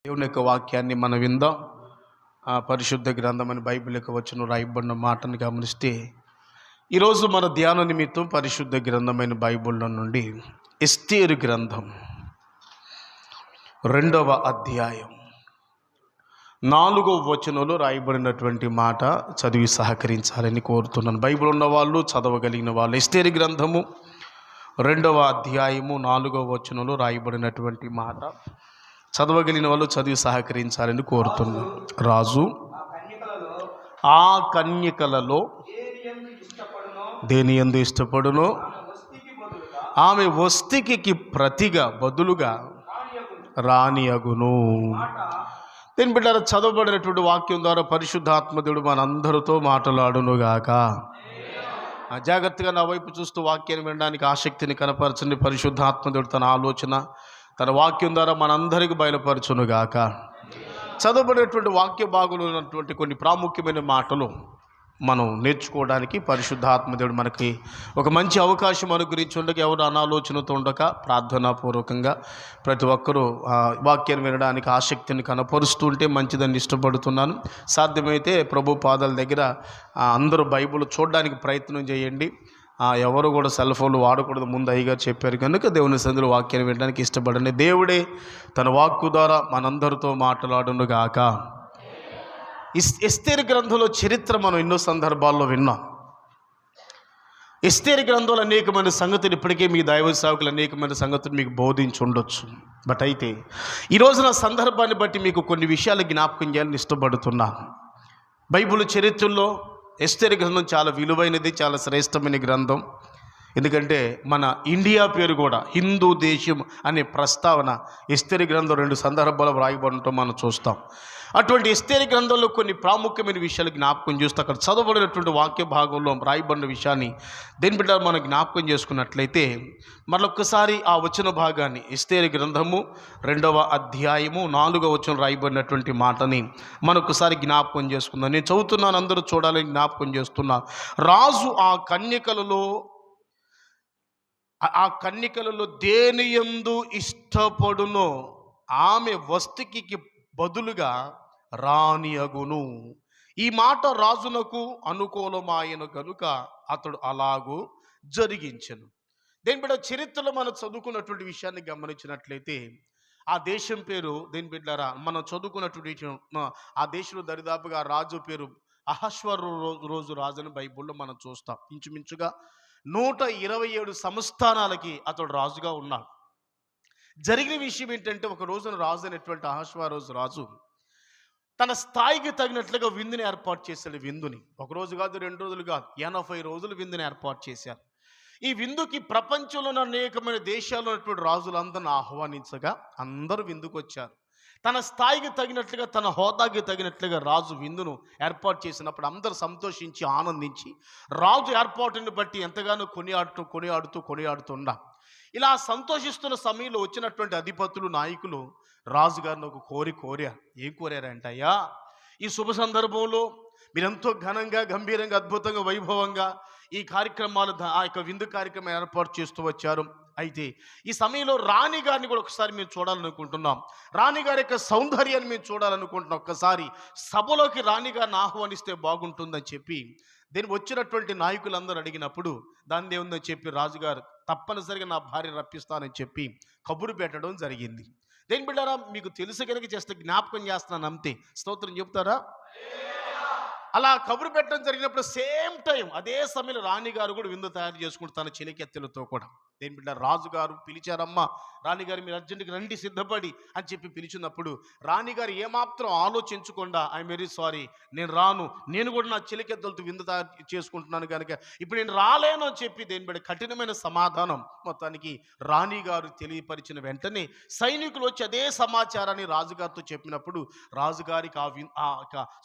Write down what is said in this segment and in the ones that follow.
దేవుని యొక్క వాక్యాన్ని మనం విందాం. పరిశుద్ధ గ్రంథం అని బైబిల్ యొక్క వచనం రాయబడిన మాటను గమనిస్తే, ఈరోజు మన ధ్యాన నిమిత్తం పరిశుద్ధ గ్రంథమైన బైబిల్లో నుండి ఎస్తేరు గ్రంథం 2వ అధ్యాయం 4వ వచనంలో రాయబడినటువంటి మాట చదివి సహకరించాలని కోరుతున్నాను. బైబిల్ ఉన్న వాళ్ళు, చదవగలిగిన వాళ్ళు ఎస్తేరు గ్రంథము 2వ అధ్యాయము 4వ వచనంలో రాయబడినటువంటి మాట చదవగలిగిన వాళ్ళు చదివి సహకరించాలని కోరుతున్నాను. రాజు ఆ కన్యకలలో దేని యందు ఇష్టపడునో ఆమె వస్తికి ప్రతిగా బదులుగా రాణి అగును. దీని బిడ్డ చదవబడినటువంటి వాక్యం ద్వారా పరిశుద్ధాత్మదేవుడు మనందరితో మాట్లాడునుగాక. జాగ్రత్తగా నా వైపు చూస్తూ వాక్యాన్ని వినడానికి ఆసక్తిని కనపరచండి. పరిశుద్ధాత్మదేవుడు తన ఆలోచన తన వాక్యం ద్వారా మనందరికి బయలుపరచునుగాక. చదవబడినటువంటి వాక్య భాగంలో ఉన్నటువంటి కొన్ని ప్రాముఖ్యమైన మాటలు మనం నేర్చుకోవడానికి పరిశుద్ధాత్మదేవుడు మనకి ఒక మంచి అవకాశం అనుగ్రహించి ఉండక, ఎవరు అనాలోచనతో ఉండక ప్రార్థనాపూర్వకంగా ప్రతి ఒక్కరూ వాక్యాన్ని వినడానికి ఆసక్తిని కనపరుస్తూ ఉంటే మంచిదని ఇష్టపడుతున్నాను. సాధ్యమైతే ప్రభు పాదాల దగ్గర అందరూ బైబిల్ చూడడానికి ప్రయత్నం చేయండి. ఎవరు కూడా సెల్ ఫోన్లు వాడకూడదు, ముందు అయ్యగారు చెప్పారు కనుక దేవుని సన్నిధిలో వాక్యాన్ని వినడానికి ఇష్టపడండి. దేవుడే తన వాక్కు ద్వారా మనందరితో మాట్లాడునుగాక. ఎస్తేరు గ్రంథంలో చరిత్ర మనం ఎన్నో సందర్భాల్లో విన్నాం. ఎస్తేరు గ్రంథంలో అనేకమైన సంగతులు ఇప్పటికే మీ దైవ సేవకులు అనేకమైన సంగతులు మీకు బోధించి ఉండొచ్చు. బట్ అయితే ఈరోజున సందర్భాన్ని బట్టి మీకు కొన్ని విషయాలు జ్ఞాపకం చేయాలని ఇష్టపడుతున్నాను. బైబిల్ చరిత్రలో ఎస్తేరు గ్రంథం చాలా విలువైనది, చాలా శ్రేష్టమైన గ్రంథం. ఎందుకంటే మన ఇండియా పేరు కూడా హిందూ దేశం అనే ప్రస్తావన ఎస్తేరు గ్రంథం 2 సందర్భాలు వ్రాయబడటం మనం చూస్తాం. అటువంటి ఎస్తేరు గ్రంథంలో కొన్ని ప్రాముఖ్యమైన విషయాలు జ్ఞాపకం చేస్తూ అక్కడ చదవబడినటువంటి వాక్య భాగంలో రాయబడిన విషయాన్ని దేని బిడ్డ మనం జ్ఞాపకం చేసుకున్నట్లయితే, మరొక్కసారి ఆ వచన భాగాన్ని ఎస్తేరు గ్రంథము 2వ అధ్యాయము 4వ వచనం రాయబడినటువంటి మాటని మనొక్కసారి జ్ఞాపకం చేసుకుందాం. నేను చదువుతున్నాను, అందరూ చూడాలని జ్ఞాపకం చేస్తున్నా. రాజు ఆ కన్యకలలో దేని యందు ఇష్టపడునో ఆమె వస్తికి బదులుగా రాణి అగును. ఈ మాట రాజునకు అనుకూలమాయను కనుక అతడు అలాగూ జరిగించెను. దేని బిడ్డ చరిత్రలో మనం చదువుకున్నటువంటి విషయాన్ని గమనించినట్లయితే, ఆ దేశం పేరు దేని బిడ్డారా మనం చదువుకున్నటువంటి ఆ దేశంలో దరిదాపుగా రాజు పేరు అహష్వరోజు రాజు అని బైబిల్లో మనం చూస్తాం. ఇంచుమించుగా 127 సంస్థానాలకి అతడు రాజుగా ఉన్నాడు. జరిగిన విషయం ఏంటంటే, ఒక రోజున రాజు అయినటువంటి అహష్వరోజు రాజు తన స్థాయికి తగినట్లుగా విందుని ఏర్పాటు చేశాడు. విందుని ఒకరోజు కాదు, 2 రోజులు కాదు, 80 రోజులు విందుని ఏర్పాటు చేశారు. ఈ విందుకి ప్రపంచంలోని అనేకమైన దేశాల్లో ఉన్నటువంటి రాజులందరిని ఆహ్వానించగా అందరూ విందుకు వచ్చారు. తన స్థాయికి తగినట్లుగా, తన హోదాకి తగినట్లుగా రాజు విందును ఏర్పాటు చేసినప్పుడు అందరూ సంతోషించి ఆనందించి రాజు ఏర్పాటుని బట్టి ఎంతగానో కొనియాడుతున్నా. ఇలా సంతోషిస్తున్న సమయంలో వచ్చినటువంటి అధిపతులు, నాయకులు రాజుగారిని ఒక కోరారు. ఏం కోరారంటయ్యా, ఈ శుభ సందర్భంలో మీరెంతో ఘనంగా, గంభీరంగా, అద్భుతంగా, వైభవంగా ఈ కార్యక్రమాలు, ఆ యొక్క విందు కార్యక్రమం ఏర్పాటు చేస్తూ వచ్చారు. అయితే ఈ సమయంలో రాణిగారిని కూడా ఒకసారి మేము చూడాలనుకుంటున్నాం. రాణిగారి యొక్క సౌందర్యాన్ని మేము చూడాలనుకుంటున్నాం. ఒక్కసారి సభలోకి రాణిగారిని ఆహ్వానిస్తే బాగుంటుందని చెప్పి దీన్ని వచ్చినటువంటి నాయకులందరూ అడిగినప్పుడు, దాన్ని ఏముందని చెప్పి రాజుగారు తప్పనిసరిగా నా భార్య రప్పిస్తానని చెప్పి కబురు పెట్టడం జరిగింది. దేని బిడ్డారా, మీకు తెలుసు కనుక చేస్తే జ్ఞాపకం చేస్తున్నాను అంతే. స్తోత్రం చెప్తారా? అలా కబురు పెట్టడం జరిగినప్పుడు సేమ్ టైం అదే సమయంలో రాణిగారు కూడా విందు తయారు చేసుకుంటూ తన చెలికెత్తెలతో కూడా. దేని బిడ్డ రాజుగారు పిలిచారమ్మా, రాణిగారు మీరు అర్జెంటుగా రండి, సిద్ధపడి అని చెప్పి పిలిచినప్పుడు రాణిగారు ఏమాత్రం ఆలోచించకుండా, ఐఎమ్ వెరీ సారీ, నేను రాను, నేను కూడా నా చెలికెత్తెలతో విందు తయారు చేసుకుంటున్నాను కనుక ఇప్పుడు నేను రాలేను అని చెప్పి దేని బిడ్డ కఠినమైన సమాధానం మొత్తానికి రాణిగారు తెలియపరిచిన వెంటనే సైనికులు వచ్చి అదే సమాచారాన్ని రాజుగారితో చెప్పినప్పుడు రాజుగారికి ఆ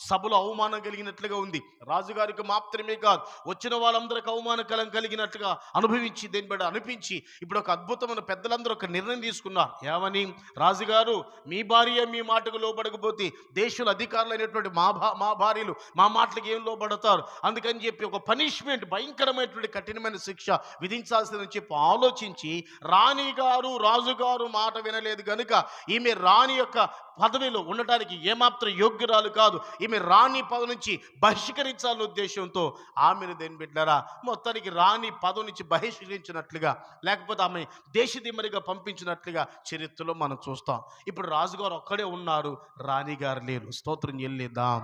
సభలో అవమానం కలిగినట్లుగా ఉంది. రాజుగారికి మాత్రమే కాదు, వచ్చిన వాళ్ళందరికీ అవమానకరం కలిగినట్లుగా అనుభవించి దేని బిడ్డ అనిపించి ఇప్పుడు ఒక అద్భుతమైన పెద్దలందరూ ఒక నిర్ణయం తీసుకున్నారు. ఏమని? రాజుగారు, మీ భార్య మీ మాటకు లోబడకపోతే దేశంలో అధికారులైనటువంటి మా భార్యలు మా మాటలకు ఏం లోబడతారు? అందుకని చెప్పి ఒక పనిష్మెంట్, భయంకరమైనటువంటి కఠినమైన శిక్ష విధించాల్సిందని చెప్పి ఆలోచించి రాణిగారు రాజుగారు మాట వినలేదు కనుక ఈమె రాణి యొక్క పదవిలో ఉండటానికి ఏమాత్రం యోగ్యురాలు కాదు, ఈమె రాణి పదవి నుంచి బహిష్కరించాలనే ఉద్దేశంతో ఆమెను దేని బిడ్డారా మొత్తానికి రాణి పదవి నుంచి బహిష్కరించినట్లుగా, లేకపోతే ఆమె దేశదిమ్మరిగా పంపించినట్లుగా చరిత్రలో మనం చూస్తాం. ఇప్పుడు రాజుగారు ఒక్కడే ఉన్నారు, రాణిగారు లేరు. స్తోత్రం చెల్లిద్దాం.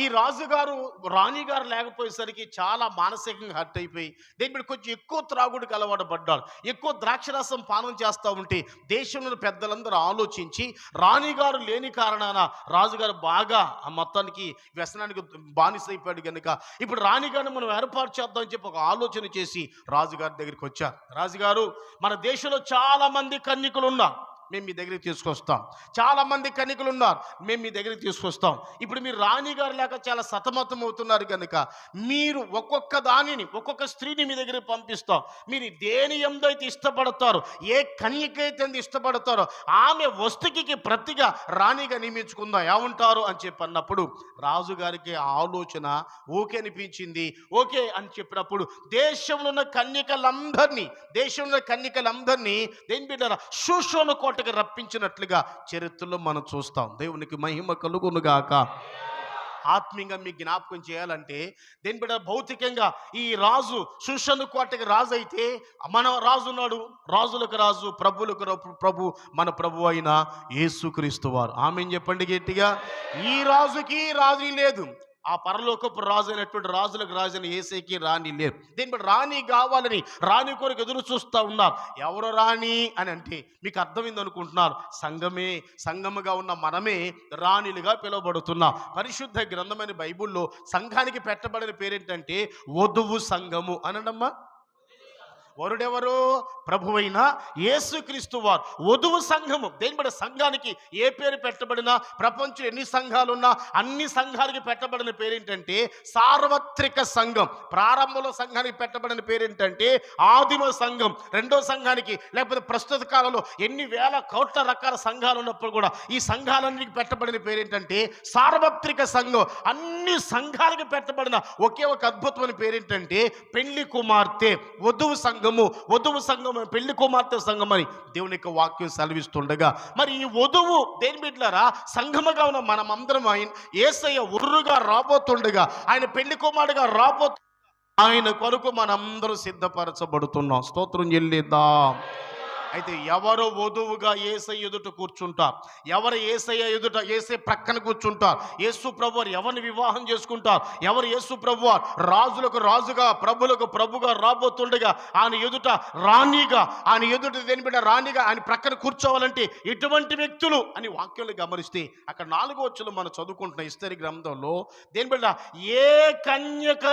ఈ రాజుగారు రాణిగారు లేకపోయేసరికి చాలా మానసికంగా హర్ట్ అయిపోయి దీని మీద కొంచెం ఎక్కువ త్రాగుడికి అలవాటు పడ్డాడు. ఎక్కువ ద్రాక్షరసం పానం చేస్తూ ఉంటే దేశంలో పెద్దలందరూ ఆలోచించి రాణిగారు లేని కారణాన రాజుగారు బాగా ఆ మొత్తానికి వ్యసనానికి బానిసైపోయాడు కనుక ఇప్పుడు రాణిగారిని మనం ఏర్పాటు చేద్దామని చెప్పి ఒక ఆలోచన చేసి రాజుగారి దగ్గరికి వచ్చారు. రాజుగారు, మన దేశంలో చాలా మంది కన్యకులు ఉన్నారు, మేము మీ దగ్గరికి తీసుకొస్తాం. చాలామంది కన్యకులు ఉన్నారు, మేము మీ దగ్గరికి తీసుకొస్తాం. ఇప్పుడు మీరు రాణిగారు లేక చాలా సతమతం అవుతున్నారు కనుక మీరు ఒక్కొక్క దానిని, ఒక్కొక్క స్త్రీని మీ దగ్గరికి పంపిస్తాం. మీరు దేని ఎందైతే ఇష్టపడతారో, ఏ కన్యకైతే ఇష్టపడతారో ఆమె వస్తుకి ప్రతిగా రాణిగా నియమించుకుందాం, ఏమంటారు అని చెప్పి అన్నప్పుడు రాజుగారికి ఆలోచన ఓకే అనిపించింది. ఓకే అని చెప్పినప్పుడు దేశంలో ఉన్న కన్యకలందరినీ దేని బిడ్డారా షూషోను కోటకి రప్పించినట్లుగా చరిత్రలో మనం చూస్తాం. దేవునికి మహిమ కలుగునుగాక. ఆత్మీయంగా మీకు జ్ఞాపకం చేయాలంటే దేని బిడ్డ భౌతికంగా ఈ రాజు షూషను కోటకి రాజు అయితే మన రాజు ఉన్నాడు, రాజులకు రాజు, ప్రభులకు ప్రభు, మన ప్రభు అయిన యేసుక్రీస్తు వారు. ఆమేన్ చెప్పండి గట్టిగా. ఈ రాజుకి రాజు లేదు, ఆ పరలోకపు రాజు అయినటువంటి రాజులకు రాజుని యేసయ్యకి రాణి లేదు. దీని బట్టి రాణి కావాలని రాణి కొరకు ఎదురు చూస్తూ ఉన్నారు. ఎవరు రాణి అని అంటే మీకు అర్థమైంది అనుకుంటున్నారు, సంఘముగా ఉన్న మనమే రాణిలుగా పిలువబడుతున్నాం. పరిశుద్ధ గ్రంథమైన బైబిల్లో సంఘానికి పెట్టబడిన పేరేంటంటే వధువు సంఘము అనండమ్మా. వరుడెవరు? ప్రభువైన యేసుక్రీస్తు వారు. వధువు సంఘము. దేని బట్టి సంఘానికి ఏ పేరు పెట్టబడినా, ప్రపంచంలో ఎన్ని సంఘాలున్నా అన్ని సంఘాలకి పెట్టబడిన పేరేంటంటే సార్వత్రిక సంఘం. ప్రారంభంలో సంఘానికి పెట్టబడిన పేరేంటంటే ఆదిమ సంఘం. రెండో సంఘానికి లేకపోతే ప్రస్తుత కాలంలో ఎన్ని వేల కోట్ల రకాల సంఘాలు ఉన్నప్పుడు కూడా ఈ సంఘాలన్నిటికి పెట్టబడిన పేరేంటంటే సార్వత్రిక సంఘం. అన్ని సంఘాలకి పెట్టబడిన ఒకే ఒక అద్భుతమైన పేరేంటంటే పెళ్లి కుమార్తె వధువు సంఘం. వధువు సంఘం, పెళ్లి కుమార్తె సంఘం అని దేవుని యొక్క వాక్యం సెలవిస్తుండగా, మరి ఈ వధువు దేని బిడ్డలారా సంఘముగా ఉన్న మనమందరం యేసయ్య ఉర్రుగా రాబోతుండగా, ఆయన పెళ్లి కుమారుడుగా ఆయన కొరకు మనందరూ సిద్ధపరచబడుతున్నాం. స్తోత్రం చెల్లిద్దాం. అయితే ఎవరు వధువుగా యేసయ్య ఎదుట కూర్చుంటారు, ఎవరు యేసయ్య ఎదుట యేసయ్య ప్రక్కన కూర్చుంటారు, యేసు ప్రభువారు ఎవరిని వివాహం చేసుకుంటారు, ఎవరు యేసు ప్రభువారు రాజులకు రాజుగా ప్రభులకు ప్రభుగా రాబోతుండగా ఆయన ఎదుట రాణిగా, ఆయన ఎదుట దేని బిడ్డ రాణిగా ఆయన ప్రక్కన కూర్చోవాలంటే ఇటువంటి వ్యక్తులు అని వాక్యాలు గమనిస్తే అక్కడ 4వ వచనం మనం చదువుకుంటున్న ఎస్తేరు గ్రంథంలో దేని బిడ్డ ఏ కన్యక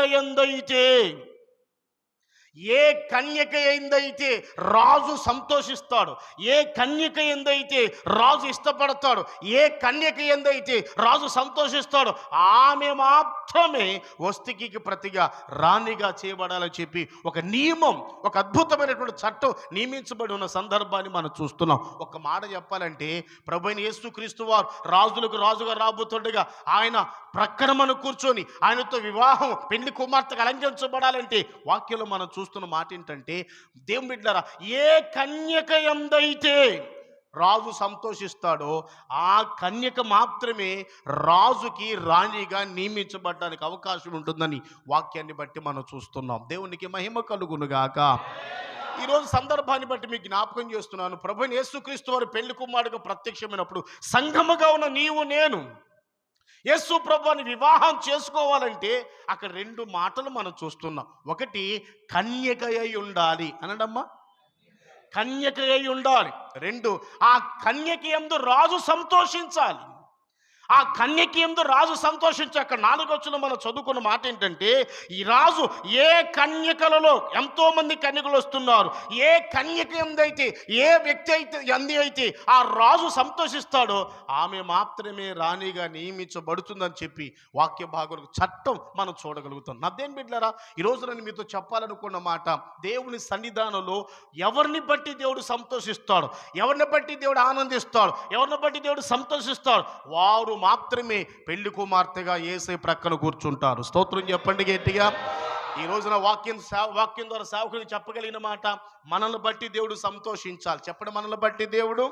ఎందైతే రాజు సంతోషిస్తాడు, ఏ కన్యక ఎందైతే రాజు ఇష్టపడతాడు, ఏ కన్యక ఎందైతే రాజు సంతోషిస్తాడు ఆమె మాత్రమే వస్తుకి ప్రతిగా రాణిగా చేయబడాలని చెప్పి ఒక నియమం, ఒక అద్భుతమైనటువంటి చట్టం నియమించబడి ఉన్న సందర్భాన్ని మనం చూస్తున్నాం. ఒక మాట చెప్పాలంటే ప్రభువైన యేసుక్రీస్తు వారు రాజులకు రాజుగా రాబోతుండగా ఆయన ప్రక్కన మనం కూర్చొని ఆయనతో వివాహం పెళ్లి కుమార్తెకు అలంకరించబడాలంటే వాక్యంలో మనం చూస్తున్న మాట ఏంటంటే దేవుని బిడ్డలారా ఏ కన్యక ఎందైతే రాజు సంతోషిస్తాడో ఆ కన్యక మాత్రమే రాజుకి రాణిగా నియమించబడడానికి అవకాశం ఉంటుందని వాక్యాన్ని బట్టి మనం చూస్తున్నాం. దేవునికి మహిమ కలుగునుగాక. ఈరోజు సందర్భాన్ని బట్టి మీకు జ్ఞాపకం చేస్తున్నాను. ప్రభువైన యేసుక్రీస్తు వారు పెళ్లి కుమారుడుగా ప్రత్యక్షమైనప్పుడు సంఘముగా ఉన్న నీవు నేను యేసు ప్రభువుని వివాహం చేసుకోవాలంటే అక్కడ 2 మాటలు మనం చూస్తున్నాం. ఒకటి కన్యక అయి ఉండాలి అనండమ్మా, కన్యక అయి ఉండాలి. 2 ఆ కన్యక యందు రాజు సంతోషించాలి. ఆ కన్యక యందు రాజు సంతోషించి అక్కడ 4వ వచనం మనం చదువుకున్న మాట ఏంటంటే ఈ రాజు ఏ కన్యకలలో ఎంతో మంది కన్యకలు వస్తున్నారు, ఏ కన్యక ఎందైతే ఏ వ్యక్తి అయితే ఆ రాజు సంతోషిస్తాడో ఆమె మాత్రమే రాణిగా నియమించబడుతుందని చెప్పి వాక్య భాగం చట్టం మనం చూడగలుగుతాం. నాదేం బిడ్డలారా ఈరోజు నేను మీతో చెప్పాలనుకున్న మాట, దేవుని సన్నిధానంలో ఎవరిని బట్టి దేవుడు సంతోషిస్తాడు, ఎవరిని బట్టి దేవుడు ఆనందిస్తాడు, ఎవరిని బట్టి దేవుడు సంతోషిస్తాడు వారు మాత్రమే పెళ్లి కుమార్తెగా యేసయ్య ప్రక్కన కూర్చుంటారు. స్తోత్రం చెప్పండి గట్టిగా. ఈ రోజున వాక్యం ద్వారా సేవకునికి చెప్పగలిగిన మాట, మనల్ని బట్టి దేవుడు సంతోషించాలి. చెప్పండి, మనల్ని బట్టి దేవుడు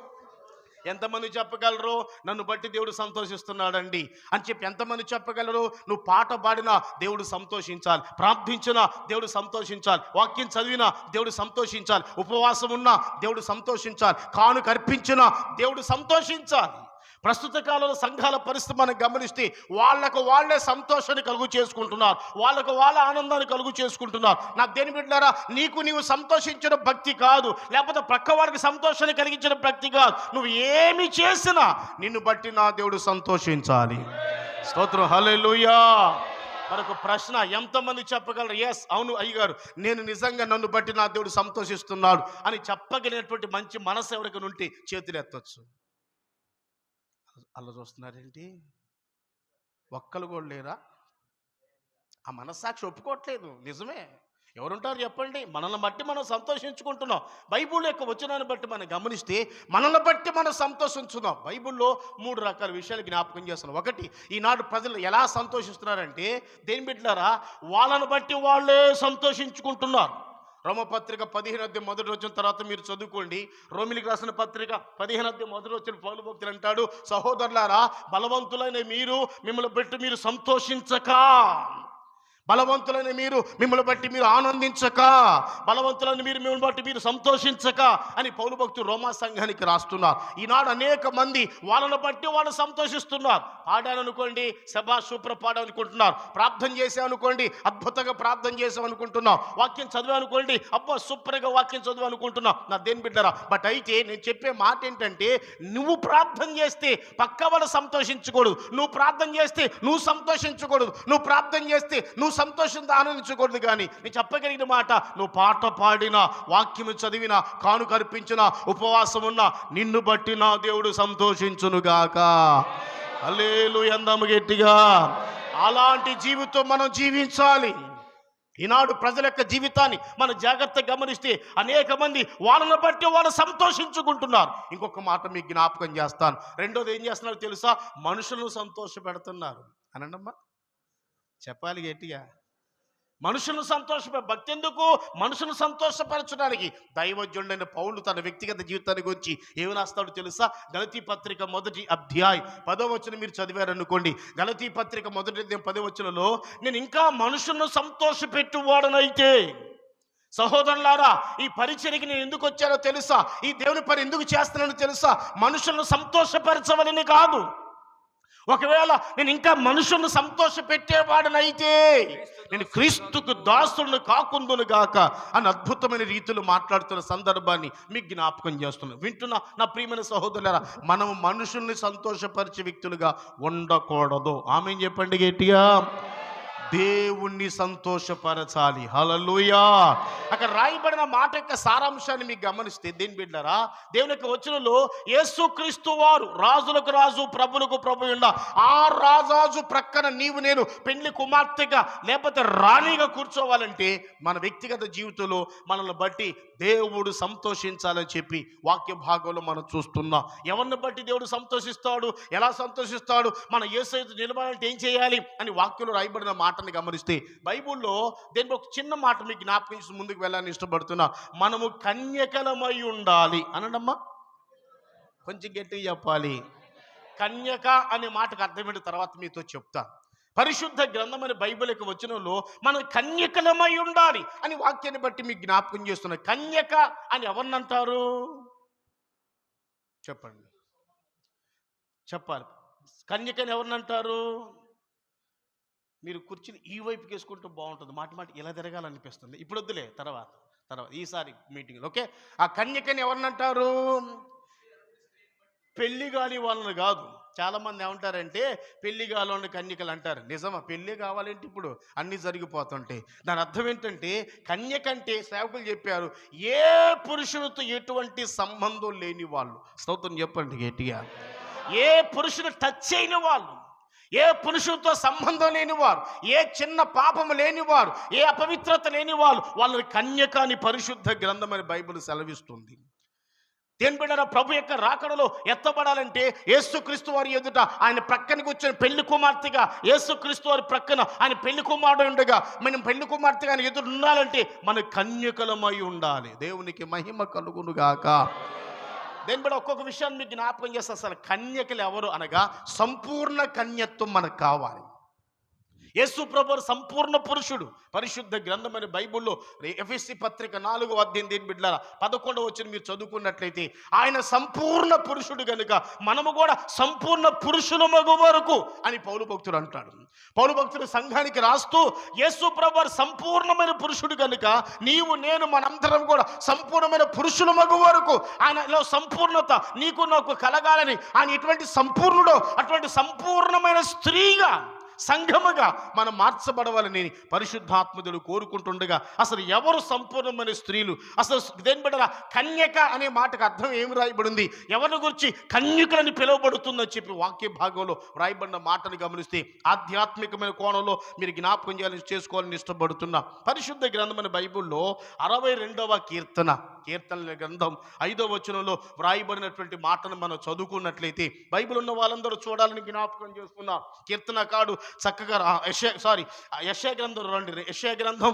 ఎంతమంది చెప్పగలరు నన్ను బట్టి దేవుడు సంతోషిస్తున్నాడండి అని చెప్పి? ఎంతమంది చెప్పగలరు నువ్వు పాట పాడినా దేవుడు సంతోషించాలి, ప్రార్థించినా దేవుడు సంతోషించాలి, వాక్యం చదివినా దేవుడు సంతోషించాలి, ఉపవాసం ఉన్నా దేవుడు సంతోషించాలి, కానుక అర్పించినా దేవుడు సంతోషించాలి? ప్రస్తుత కాలంలో సంఘాల పరిస్థితి మనం గమనిస్తే వాళ్ళకు వాళ్ళే సంతోషాన్ని కలుగు చేసుకుంటున్నారు, వాళ్ళకు వాళ్ళ ఆనందాన్ని కలుగు చేసుకుంటున్నారు. నాకు దేని బిడ్డలారా, నీవు సంతోషించిన భక్తి కాదు, లేకపోతే ప్రక్క వారికి సంతోషాన్ని కలిగించిన భక్తి కాదు. నువ్వు ఏమి చేసినా నిన్ను బట్టి నా దేవుడు సంతోషించాలి. స్తోత్రం, హల్లెలూయా. మరొక ప్రశ్న, ఎంతమంది చెప్పగలరు ఎస్ అవును అయ్యగారు నేను నిజంగా నన్ను బట్టి నా దేవుడు సంతోషిస్తున్నాడు అని చెప్పగలిగినటువంటి మంచి మనసు ఎవరికైనా ఉంటే చేతులు ఎత్తొచ్చు. అలా చూస్తున్నారేంటి? ఒక్కరు కూడా లేరా? ఆ మనస్సాక్షి ఒప్పుకోవట్లేదు. నిజమే, ఎవరుంటారు చెప్పండి? మనల్ని బట్టి మనం సంతోషించుకుంటున్నాం. బైబిల్ యొక్క వచనాన్ని బట్టి మనం గమనిస్తే మనల్ని బట్టి మనం సంతోషించున్నాం. బైబిల్లో 3 రకాల విషయాలు జ్ఞాపకం చేస్తున్నాం. ఒకటి, ఈనాడు ప్రజలు ఎలా సంతోషిస్తున్నారంటే దేని బిడ్డలారా, వాళ్ళని బట్టి వాళ్ళే సంతోషించుకుంటున్నారు. రోమపత్రిక 15 మొదటి వచ్చిన తర్వాత మీరు చదువుకోండి. రోమిలికి రాసిన పత్రిక 15 మొదటి వచ్చిన పౌలు భక్తులు అంటాడు, సహోదరులారా బలవంతులైన మీరు మిమ్మల్ని బట్టి మీరు సంతోషించక, బలవంతులని మీరు మిమ్మల్ని బట్టి మీరు ఆనందించక, బలవంతులని మీరు మిమ్మల్ని బట్టి మీరు సంతోషించక అని పౌలు భక్తుడు రోమా సంఘానికి రాస్తున్నారు. ఈనాడు అనేక మంది వాళ్ళని బట్టి వాళ్ళు సంతోషిస్తున్నారు. పాడాను అనుకోండి, సభా సూప్ర పాడాలనుకుంటున్నారు. ప్రార్థన చేసామనుకోండి, అద్భుతంగా ప్రార్థన చేసామనుకుంటున్నాం. వాక్యం చదివానుకోండి, అబ్బా సూపర్గా వాక్యం చదువు అనుకుంటున్నాం. నా దేని బిడ్డరా, బట్ అయితే నేను చెప్పే మాట ఏంటంటే, నువ్వు ప్రార్థన చేస్తే పక్క వాళ్ళు సంతోషించకూడదు, నువ్వు ప్రార్థన చేస్తే నువ్వు సంతోషించకూడదు, నువ్వు ప్రార్థన చేస్తే నువ్వు సంతోషంతో ఆనందించకూడదు. కానీ నేను చెప్పగలిగిన మాట, నువ్వు పాట పాడినా, వాక్యము చదివినా, కానుక అర్పించినా, ఉపవాసం ఉన్నా నిన్ను బట్టి నా దేవుడు సంతోషించునుగాక. హల్లెలూయా అందము గట్టిగా. అలాంటి జీవితం మనం జీవించాలి. ఈనాడు ప్రజల యొక్క జీవితాన్ని మనం జాగ్రత్తగా గమనిస్తే అనేక మంది వాళ్ళని బట్టి వాళ్ళు సంతోషించుకుంటున్నారు. ఇంకొక మాట మీకు జ్ఞాపకం చేస్తాను. రెండోది ఏం చేస్తున్నారు తెలుసా? మనుషులను సంతోష పెడుతున్నారు. అనండమ్మా, చెప్పాలి గట్టిగా. మనుషులను భక్తి ఎందుకు? మనుషులను సంతోషపరచడానికి. దైవజనుడైన పౌలు తన వ్యక్తిగత జీవితాన్ని గురించి ఏమి రాస్తాడో తెలుసా? గలతీ పత్రిక 1వ అధ్యాయం 10వ వచనం మీరు చదివారనుకోండి. గలతీ పత్రిక 1వ అధ్యాయం 10వ వచనంలో, నేను ఇంకా మనుషులను సంతోషపెట్టువాడనైతే, సహోదరులారా ఈ పరిచర్యకి నేను ఎందుకు వచ్చానో తెలుసా? ఈ దేవుని పని ఎందుకు చేస్తున్నానో తెలుసా? మనుషులను సంతోషపరచవలని కాదు. ఒకవేళ నేను ఇంకా మనుషులను సంతోష పెట్టేవాడనైతే నేను క్రీస్తుకు దాసులను కాకుందును గాక అని అద్భుతమైన రీతిలో మాట్లాడుతున్న సందర్భాన్ని మీకు జ్ఞాపకం చేస్తున్నాను. వింటున్నా నా ప్రియమైన సహోదరులారా, మనం మనుషుల్ని సంతోషపరిచే వ్యక్తులుగా ఉండకూడదు. ఆమేన్ చెప్పండి గట్టిగా. దేవుణ్ణి సంతోషపరచాలి. హల్లెలూయా. అక్కడ రాయబడిన మాట యొక్క సారాంశాన్ని మీకు గమనిస్తే దేని బిడ్డలారా, దేవుని యొక్క వచనంలో యేసుక్రీస్తు వారు రాజులకు రాజు ప్రభులకు ప్రభు ఉండ, ఆ రాజాజు ప్రక్కన నీవు నేను పెళ్లి కుమార్తెగా లేకపోతే రాణిగా కూర్చోవాలంటే మన వ్యక్తిగత జీవితంలో మనల్ని బట్టి దేవుడు సంతోషించాలని చెప్పి వాక్య భాగంలో మనం చూస్తున్నాం. ఎవరిని బట్టి దేవుడు సంతోషిస్తాడు, ఎలా సంతోషిస్తాడు, మన యేసుతో నిలబడాలంటే ఏం చేయాలి అని వాక్యంలో రాయబడిన మాటని గమనిస్తే బైబిల్లో దేని ఒక చిన్న మాట మీకు జ్ఞాపకం ముందుకు వెళ్ళాలని ఇష్టపడుతున్నా. మనము కన్యకలమై ఉండాలి. అనండమ్మా, కొంచెం గట్టిగా చెప్పాలి. కన్యక అనే మాటకు అర్థమైన తర్వాత మీతో చెప్తాను. పరిశుద్ధ గ్రంథం అనే బైబిల్ యొక్క వచనంలో మనం కన్యకలమై ఉండాలి అని వాక్యాన్ని బట్టి మీకు జ్ఞాపకం చేస్తున్నాం. కన్యక అని ఎవరినంటారు చెప్పండి, చెప్పాలి. కన్యకని ఎవరినంటారు? మీరు కుర్చీని ఈ వైపుకి వేసుకుంటూ బాగుంటుంది, మాట ఇలా తిరగాలనిపిస్తుంది. ఇప్పుడు వద్దులే, తర్వాత ఈసారి మీటింగ్లో ఓకే. ఆ కన్యకని ఎవరినంటారు? పెళ్లి కాని వాళ్ళని కాదు. చాలామంది ఏమంటారంటే పెళ్లి కావాలని కన్యకలు అంటారు. నిజమా? పెళ్ళి కావాలంటే ఇప్పుడు అన్నీ జరిగిపోతుంటాయి. దాని అర్థం ఏంటంటే కన్యకంటే సేవకులు చెప్పారు, ఏ పురుషునితో ఎటువంటి సంబంధం లేని వాళ్ళు. స్తోత్రం చెప్పండి గట్టిగా. ఏ పురుషుని టచ్ అయిన వాళ్ళు, ఏ పురుషులతో సంబంధం లేనివారు, ఏ చిన్న పాపము లేనివారు, ఏ అపవిత్రత లేనివారు, వాళ్ళని కన్యక అని పరిశుద్ధ గ్రంథం అని బైబిల్ సెలవిస్తుంది. దేని బిడ్డరా, ప్రభు యొక్క రాకడలో ఎత్తబడాలంటే యేసుక్రీస్తు వారి ఎదుట ఆయన ప్రక్కనకి వచ్చిన పెళ్లి కుమార్తెగా, యేసుక్రీస్తు వారి ప్రక్కన ఆయన పెళ్లి కుమారుడు ఉండగా మనం పెళ్లి కుమార్తెగా ఆయన ఎదురు ఉండాలంటే మన కన్యకలమై ఉండాలి. దేవునికి మహిమ కలుగునుగాక. దేని బట్టి ఒక్కొక్క విషయాన్ని మీకు జ్ఞాపకం చేస్తే, అసలు కన్యకలు ఎవరు అనగా సంపూర్ణ కన్యత్వం మనకు కావాలి. యేసు ప్రభువు సంపూర్ణ పురుషుడు. పరిశుద్ధ గ్రంథమైన బైబిల్లో ఎఫెసీ పత్రిక 4వ అధ్యాయం దీని బిడ్డలారా 11వ వచనం మీరు చదువుకున్నట్లయితే, ఆయన సంపూర్ణ పురుషుడు గనుక మనము కూడా సంపూర్ణ పురుషుల మగు వరకు అని పౌలు భక్తుడు అంటాడు. పౌలు భక్తుడు సంఘానికి రాస్తూ, యేసు ప్రభువు సంపూర్ణమైన పురుషుడు గనుక నీవు నేను మనందరం కూడా సంపూర్ణమైన పురుషుల మగు వరకు ఆయనలో సంపూర్ణత నీకు నాకు కలగాలని, ఆయన ఎటువంటి సంపూర్ణుడో అటువంటి సంపూర్ణమైన స్త్రీగా సంఘముగా మనం మార్చబడవాలని పరిశుద్ధాత్మదుడు కోరుకుంటుండగా, అసలు ఎవరు సంపూర్ణమైన స్త్రీలు? అసలు దేని బిడ్డలా కన్యక అనే మాటకు అర్థం ఏమి రాయబడింది? ఎవరిని గురించి కన్యకలని పిలువబడుతుందని చెప్పి వాక్య భాగంలో రాయబడిన మాటను గమనిస్తే, ఆధ్యాత్మికమైన కోణంలో మీరు జ్ఞాపకం చేసుకోవాలని ఇష్టపడుతున్నా. పరిశుద్ధ గ్రంథమైన బైబిల్లో 62వ కీర్తనల గ్రంథం 5వ వచనంలో వ్రాయబడినటువంటి మాటను మనం చదువుకున్నట్లయితే, బైబిల్ ఉన్న వాళ్ళందరూ చూడాలని జ్ఞాపకం చేసుకున్నాం. కీర్తనకారుడు చక్కగా యెషయా గ్రంథం రండి. యెషయా గ్రంథం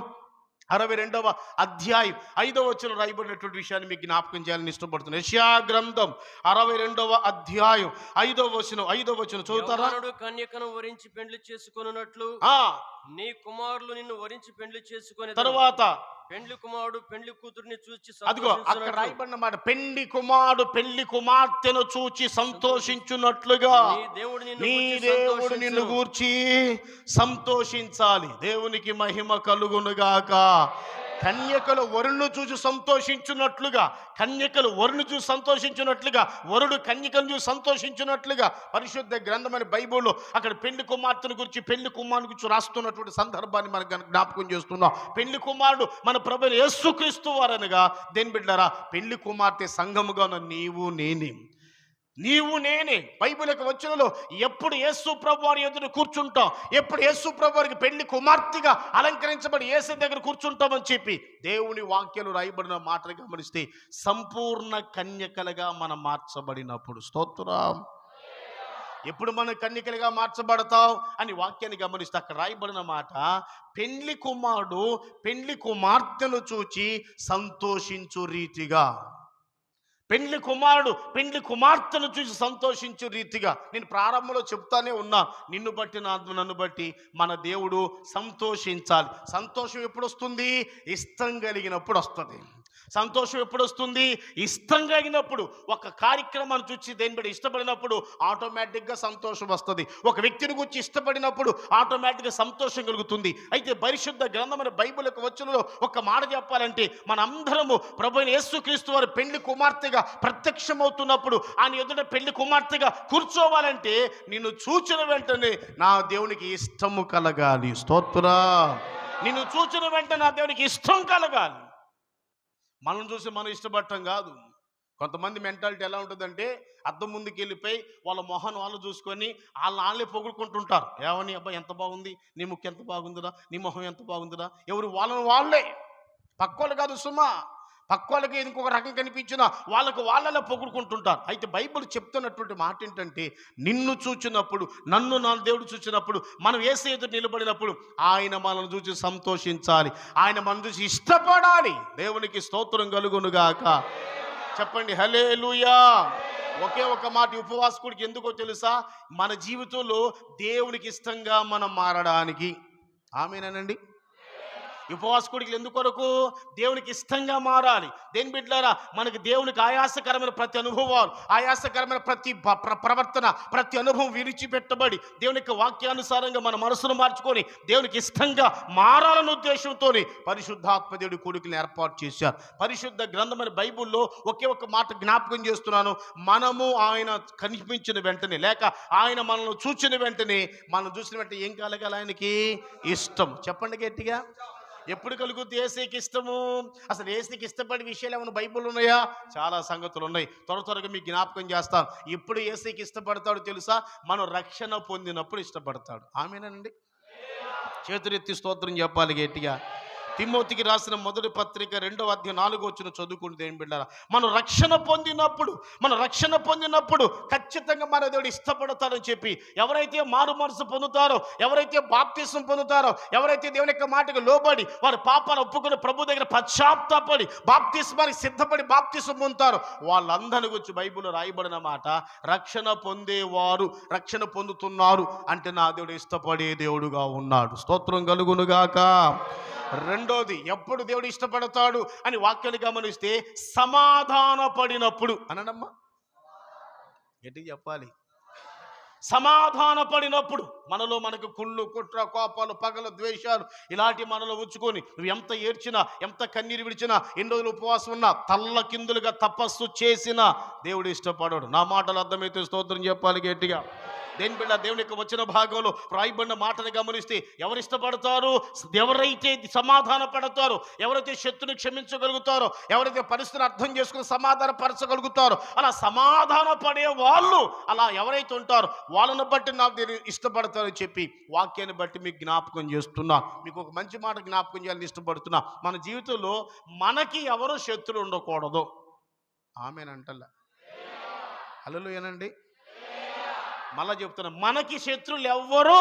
62వ అధ్యాయం 5వ వచనం రాయబడినటువంటి విషయాన్ని మీకు జ్ఞాపకం చేయాలని ఇష్టపడుతున్నాను. యెషయా గ్రంథం 62వ అధ్యాయం 5వ వచనం చదువుతారా? కన్యకను వరించి పెండ్లి చేసుకొనున్నట్లు నీ కుమారులు నిన్ను వరించి పెండ్లి చేసుకునే తరువాత పెండ్లి కుమారుడు పెండ్లి కూతురిని చూచి, అదిగో అక్కడ రాయబడిన మాట, పెండ్లి కుమారుడు పెళ్లి కుమార్తెను చూచి సంతోషించున్నట్లుగా నీ దేవుడు నిన్ను గూర్చి సంతోషించాలి. దేవునికి మహిమ కలుగునుగాక. కన్యకలు వరుణ్ణి చూసి సంతోషించున్నట్లుగా, కన్యకలు వరుణ్ణి చూసి సంతోషించున్నట్లుగా, వరుడు కన్యకను చూసి సంతోషించున్నట్లుగా పరిశుద్ధ గ్రంథమైన బైబిల్లో అక్కడ పెళ్లి కుమార్తెను గురించి, పెళ్లి కుమారుని గురించి రాస్తున్నటువంటి సందర్భాన్ని మనం జ్ఞాపకం చేస్తున్నాం. పెళ్లి కుమారుడు మన ప్రభువైన యేసుక్రీస్తు వారనగా, దేని బిడ్డలారా పెళ్లి కుమార్తె సంఘముగా ఉన్న నీవు నేనే బైబిల్ యొక్క వచనంలో ఎప్పుడు యేసు ప్రభు వారి ఎదురు కూర్చుంటాం, ఎప్పుడు యేసు ప్రభు వారికి పెళ్లి కుమార్తెగా అలంకరించబడి యేసు దగ్గర కూర్చుంటామని చెప్పి దేవుని వాక్యాలు రాయబడిన మాటలు గమనిస్తే, సంపూర్ణ కన్యకలుగా మనం మార్చబడినప్పుడు, స్తోత్రం, ఎప్పుడు మనం కన్యకలుగా మార్చబడతాం అని వాక్యాన్ని గమనిస్తే అక్కడ రాయబడిన మాట, పెళ్లి కుమారుడు పెళ్లి కుమార్తెను చూచి సంతోషించు రీతిగా, పెళ్లి కుమారుడు పెళ్లి కుమార్తెను చూసి సంతోషించు రీతిగా. నేను ప్రారంభంలో చెప్తానే ఉన్నా, నిన్ను బట్టి నన్ను బట్టి మన దేవుడు సంతోషించాలి. సంతోషం ఎప్పుడు వస్తుంది? ఇష్టం కలిగినప్పుడు వస్తుంది. సంతోషం ఎప్పుడు వస్తుంది? ఇష్టం కలిగినప్పుడు. ఒక కార్యక్రమాన్ని చూసి దేని బట్టి ఇష్టపడినప్పుడు ఆటోమేటిక్గా సంతోషం వస్తుంది. ఒక వ్యక్తిని గురించి ఇష్టపడినప్పుడు ఆటోమేటిక్గా సంతోషం కలుగుతుంది. అయితే పరిశుద్ధ గ్రంథమైన బైబిల్ యొక్క వచనంలో ఒక మాట చెప్పాలంటే, మనందరము ప్రభువైన యేసుక్రీస్తు వారు పెళ్లి కుమార్తెగా ప్రత్యక్షమవుతున్నప్పుడు, ఆయన ఎదుట పెళ్లి కుమార్తెగా కూర్చోవాలంటే నిన్ను చూచిన వెంటనే నా దేవునికి ఇష్టము కలగాలి. స్తోత్రా. నిన్ను చూచిన వెంటనే నా దేవునికి ఇష్టం కలగాలి. మనం చూసి మనం ఇష్టపడటం కాదు. కొంతమంది మెంటాలిటీ ఎలా ఉంటుందంటే, అద్దం ముందుకు వెళ్ళిపోయి వాళ్ళ మొహన్ వాళ్ళు చూసుకొని వాళ్ళే పొగుడుకుంటుంటారు. ఏమని, అబ్బా ఎంత బాగుంది, నీ ముక్కు ఎంత బాగుందిరా, నీ మొహం ఎంత బాగుందిరా. ఎవరు వాళ్ళే, పక్కోళ్ళు కాదు సుమా. పక్కోళ్ళకి ఇంకొక రకం కనిపించినా వాళ్ళలో పొగుడుకుంటుంటారు. అయితే బైబిల్ చెప్తున్నటువంటి మాట ఏంటంటే, నిన్ను చూచినప్పుడు, నన్ను నా దేవుడు చూచినప్పుడు, మనం యేసు ఎదుట నిలబడినప్పుడు ఆయన మనల్ని చూసి సంతోషించాలి, ఆయన మనం చూసి ఇష్టపడాలి. దేవునికి స్తోత్రం కలుగునుగాక. చెప్పండి హల్లెలూయా. ఒకే ఒక మాట, ఉపవాసకుడికి ఎందుకో తెలుసా? మన జీవితంలో దేవునికి ఇష్టంగా మనం మారడానికి. ఆమేనండి. ఉపవాసకుడికి ఎందుకొరకు? దేవునికి ఇష్టంగా మారాలి. దేని బిడ్డలారా, మనకి దేవునికి ఆయాసకరమైన ప్రతి అనుభవాలు, ఆయాసకరమైన ప్రతి ప్రవర్తన, ప్రతి అనుభవం విడిచిపెట్టబడి దేవునికి వాక్యానుసారంగా మన మనసును మార్చుకొని దేవునికి ఇష్టంగా మారాలన్న ఉద్దేశంతో పరిశుద్ధాత్మ దేవుడి కొడుకుని ఏర్పాటు చేశారు. పరిశుద్ధ గ్రంథమైన బైబిల్లో ఒకే ఒక మాట జ్ఞాపకం చేస్తున్నాను. మనము ఆయన కనిపించిన వెంటనే, లేక ఆయన మనల్ని చూసిన వెంటనే, మనం చూసిన వెంటనే ఏం కలగాలి? ఆయనకి ఇష్టం. చెప్పండి గట్టిగా. ఎప్పుడు కలుగుద్ది యేసుకి ఇష్టము? అసలు యేసుకి ఇష్టపడే విషయాలు ఏమైనా బైబిల్ ఉన్నాయా? చాలా సంగతులు ఉన్నాయి. త్వరగా మీకు జ్ఞాపకం చేస్తాను. ఎప్పుడు యేసుకి ఇష్టపడతాడు తెలుసా? మనం రక్షణ పొందినప్పుడు ఇష్టపడతాడు. ఆమేనండి. చేతులెత్తి స్తోత్రం చెప్పాలి గట్టిగా. తిమోతికి రాసిన మొదటి పత్రిక 2వ అధ్యాయం 4వ వచనం చదువుకుంటే ఏం బిడ్డారా, మనం రక్షణ పొందినప్పుడు ఖచ్చితంగా మన దేవుడు ఇష్టపడతాడని చెప్పి, ఎవరైతే మారు మనసు పొందుతారో, ఎవరైతే బాప్తిసం పొందుతారో, ఎవరైతే దేవుని యొక్క మాటకు లోబడి వారి పాపాలు ఒప్పుకుని ప్రభు దగ్గర పశ్చాత్తాపడి బాప్తిస్మానికి సిద్ధపడి బాప్తిసం పొందుతారో వాళ్ళందరి గురించి బైబిల్లో రాయబడిన మాట, రక్షణ పొందుతున్నారు అంటే నా దేవుడు ఇష్టపడే దేవుడుగా ఉన్నాడు. స్తోత్రం కలుగునుగాక. రెండోది, ఎప్పుడు దేవుడు ఇష్టపడతాడు అని వాక్యాన్ని గమనిస్తే సమాధాన పడినప్పుడు అనమ్మా, గట్టిగా చెప్పాలి. సమాధాన పడినప్పుడు మనకు కుళ్ళు, కుట్ర, కోపాలు, పగలు, ద్వేషాలు ఇలాంటి మనలో ఉంచుకొని నువ్వు ఎంత ఏడ్చినా, ఎంత కన్నీరు విడిచినా, ఎన్ని రోజులు ఉపవాసం ఉన్నా, తల్ల కిందులుగా తపస్సు చేసినా దేవుడు ఇష్టపడడు. నా మాటలు అర్థమైతే స్తోత్రం చెప్పాలి గట్టిగా. దేని బిడ్డ, దేవుని యొక్క వచ్చిన భాగంలో రాయబడిన మాటను గమనిస్తే ఎవరు ఇష్టపడతారు? ఎవరైతే సమాధాన పడతారో, ఎవరైతే శత్రుని క్షమించగలుగుతారో, ఎవరైతే పరిస్థితిని అర్థం చేసుకుని సమాధాన పరచగలుగుతారో, అలా సమాధాన పడే వాళ్ళు అలా ఎవరైతే ఉంటారో వాళ్ళని బట్టి నాకు నేను ఇష్టపడతారని చెప్పి వాక్యాన్ని బట్టి మీకు జ్ఞాపకం చేస్తున్నా. మీకు ఒక మంచి మాట జ్ఞాపకం చేయాలని ఇష్టపడుతున్నా. మన జీవితంలో మనకి ఎవరు శత్రులు ఉండకూడదు. ఆమేనంటల్లా, హల్లెలూయానండి. మళ్ళా చెప్తున్నా, మనకి శత్రులు ఎవ్వరు,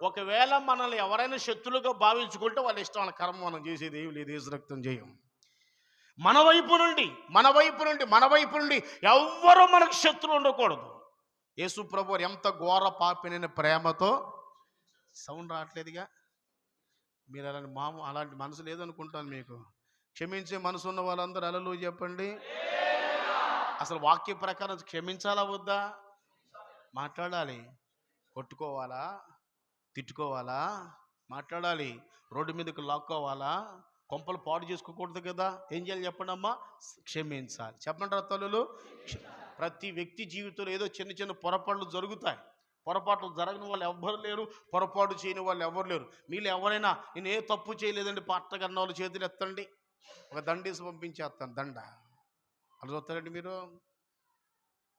ఒకవేళ మనల్ని ఎవరైనా శత్రులుగా భావించుకుంటే వాళ్ళ ఇష్టం, వాళ్ళ కర్మ, మనం చేసేది ఏమి లేదు, యేసు రక్తం చేయం. మన వైపు నుండి ఎవ్వరూ మనకు శత్రులు ఉండకూడదు. యేసు ప్రభువు ఎంత ఘోర పాపినైన ప్రేమతో, సౌండ్ రావట్లేదుగా, మీరు అలాంటి మనసు లేదనుకుంటాను. మీకు క్షమించే మనసు ఉన్న వాళ్ళందరూ హల్లెలూయా చెప్పండి. అసలు వాక్య ప్రకారం క్షమించాలా వద్దా? మాట్లాడాలి. కొట్టుకోవాలా, తిట్టుకోవాలా, మాట్లాడాలి. రోడ్డు మీదకి లాక్కోవాలా, కొంపలు పాడు చేసుకోకూడదు కదా. ఏం చేయాలి చెప్పండి అమ్మా? క్షమించాలి. చెప్పండి తల్లులు. ప్రతి వ్యక్తి జీవితంలో ఏదో చిన్న పొరపాట్లు జరుగుతాయి. పొరపాట్లు జరగని వాళ్ళు ఎవ్వరు లేరు, పొరపాటు చేయని వాళ్ళు ఎవరు లేరు. మీరు ఎవరైనా నేను ఏ తప్పు చేయలేదండి పట్టగన్న వాళ్ళు చేతులు ఎత్తండి, ఒక దండేసి పంపించేస్తాను. దండ అలా చూస్తారండి మీరు?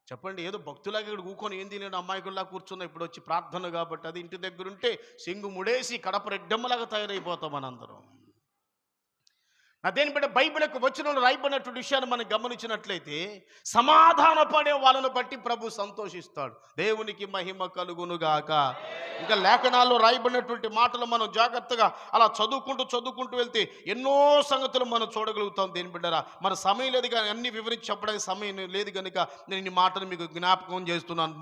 చెప్పండి. ఏదో భక్తులాగా ఇక్కడ కూకొని ఏం తెలియని అమ్మాయికుల్లా కూర్చున్నా, ఇప్పుడు వచ్చి ప్రార్థన కాబట్టి అది ఇంటి దగ్గర ఉంటే సింగు ముడేసి కడప రెడ్డమ్మలాగా తయారైపోతాం మనందరం. అదేని బిడ్డ, బైబిల్కి వచనంలో రాయబడినటువంటి విషయాన్ని మనం గమనించినట్లయితే సమాధాన పడే వాళ్ళను బట్టి ప్రభు సంతోషిస్తాడు. దేవునికి మహిమ కలుగునుగాక. ఇంకా లేఖనాల్లో రాయబడినటువంటి మాటలు మనం జాగ్రత్తగా అలా చదువుకుంటూ వెళ్తే ఎన్నో సంగతులు మనం చూడగలుగుతాం. దేని బిడ్డరా, మన సమయం లేదు కానీ అన్ని వివరించి చెప్పడానికి సమయం లేదు కనుక నేను ఈ మాటను మీకు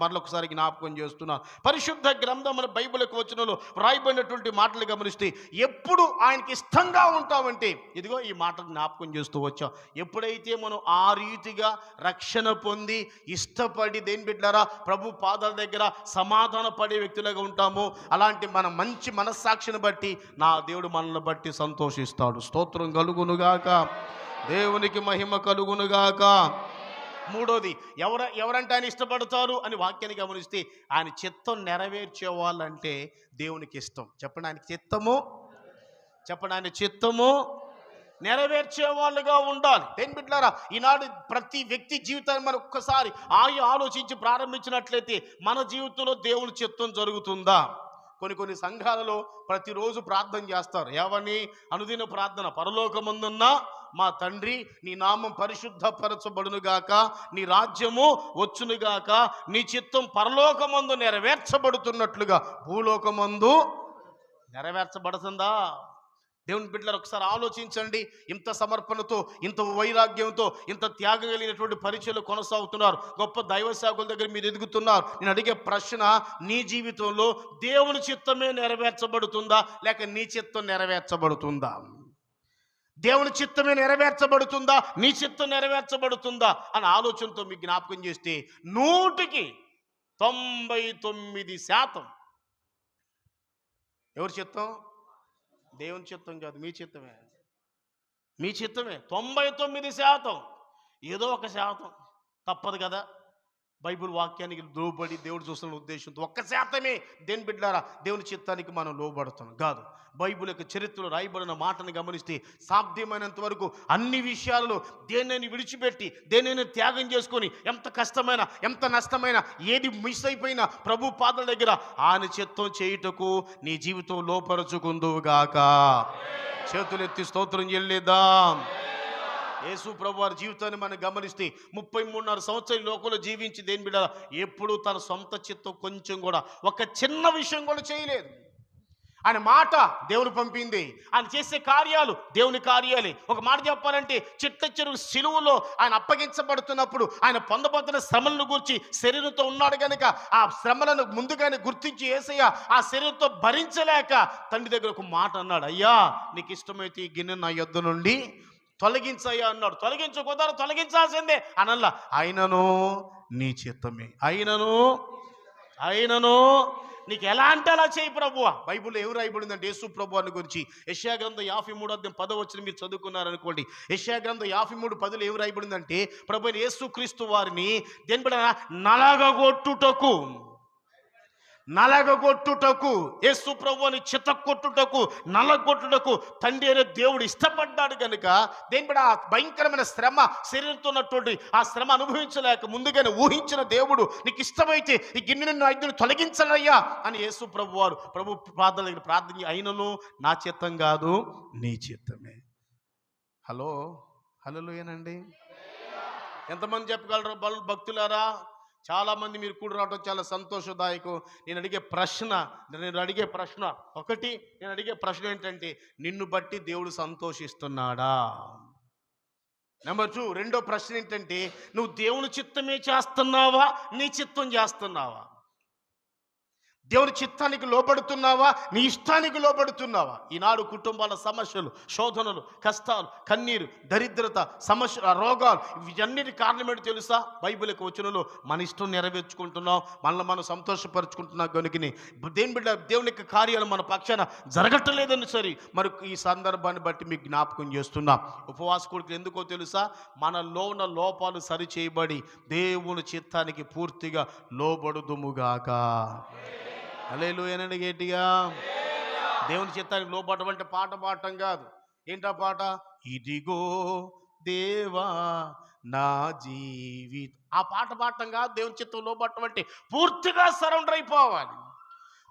మరొకసారి జ్ఞాపకం చేస్తున్నాను. పరిశుద్ధ గ్రంథం బైబిల్కి వచనంలో రాయబడినటువంటి మాటలు గమనిస్తే ఎప్పుడు ఆయనకి ఇష్టంగా ఉంటామంటే ఇదిగో ఈ మాట జ్ఞాపకం చేస్తూ వచ్చాం. ఎప్పుడైతే మనం ఆ రీతిగా రక్షణ పొంది ఇష్టపడి దేని బిడ్డారా ప్రభు పాదాల దగ్గర సమాధాన పడే వ్యక్తులుగా ఉంటామో, అలాంటి మన మంచి మనస్సాక్షిని బట్టి నా దేవుడు మనల్ని బట్టి సంతోషిస్తాడు. స్తోత్రం కలుగునుగాక. దేవునికి మహిమ కలుగునుగాక. మూడోది, ఎవరంటే ఆయన ఇష్టపడతారు అని వాక్యాన్ని గమనిస్తే ఆయన చిత్తం నెరవేర్చే వాళ్ళంటే దేవునికి ఇష్టం. చెప్పండి, ఆయన చిత్తము నెరవేర్చే వాళ్ళుగా ఉండాలి. దేని బిడ్డలారా, ఈనాడు ప్రతి వ్యక్తి జీవితాన్ని మనం ఒక్కసారి ఆలోచించి ప్రారంభించినట్లయితే మన జీవితంలో దేవుని చిత్తం జరుగుతుందా? కొన్ని సంఘాలలో ప్రతిరోజు ప్రార్థన చేస్తారు. ఏవని? అనుదిన ప్రార్థన. పరలోకమందున్న మా తండ్రి, నీ నామం పరిశుద్ధపరచబడునుగాక, నీ రాజ్యము వచ్చునుగాక, నీ చిత్తం పరలోకమందు నెరవేర్చబడుతున్నట్లుగా భూలోకమందు నెరవేర్చబడుతుందా? దేవుని బిడ్డలారా, ఒకసారి ఆలోచించండి. ఇంత సమర్పణతో, ఇంత వైరాగ్యంతో, ఇంత త్యాగం కలిగినటువంటి పరిచయలు కొనసాగుతున్నారు. గొప్ప దైవ సేవకుల దగ్గర మీరు ఎదుగుతున్నారు. నేను అడిగే ప్రశ్న, నీ జీవితంలో దేవుని చిత్తమే నెరవేర్చబడుతుందా లేక నీ చిత్తం నెరవేర్చబడుతుందా? దేవుని చిత్తమే నెరవేర్చబడుతుందా, నీ చిత్తం నెరవేర్చబడుతుందా అని ఆలోచనతో మీకు జ్ఞాపకం చేస్తే 99% ఎవరి చిత్తం? దేవుని చిత్తం కాదు, మీ చిత్తమే. 99%. ఏదో 1% తప్పదు కదా. బైబిల్ వాక్యానికి లోబడి దేవుడు చూస్తున్న ఉద్దేశంతో 1% దేని బిడ్డారా దేవుని చిత్తానికి మనం లోబడుతున్నాం కాదు. బైబిల్ యొక్క చరిత్రలో రాయబడిన మాటను గమనిస్తే సాధ్యమైనంత వరకు అన్ని విషయాలలో దేనిని విడిచిపెట్టి, దేనిని త్యాగం చేసుకొని, ఎంత కష్టమైన, ఎంత నష్టమైన, ఏది మిస్ అయిపోయినా ప్రభు పాదాల దగ్గర ఆయన చిత్తం చేయుటకు నీ జీవితం లోపరుచుకుందువుగాక. చేతులెత్తి స్తోత్రం చెల్లిద్దాం. యేసు ప్రభు వారి జీవితాన్ని మనం గమనిస్తే 33.5 సంవత్సరాలు ఈ లోకంలో జీవించి దేని బిడ్డ ఎప్పుడూ తన సొంత చిత్తం కొంచెం కూడా ఒక చిన్న విషయం కూడా చేయలేదు. ఆయన మాట దేవుని పంపింది, ఆయన చేసే కార్యాలు దేవుని కార్యాలే. ఒక మాట చెప్పాలంటే చిట్ట చివరి సిలువలో ఆయన అప్పగించబడుతున్నప్పుడు ఆయన పొందబోతున్న శ్రమలను గురించి శరీరంతో ఉన్నాడు కనుక ఆ శ్రమలను ముందుగానే గుర్తించి యేసయ్య ఆ శరీరంతో భరించలేక తండ్రి దగ్గర ఒక మాట అన్నాడు, అయ్యా నీకు ఇష్టమైతే ఈ గిన్నె నా యొద్ద నుండి తొలగించయ్యా అన్నాడు. తొలగించకూడదు, తొలగించాల్సిందే అనల్లా. అయినను నీ చిత్తమే, అయినను నీకు ఎలా అంటే అలా చేయి ప్రభువా. బైబిల్లో ఎవరు రాయబడిందంటే యేసు ప్రభు అని గురించి యెషయా గ్రంథం 53:10 మీరు చదువుకున్నారనుకోండి. యెషయా గ్రంథం 53:10 ఎవరు రాయబడిందంటే ప్రభు అయిన యేసుక్రీస్తు వారిని దేని బిడ్డ నలగగొట్టుటకు యేసు ప్రభువుని చితక్కొట్టుటకు నలగొట్టుటకు తండ్రి అనే దేవుడు ఇష్టపడ్డాడు కనుక దేని బిడ్డ భయంకరమైన శ్రమ శరీరంతో ఉన్నటువంటి ఆ శ్రమ అనుభవించలేక ముందుగానే ఊహించిన దేవుడు నీకు ఇష్టమైతే ఈ గిన్నెను ఐదును తొలగించనయ్యా అని యేసు ప్రభు వారు ప్రభు ప్రార్థన దగ్గర ప్రార్థన అయినను నా చిత్తం కాదు నీ చిత్తమే. హల్లెలూయానండి. ఎంతమంది చెప్పగలరు భక్తులారా? చాలామంది మీరు కూడా రావడం చాలా సంతోషదాయకం. నేను అడిగే ప్రశ్న ఏంటంటే నిన్ను బట్టి దేవుడు సంతోషిస్తున్నాడా? నెంబర్ 2 రెండో ప్రశ్న ఏంటంటే నువ్వు దేవుని చిత్తమే చేస్తున్నావా, నీ చిత్తం చేస్తున్నావా? దేవుని చిత్తానికి లోబడుతున్నావా, నీ ఇష్టానికి లోబడుతున్నావా? ఈనాడు కుటుంబాల సమస్యలు, శోధనలు, కష్టాలు, కన్నీరు, దరిద్రత, సమస్య, రోగాలు, ఇవన్నిటి కారణం ఏంటి తెలుసా? బైబిల్ యొక్క వచనంలో మన ఇష్టం నెరవేర్చుకుంటున్నాం, మనల్ని మనం సంతోషపరుచుకుంటున్నాం కనుకని దేవుని యొక్క కార్యాలు మన పక్షాన జరగట్లేదని సరే మరి ఈ సందర్భాన్ని బట్టి మీకు జ్ఞాపకం చేస్తున్నాం. ఉపవాస కోరికలు ఎందుకో తెలుసా? మనలో ఉన్న లోపాలు సరిచేయబడి దేవుని చిత్తానికి పూర్తిగా లోబడుదుముగాక. హల్లెలూయానండి గట్టిగా. దేవుని చిత్తానికి లోపడటం అంటే పాట పాడటం కాదు. ఏంటా పాట? ఇదిగో దేవా నా జీవితం, ఆ పాట పాడటం కాదు. దేవుని చిత్తం లోపడటం అంటే పూర్తిగా సరెండర్ అయిపోవాలి,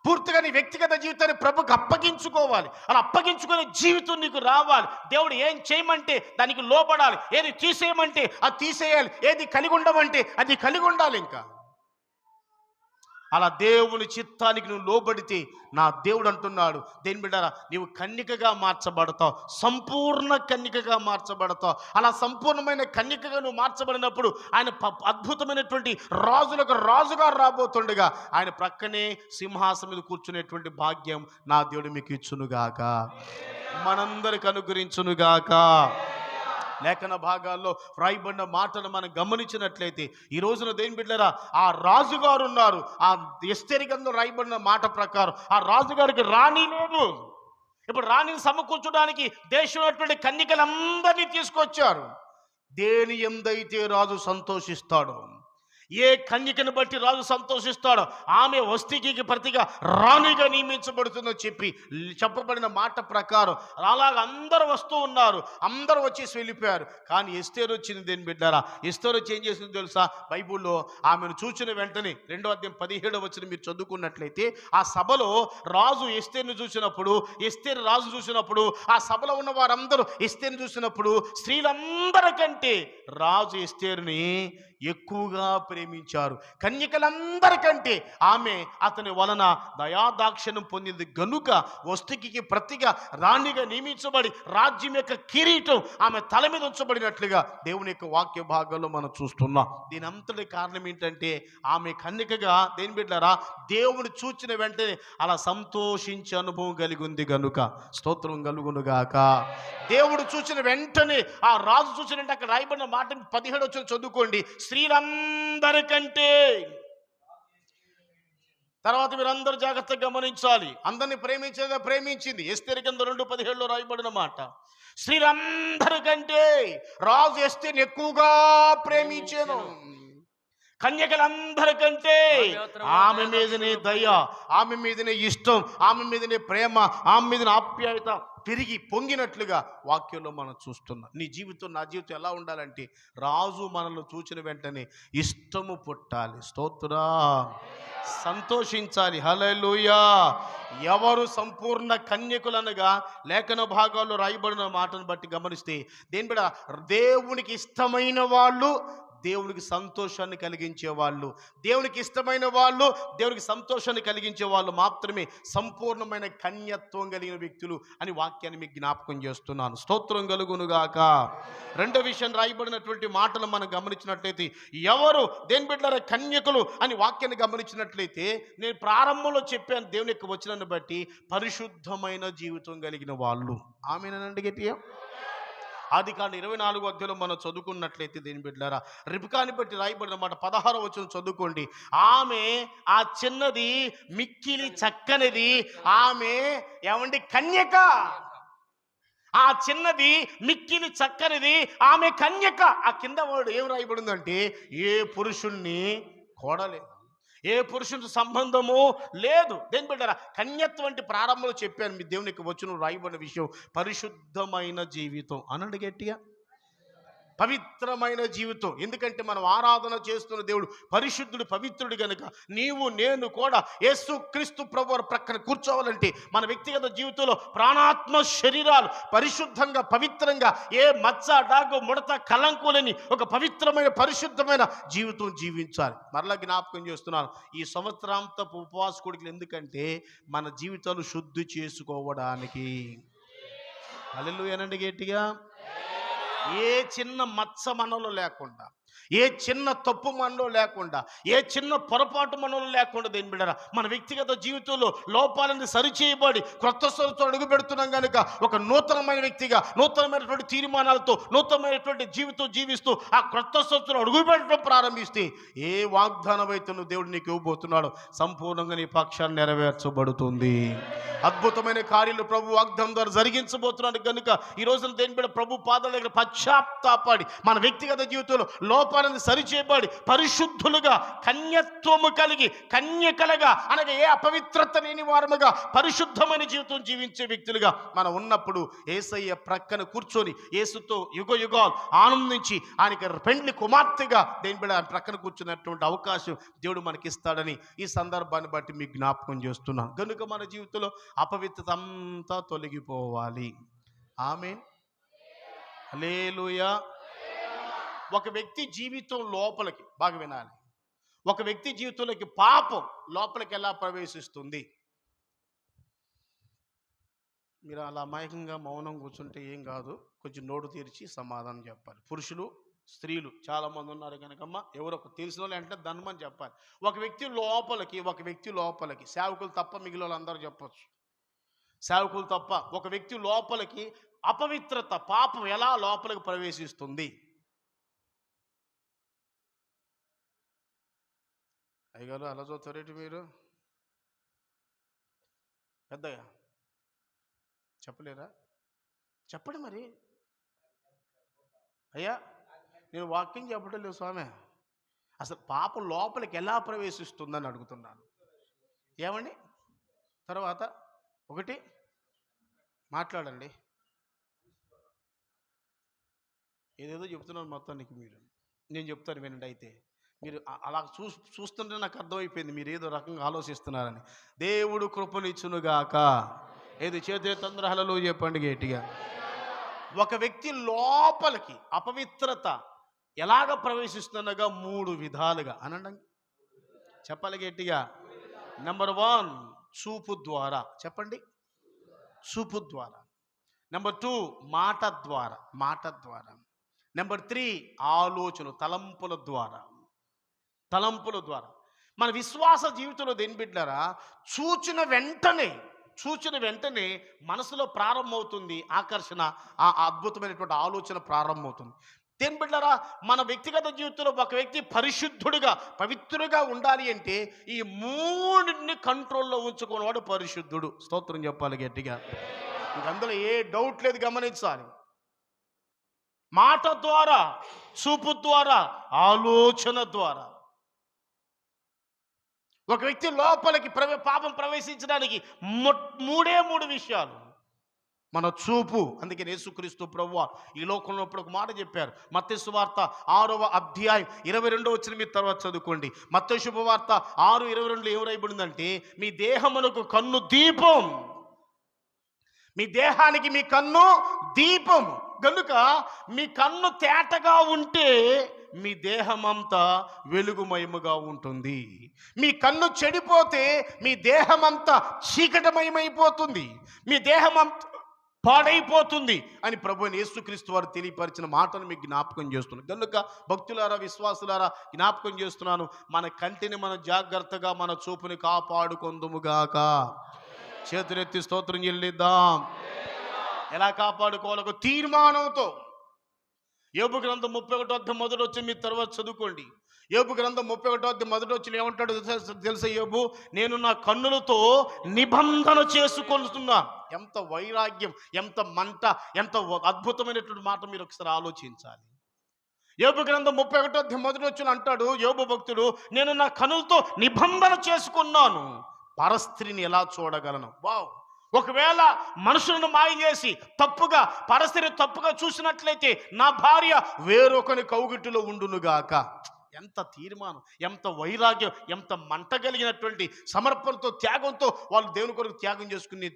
పూర్తిగా నీ వ్యక్తిగత జీవితాన్ని ప్రభుకి అప్పగించుకోవాలి. అలా అప్పగించుకునే జీవితం నీకు రావాలి. దేవుడు ఏం చేయమంటే దానికి లోపడాలి, ఏది తీసేయమంటే అది తీసేయాలి, ఏది కలిగి ఉండమంటే అది కలిగి ఉండాలి. ఇంకా అలా దేవుని చిత్తానికి నువ్వు లోబడితే నా దేవుడు అంటున్నాడు, దేని బిడ్డారా నీవు కన్యకగా మార్చబడతావు, సంపూర్ణ కన్యకగా మార్చబడతావు. అలా సంపూర్ణమైన కన్యకగా నువ్వు మార్చబడినప్పుడు ఆయన అద్భుతమైనటువంటి రాజులకు రాజుగా రాబోతుండగా ఆయన ప్రక్కనే సింహాసనం మీద కూర్చునేటువంటి భాగ్యం నా దేవుడు మీకు ఇచ్చునుగాక, మనందరికి అనుగ్రహించునుగాక. లేఖన భాగాల్లో వ్రాయబడిన మాటను మనం గమనించినట్లయితే ఈ రోజున దేని బిడ్డరా ఆ రాజుగారు ఉన్నారు. ఆ ఎస్తేరు గ్రంథంలో రాయబడిన మాట ప్రకారం ఆ రాజుగారికి రాణి లేదు. ఇప్పుడు రాణిని సమకూర్చడానికి దేశంలోటువంటి కన్యకలందరినీ తీసుకొచ్చారు. దేని ఎందైతే రాజు సంతోషిస్తాడో, ఏ కన్యకను బట్టి రాజు సంతోషిస్తాడో ఆమె వస్తీకి ప్రతిగా రాణిగా నియమించబడుతుందని చెప్పబడిన మాట ప్రకారం అలాగ అందరూ వస్తూ ఉన్నారు, అందరూ వచ్చేసి వెళ్ళిపోయారు. కానీ ఎస్తేరు వచ్చింది. దేని బిడ్డారా ఎస్తేరు వచ్చి ఏం చేసింది తెలుసా? బైబుల్లో ఆమెను చూసిన వెంటనే 2వ అధ్యాయం 17వ వచనం మీరు చదువుకున్నట్లయితే ఆ సభలో రాజు ఎస్తేరును చూసినప్పుడు, ఎస్తేరు రాజు చూసినప్పుడు, ఆ సభలో ఉన్న వారందరూ ఎస్తేరును చూసినప్పుడు స్త్రీలందరికంటే రాజు ఎస్తేరుని ఎక్కువగా ప్రేమించారు. కన్యకలందరికంటే ఆమె అతని వలన దయాదాక్షిణ్యం పొందింది గనుక వస్తుకి ప్రతిగా రాణిగా నియమించబడి రాజ్యం యొక్క కిరీటం ఆమె తల మీద ఉంచబడినట్లుగా దేవుని యొక్క వాక్య భాగంలో మనం చూస్తున్నాం. దీని అంతటి కారణం ఏంటంటే ఆమె కన్యకగా దేని బిడ్డారా దేవుని చూచిన వెంటనే అలా సంతోషించే అనుభవం కలిగి ఉంది గనుక స్తోత్రం కలుగునుగాక. దేవుడు చూసిన వెంటనే ఆ రాజు చూసిన వెంటనే అక్కడ రాయబడిన మాట 17 వచ్చిన చదువుకోండి. స్త్రీలందరికంటే, తర్వాత మీరందరూ జాగ్రత్తగా గమనించాలి, అందరినీ ప్రేమించింది. ఎస్తేరు గ్రంథం 2:17 రాయబడిన మాట. స్త్రీలందరికంటే రాజు ఎస్తేరుని ఎక్కువగా ప్రేమించాను. కన్యకలందరికంటే ఆమె మీదనే దయ, ఆమె మీదనే ఇష్టం, ఆమె మీదనే ప్రేమ, ఆమె మీదనే ఆప్యాయత పెరిగి పొంగినట్లుగా వాక్యంలో మనం చూస్తున్నాం. నీ జీవితం నా జీవితం ఎలా ఉండాలంటే రాజు మనల్ని చూచిన వెంటనే ఇష్టము పుట్టాలి. స్తోత్రా, సంతోషించాలి. హల్లెలూయా. ఎవరు సంపూర్ణ కన్యకులనగా లేఖన భాగాల్లో రాయబడిన మాటను బట్టి గమనిస్తే దేని బిడ్డ, దేవునికి ఇష్టమైన వాళ్ళు, దేవునికి సంతోషాన్ని కలిగించే వాళ్ళు, దేవునికి ఇష్టమైన వాళ్ళు, దేవునికి సంతోషాన్ని కలిగించే వాళ్ళు మాత్రమే సంపూర్ణమైన కన్యత్వం కలిగిన వ్యక్తులు అని వాక్యాన్ని మీకు జ్ఞాపకం చేస్తున్నాను. స్తోత్రం కలుగునుగాక. రెండో విషయం రాయబడినటువంటి మాటలు మనం గమనించినట్లయితే ఎవరు దేని బిడ్డలారా కన్యకులు అని వాక్యాన్ని గమనించినట్లయితే నేను ప్రారంభంలో చెప్పాను, దేవుని యొక్క వచనాన్ని బట్టి పరిశుద్ధమైన జీవితం కలిగిన వాళ్ళు. ఆమేనండి గట్టిగా. ఆదికాండం 24వ అధ్యాయంలో మనం చదువుకున్నట్లయితే దేని బిడ్డలారా రిబ్కాని బట్టి రాయబడిన మాట 16వ వచనం చదువుకోండి. ఆమె ఆ చిన్నది మిక్కిలి చక్కనిది, ఆమె ఏమండి కన్యక. ఆ చిన్నది మిక్కిలి చక్కనిది, ఆమె కన్యక. ఆ కింద వాడు ఏం రాయబడిందంటే ఏ పురుషుణ్ణి కోడలేదు, ఏ పురుషుని సంబంధము లేదు. దేని బిడ్డరా కన్యత్వం అంటే ప్రారంభంలో చెప్పాను మీ దేవునికి వచ్చిన రాయబడిన విషయం పరిశుద్ధమైన జీవితం. అనండి గట్టిగా, పవిత్రమైన జీవితం. ఎందుకంటే మనం ఆరాధన చేస్తున్న దేవుడు పరిశుద్ధుడు, పవిత్రుడు కనుక నీవు నేను కూడా యేసుక్రీస్తు ప్రభువు ప్రక్కన కూర్చోవాలంటే మన వ్యక్తిగత జీవితంలో ప్రాణాత్మ శరీరాలు పరిశుద్ధంగా పవిత్రంగా ఏ మచ్చ డాగు ముడత కలంకులని ఒక పవిత్రమైన పరిశుద్ధమైన జీవితం జీవించాలి. మరలా జ్ఞాపకం చేస్తున్నాను, ఈ సంవత్సరాంతపు ఉపవాస కూడికలు ఎందుకంటే మన జీవితాలు శుద్ధి చేసుకోవడానికి. హల్లెలూయా గట్టిగా. ఏ చిన్న మచ్చ మనలో లేకుండా, ఏ చిన్న తప్పు మనలో లేకుండా, ఏ చిన్న పొరపాటు మనలో లేకుండా దేని బిడ్డరా మన వ్యక్తిగత జీవితంలో లోపాలను సరిచేయబడి క్రొత్త సంవత్సరం అడుగు పెడుతున్నాం కనుక ఒక నూతనమైన వ్యక్తిగా నూతనమైనటువంటి తీర్మానాలతో నూతనమైనటువంటి జీవితం జీవిస్తూ ఆ క్రొత్త సంవత్సరం అడుగు పెట్టడం ప్రారంభిస్తే ఏ వాగ్దానం అయితే నువ్వు దేవుడు నీకు ఇవ్వబోతున్నాడో సంపూర్ణంగా నీ పక్షాన్ని నెరవేర్చబడుతుంది. అద్భుతమైన కార్యాలు ప్రభు వాగ్దానం ద్వారా జరిగించబోతున్నాడు కనుక ఈ రోజున దేని బిడ్డ ప్రభు పాదాల దగ్గర పశ్చాత్తాపడి మన వ్యక్తిగత జీవితంలో లోపాలను సరిచేయబడి పరిశుద్ధులుగా కన్యత్వము కలిగి కన్యకలుగా అనగా ఏ అపవిత్రత లేని వారముగా పరిశుద్ధమైన జీవితం జీవించే వ్యక్తులుగా మనం ఉన్నప్పుడు యేసయ్య ప్రక్కన కూర్చొని యేసుతో యుగ యుగాలు ఆనందించి ఆయనకి పెండ్లి కుమార్తెగా దేని బిడ్డ ఆయన ప్రక్కన కూర్చున్నటువంటి అవకాశం దేవుడు మనకిస్తాడని ఈ సందర్భాన్ని బట్టి మీకు జ్ఞాపకం చేస్తున్నాను. కనుక మన జీవితంలో అపవిత్రత అంతా తొలగిపోవాలి. ఆమేన్, హల్లెలూయా. ఒక వ్యక్తి జీవితం లోపలికి బాగా వినాలి, ఒక వ్యక్తి జీవితంలోకి పాపం లోపలికి ఎలా ప్రవేశిస్తుంది? మీరు అలా అమాయకంగా మౌనం కూర్చుంటే ఏం కాదు, కొంచెం నోటు తెరిచి సమాధానం చెప్పాలి. పురుషులు స్త్రీలు చాలామంది ఉన్నారు కనుకమ్మ ఎవరో ఒక తెలిసిన వాళ్ళు అంటే ధనమని చెప్పాలి. ఒక వ్యక్తి లోపలికి సేవకులు తప్ప మిగిలిన వాళ్ళందరూ చెప్పచ్చు, సేవకులు తప్ప ఒక వ్యక్తి లోపలికి అపవిత్రత పాపం ఎలా లోపలికి ప్రవేశిస్తుంది? అయ్యగారు అలా చూస్తారేంటి మీరు? పెద్దగా చెప్పలేరా? చెప్పండి మరి. అయ్యా నేను వాక్యం చెప్పడం లేదు స్వామి, అసలు పాపం లోపలికి ఎలా ప్రవేశిస్తుందని అడుగుతున్నాను. ఏమండి? తర్వాత ఒకటి మాట్లాడండి. ఏదేదో చెప్తున్నాను మొత్తానికి మీరు. నేను చెప్తాను వినండి. అయితే మీరు అలా చూస్తుంటే నాకు అర్థమైపోయింది మీరు ఏదో రకంగా ఆలోచిస్తున్నారని. దేవుడు కృపనిచ్చునుగాక. ఏది చేతి తొందరహలలో చెప్పండి గట్టిగా. ఒక వ్యక్తి లోపలికి అపవిత్రత ఎలాగ ప్రవేశిస్తుందనగా 3 విధాలుగా అనండి, చెప్పాలి గట్టిగా. నెంబర్ 1 చూపు ద్వారా, చెప్పండి చూపు ద్వారా. నెంబర్ 2 మాట ద్వారా. నెంబర్ 3 ఆలోచన తలంపుల ద్వారా. మన విశ్వాస జీవితంలో దేని బిడ్డారా చూచిన వెంటనే మనసులో ప్రారంభమవుతుంది ఆకర్షణ, ఆ అద్భుతమైనటువంటి ఆలోచన ప్రారంభమవుతుంది. దేని బిడ్డారా మన వ్యక్తిగత జీవితంలో ఒక వ్యక్తి పరిశుద్ధుడుగా పవిత్రుడుగా ఉండాలి అంటే ఈ 3ని కంట్రోల్లో ఉంచుకునేవాడు పరిశుద్ధుడు. స్తోత్రం చెప్పాలి గట్టిగా. అందులో ఏ డౌట్ లేదు, గమనించాలి. మాట ద్వారా, చూపు ద్వారా, ఆలోచన ద్వారా. ఒక వ్యక్తి లోపలికి పాపం ప్రవేశించడానికి మూడు విషయాలు. మన చూపు. అందుకే యేసుక్రీస్తు ప్రభువు ఈ లోకంలో ఇప్పుడు ఒక మాట చెప్పారు. మత్తయి సువార్త 6వ అధ్యాయం 22వ వచనం మీరు తర్వాత చదువుకోండి. మత్తయి శుభవార్త 6:22 ఏం రాయబడిందంటే, మీ దేహమునకు కన్ను దీపం, మీ దేహానికి మీ కన్ను దీపం. కనుక మీ కన్ను తేటగా ఉంటే మీ దేహమంతా వెలుగుమయముగా ఉంటుంది. మీ కన్ను చెడిపోతే మీ దేహమంతా చీకటమయమైపోతుంది, మీ దేహమంతా పాడైపోతుంది అని ప్రభువైన యేసుక్రీస్తు వారు తెలియపరిచిన మాటను మీకు జ్ఞాపకం చేస్తున్నాను. కనుక భక్తులారా, విశ్వాసులారా జ్ఞాపకం చేస్తున్నాను, మన కంటిని మనం జాగ్రత్తగా మన చూపుని కాపాడుకొందుముగాక. చేతులెత్తి స్తోత్రం చెల్లిద్దాం. ఎలా కాపాడుకోవాలి? ఒక తీర్మానంతో. యోబు గ్రంథం 31వ అధ్యాయం మొదటి వచ్చి మీరు తర్వాత చదువుకోండి. యోబు గ్రంథం 31వ అధ్యాయం మొదటి వచ్చి ఏమంటాడు తెలుసా? యోబు, నేను నా కన్నులతో నిబంధన చేసుకొనుతున్నాను. ఎంత వైరాగ్యం, ఎంత మంట, ఎంత అద్భుతమైనటువంటి మాట మీరు ఒకసారి ఆలోచించాలి. యోబు గ్రంథం 31వ అధ్యాయం మొదటి వచ్చి అంటాడు యోబు భక్తుడు, నేను నా కన్నులతో నిబంధన చేసుకున్నాను, పరస్త్రీని ఎలా చూడగలను? వావ్! ఒకవేళ మనుషులను మాయ చేసి తప్పుగా పరస్త్రీని తప్పుగా చూసినట్లయితే నా భార్య వేరొకని కౌగిటిలో ఉండునుగాక. ఎంత తీర్మానం, ఎంత వైరాగ్యం, ఎంత మంట కలిగినటువంటి సమర్పణతో, త్యాగంతో వాళ్ళు దేవుని కొరకు త్యాగం చేసుకునే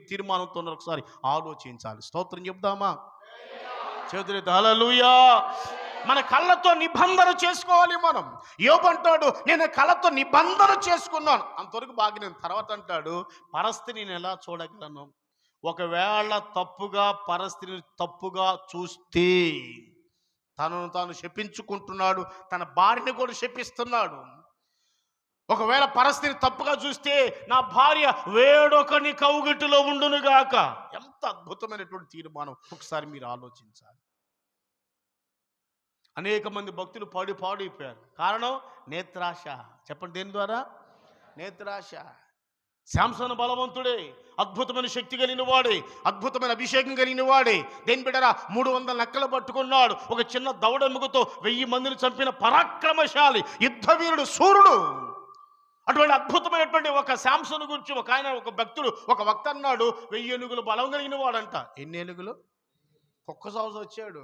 తీర్మానంతో ఒకసారి ఆలోచించాలి. స్తోత్రం చెప్దామా? చేతులెత్తి హల్లెలూయా. మన కళ్ళతో నిబంధన చేసుకోవాలి మనం. యోబు అంటాడు, నేను కళ్ళతో నిబంధన చేసుకున్నాను. అంతవరకు బాగానే. తర్వాత అంటాడు, పరస్త్రీని ఎలా చూడగలను? ఒకవేళ తప్పుగా పరస్త్రీని తప్పుగా చూస్తే తనను తాను శపించుకుంటున్నాడు, తన భార్యని కూడా శపిస్తున్నాడు. ఒకవేళ పరస్త్రీని తప్పుగా చూస్తే నా భార్య వేడొకని కౌగిటిలో ఉండునుగాక. ఎంత అద్భుతమైనటువంటి తీర్మానం, ఒకసారి మీరు ఆలోచించాలి. అనేక మంది భక్తులు పాడైపోయారు. కారణం నేత్రాశ. చెప్పండి, దేని ద్వారా? నేత్రాశ. శాంసను బలవంతుడే, అద్భుతమైన శక్తి కలిగిన వాడే, అద్భుతమైన అభిషేకం కలిగిన వాడే. దేని బిడ్డరా 300 నక్కలు పట్టుకున్నాడు. ఒక చిన్న దవడెముకతో 1000 మందిని చంపిన పరాక్రమశాలి, యుద్ధవీరుడు, సూర్యుడు. అటువంటి అద్భుతమైనటువంటి ఒక శాంసను గురించి ఒక భక్తుడు, ఒక వక్త అన్నాడు, 1000 ఏనుగులు బలం కలిగిన వాడంట. ఎన్ని ఏనుగులు? కుక్క సాగు వచ్చాడు.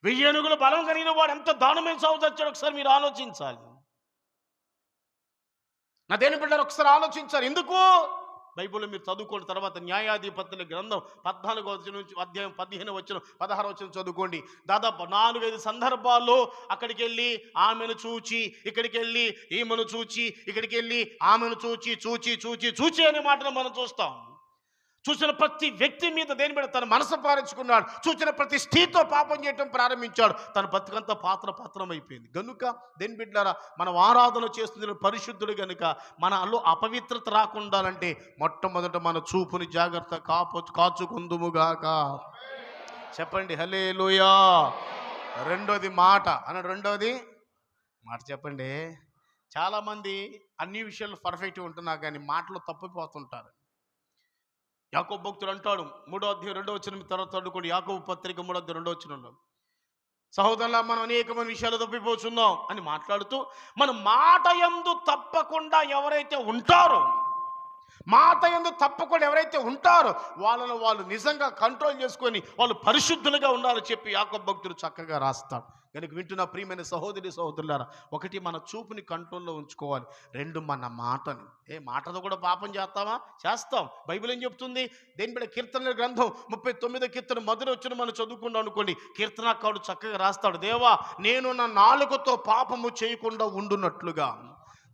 1000 ఏనుగులు బలం కలిగిన వాడు ఎంత దారుణమైన సాగు వచ్చాడు ఒకసారి మీరు ఆలోచించాలి. నా దేని బిడ్డలు ఒకసారి ఆలోచించాలి. ఎందుకు? బైబిల్లో మీరు చదువుకోండి. తర్వాత న్యాయాధిపతుల గ్రంథం 14వ అధ్యాయం 15వ వచనం 16వ వచనం చదువుకోండి. దాదాపు 4-5 సందర్భాల్లో అక్కడికి వెళ్ళి ఆమెను చూచి, ఇక్కడికి వెళ్ళి ఈమెను చూచి, ఇక్కడికి వెళ్ళి ఆమెను చూచి చూచి చూచి చూచి అనే మాటను మనం చూస్తాం. చూసిన ప్రతి వ్యక్తి మీద దేని బిడ్డ తన మనసు పారించుకున్నాడు. చూసిన ప్రతి స్త్రీతో పాపం చేయటం ప్రారంభించాడు. తన బతుకంతా పాత్రం అయిపోయింది. గనుక దేని బిడ్డారా, మనం ఆరాధన చేస్తుంది పరిశుద్ధుడు గనుక మనలో అపవిత్రత రాకుండాలంటే మొట్టమొదట మన చూపుని జాగ్రత్త కాచుకుందుముగాక. చెప్పండి హల్లెలూయా. రెండోది మాట రెండోది మాట చెప్పండి. చాలామంది అన్ని విషయాలు పర్ఫెక్ట్గా ఉంటున్నారు కానీ మాటలు తప్పిపోతుంటారు. యాకోబు భక్తుడు అంటాడు 3వ అధ్యాయం 2వ వచనం తర్వాత చదువుకోండి. యాకోబు పత్రిక 3వ అధ్యాయం 2వ వచనంలో, సహోదరులా మనం అనేకమైన విషయాలు తప్పిపోతున్నాం అని మాట్లాడుతూ, మన మాట యందు తప్పకుండా ఎవరైతే ఉంటారో, మాట యందు తప్పకుండా ఎవరైతే ఉంటారో వాళ్ళను వాళ్ళు నిజంగా కంట్రోల్ చేసుకొని వాళ్ళు పరిశుద్ధులుగా ఉండాలని చెప్పి యాకోబు భక్తుడు చక్కగా రాస్తాడు. కనుక వింటున్న ప్రియమైన సహోదరి సహోదరులారా, ఒకటి మన చూపుని కంట్రోల్లో ఉంచుకోవాలి. 2 మన మాటని. మాటతో కూడా పాపం చేస్తాం. బైబిల్ ఏం చెప్తుంది? దేని బిడ్డ కీర్తనల గ్రంథం 39వ కీర్తన మొదటి వచ్చిన మనం చదువుకున్నాం అనుకోండి. కీర్తనకారుడు చక్కగా రాస్తాడు, దేవా నేను నా నాలుకతో పాపము చేయకుండా ఉండునట్లుగా.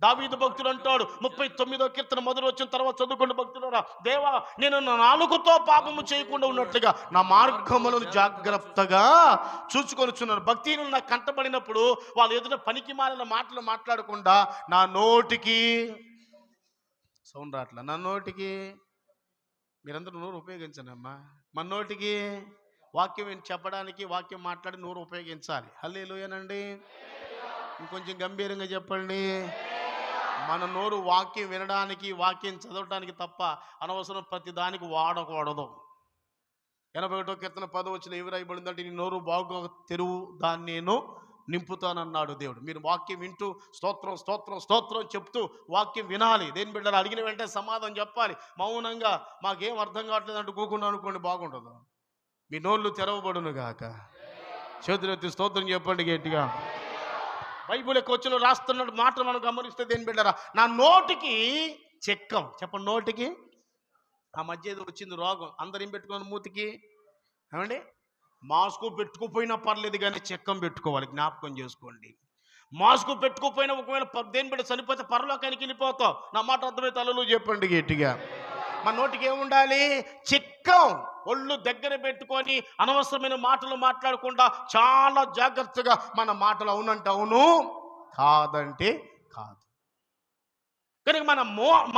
దావీదు భక్తుడు అంటాడు 39వ కీర్తన మొదలు వచ్చిన తర్వాత చదువుకున్న భక్తులారా, దేవా నేను నా నాలుకతో పాపము చేయకుండా ఉన్నట్లుగా నా మార్గములను జాగ్రత్తగా చూచుకొనుచున్నాను. భక్తిహీనులు నాకు కంటబడినప్పుడు వాళ్ళ ఎదుట పనికి మాలిన మాటలు మాట్లాడకుండా నా నోటికి సౌండ్ రాట్లా, నా నోటికి మీరందరూ నోరు ఉపయోగించండి అమ్మా. మన నోటికి వాక్యం చెప్పడానికి, వాక్యం మాట్లాడి నోరు ఉపయోగించాలి. హల్లెలూయానండి. ఇంకొంచెం గంభీరంగా చెప్పండి. మన నోరు వాక్యం వినడానికి, వాక్యం చదవటానికి తప్ప అనవసరం ప్రతి దానికి వాడకూడదు. 81వ కీర్తన 10వ వచనం ఏమి రాయబడిందంటే, నీ నోరు బాగా తెరువు, దాన్ని నేను నింపుతానన్నాడు దేవుడు. మీరు వాక్యం వింటూ స్తోత్రం స్తోత్రం స్తోత్రం చెప్తూ వాక్యం వినాలి. దేని బిడ్డలు అడిగిన వెంటనే సమాధానం చెప్పాలి. మౌనంగా మాకేం అర్థం కావట్లేదు అంటూ కూకుండా అనుకోండి, బాగుండదు. మీ నోళ్ళు తెరవబడును గాక. చేతులెత్తి స్తోత్రం చెప్పండి గట్టిగా. బైబిల్ క్వశ్చన్ రాస్తున్న మాట మనం గమనిస్తే దేని బిడ్డరా, నా నోటికి చెక్కం. చెప్పండి, నోటికి. ఆ మధ్య ఏదో వచ్చింది రోగం, అందరు ఏం పెట్టుకోండి మూతికి, ఏమండి మాస్కు పెట్టుకోపోయినా పర్లేదు కానీ చెక్కం పెట్టుకోవాలి. జ్ఞాపకం చేసుకోండి. మాస్కు పెట్టుకోపోయినా ఒకవేళ దేని బిడ్డ చనిపోతే పరలోకానికి వెళ్ళిపోతావు. నా మాట అర్థమైతే తలలో చెప్పండి గట్టిగా. మన నోటికి ఏముండాలి? చిక్కం. ఒళ్ళు దగ్గర పెట్టుకొని అనవసరమైన మాటలు మాట్లాడకుండా చాలా జాగ్రత్తగా మన మాటలు అవునంటే అవును, కాదంటే కాదు. కనుక మన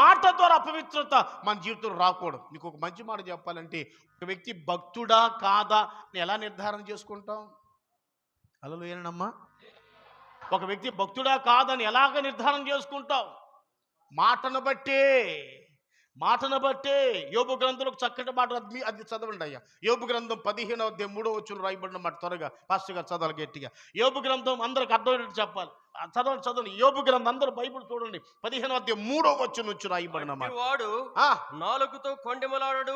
మాట ద్వారా అపవిత్రత మన జీవితంలో రాకూడదు. నీకు ఒక మంచి మాట చెప్పాలంటే, ఒక వ్యక్తి భక్తుడా కాదా అని ఎలా నిర్ధారణ చేసుకుంటాం? అలా ఏనమ్మా, ఒక వ్యక్తి భక్తుడా కాదని ఎలాగ నిర్ధారణ చేసుకుంటావు? మాటను బట్టే. యోబు గ్రంథంలో చక్కటి మాట, అది చదవండి అయ్యా. యోబు గ్రంథం 15:3 రాయబడిన మాట. త్వరగా పాస్టర్ గారు చదవాలి గట్టిగా. యోబు గ్రంథం అందరికి అర్థమయ్యేట్టు చెప్పాలి. చదవండి. యోబు గ్రంథం అందరూ బైబిల్ చూడండి. 15:3 రాయబడిన మాట. వాడు నాలుగుతో కొండెమలాడడు,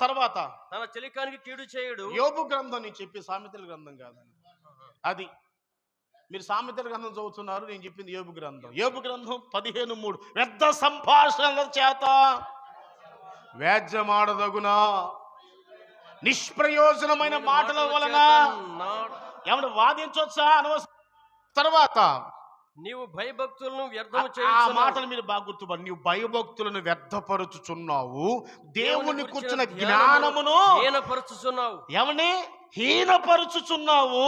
తర్వాత తన చెలికానికి కీడు చేయడు. యోబు గ్రంథం నేను చెప్పి సామెతల గ్రంథం కాదండి అది. మీరు సామెతల గ్రంథం చదువుతున్నారు, నేను చెప్పింది యోబు గ్రంథం. యోబు గ్రంథం 15:3. వ్యర్థ సంభాషణల చేత వ్యాజ్యమాడదగునా, నిష్ప్రయోజనమైన మాటల వలన ఏమన్నా వాదించవచ్చా? అనవసరం. తర్వాత నీవు భయభక్తులను వ్యర్థము ఆ చేయుచున్నావు. మాటలు మీరు బాగా గుర్తుపడి, నీవు భయభక్తులను వ్యర్థపరుచుచున్నావు, దేవుని కూర్చున్న జ్ఞానమును హీనపరచుచున్నావు. ఏమని హీనపరుచుచున్నావు.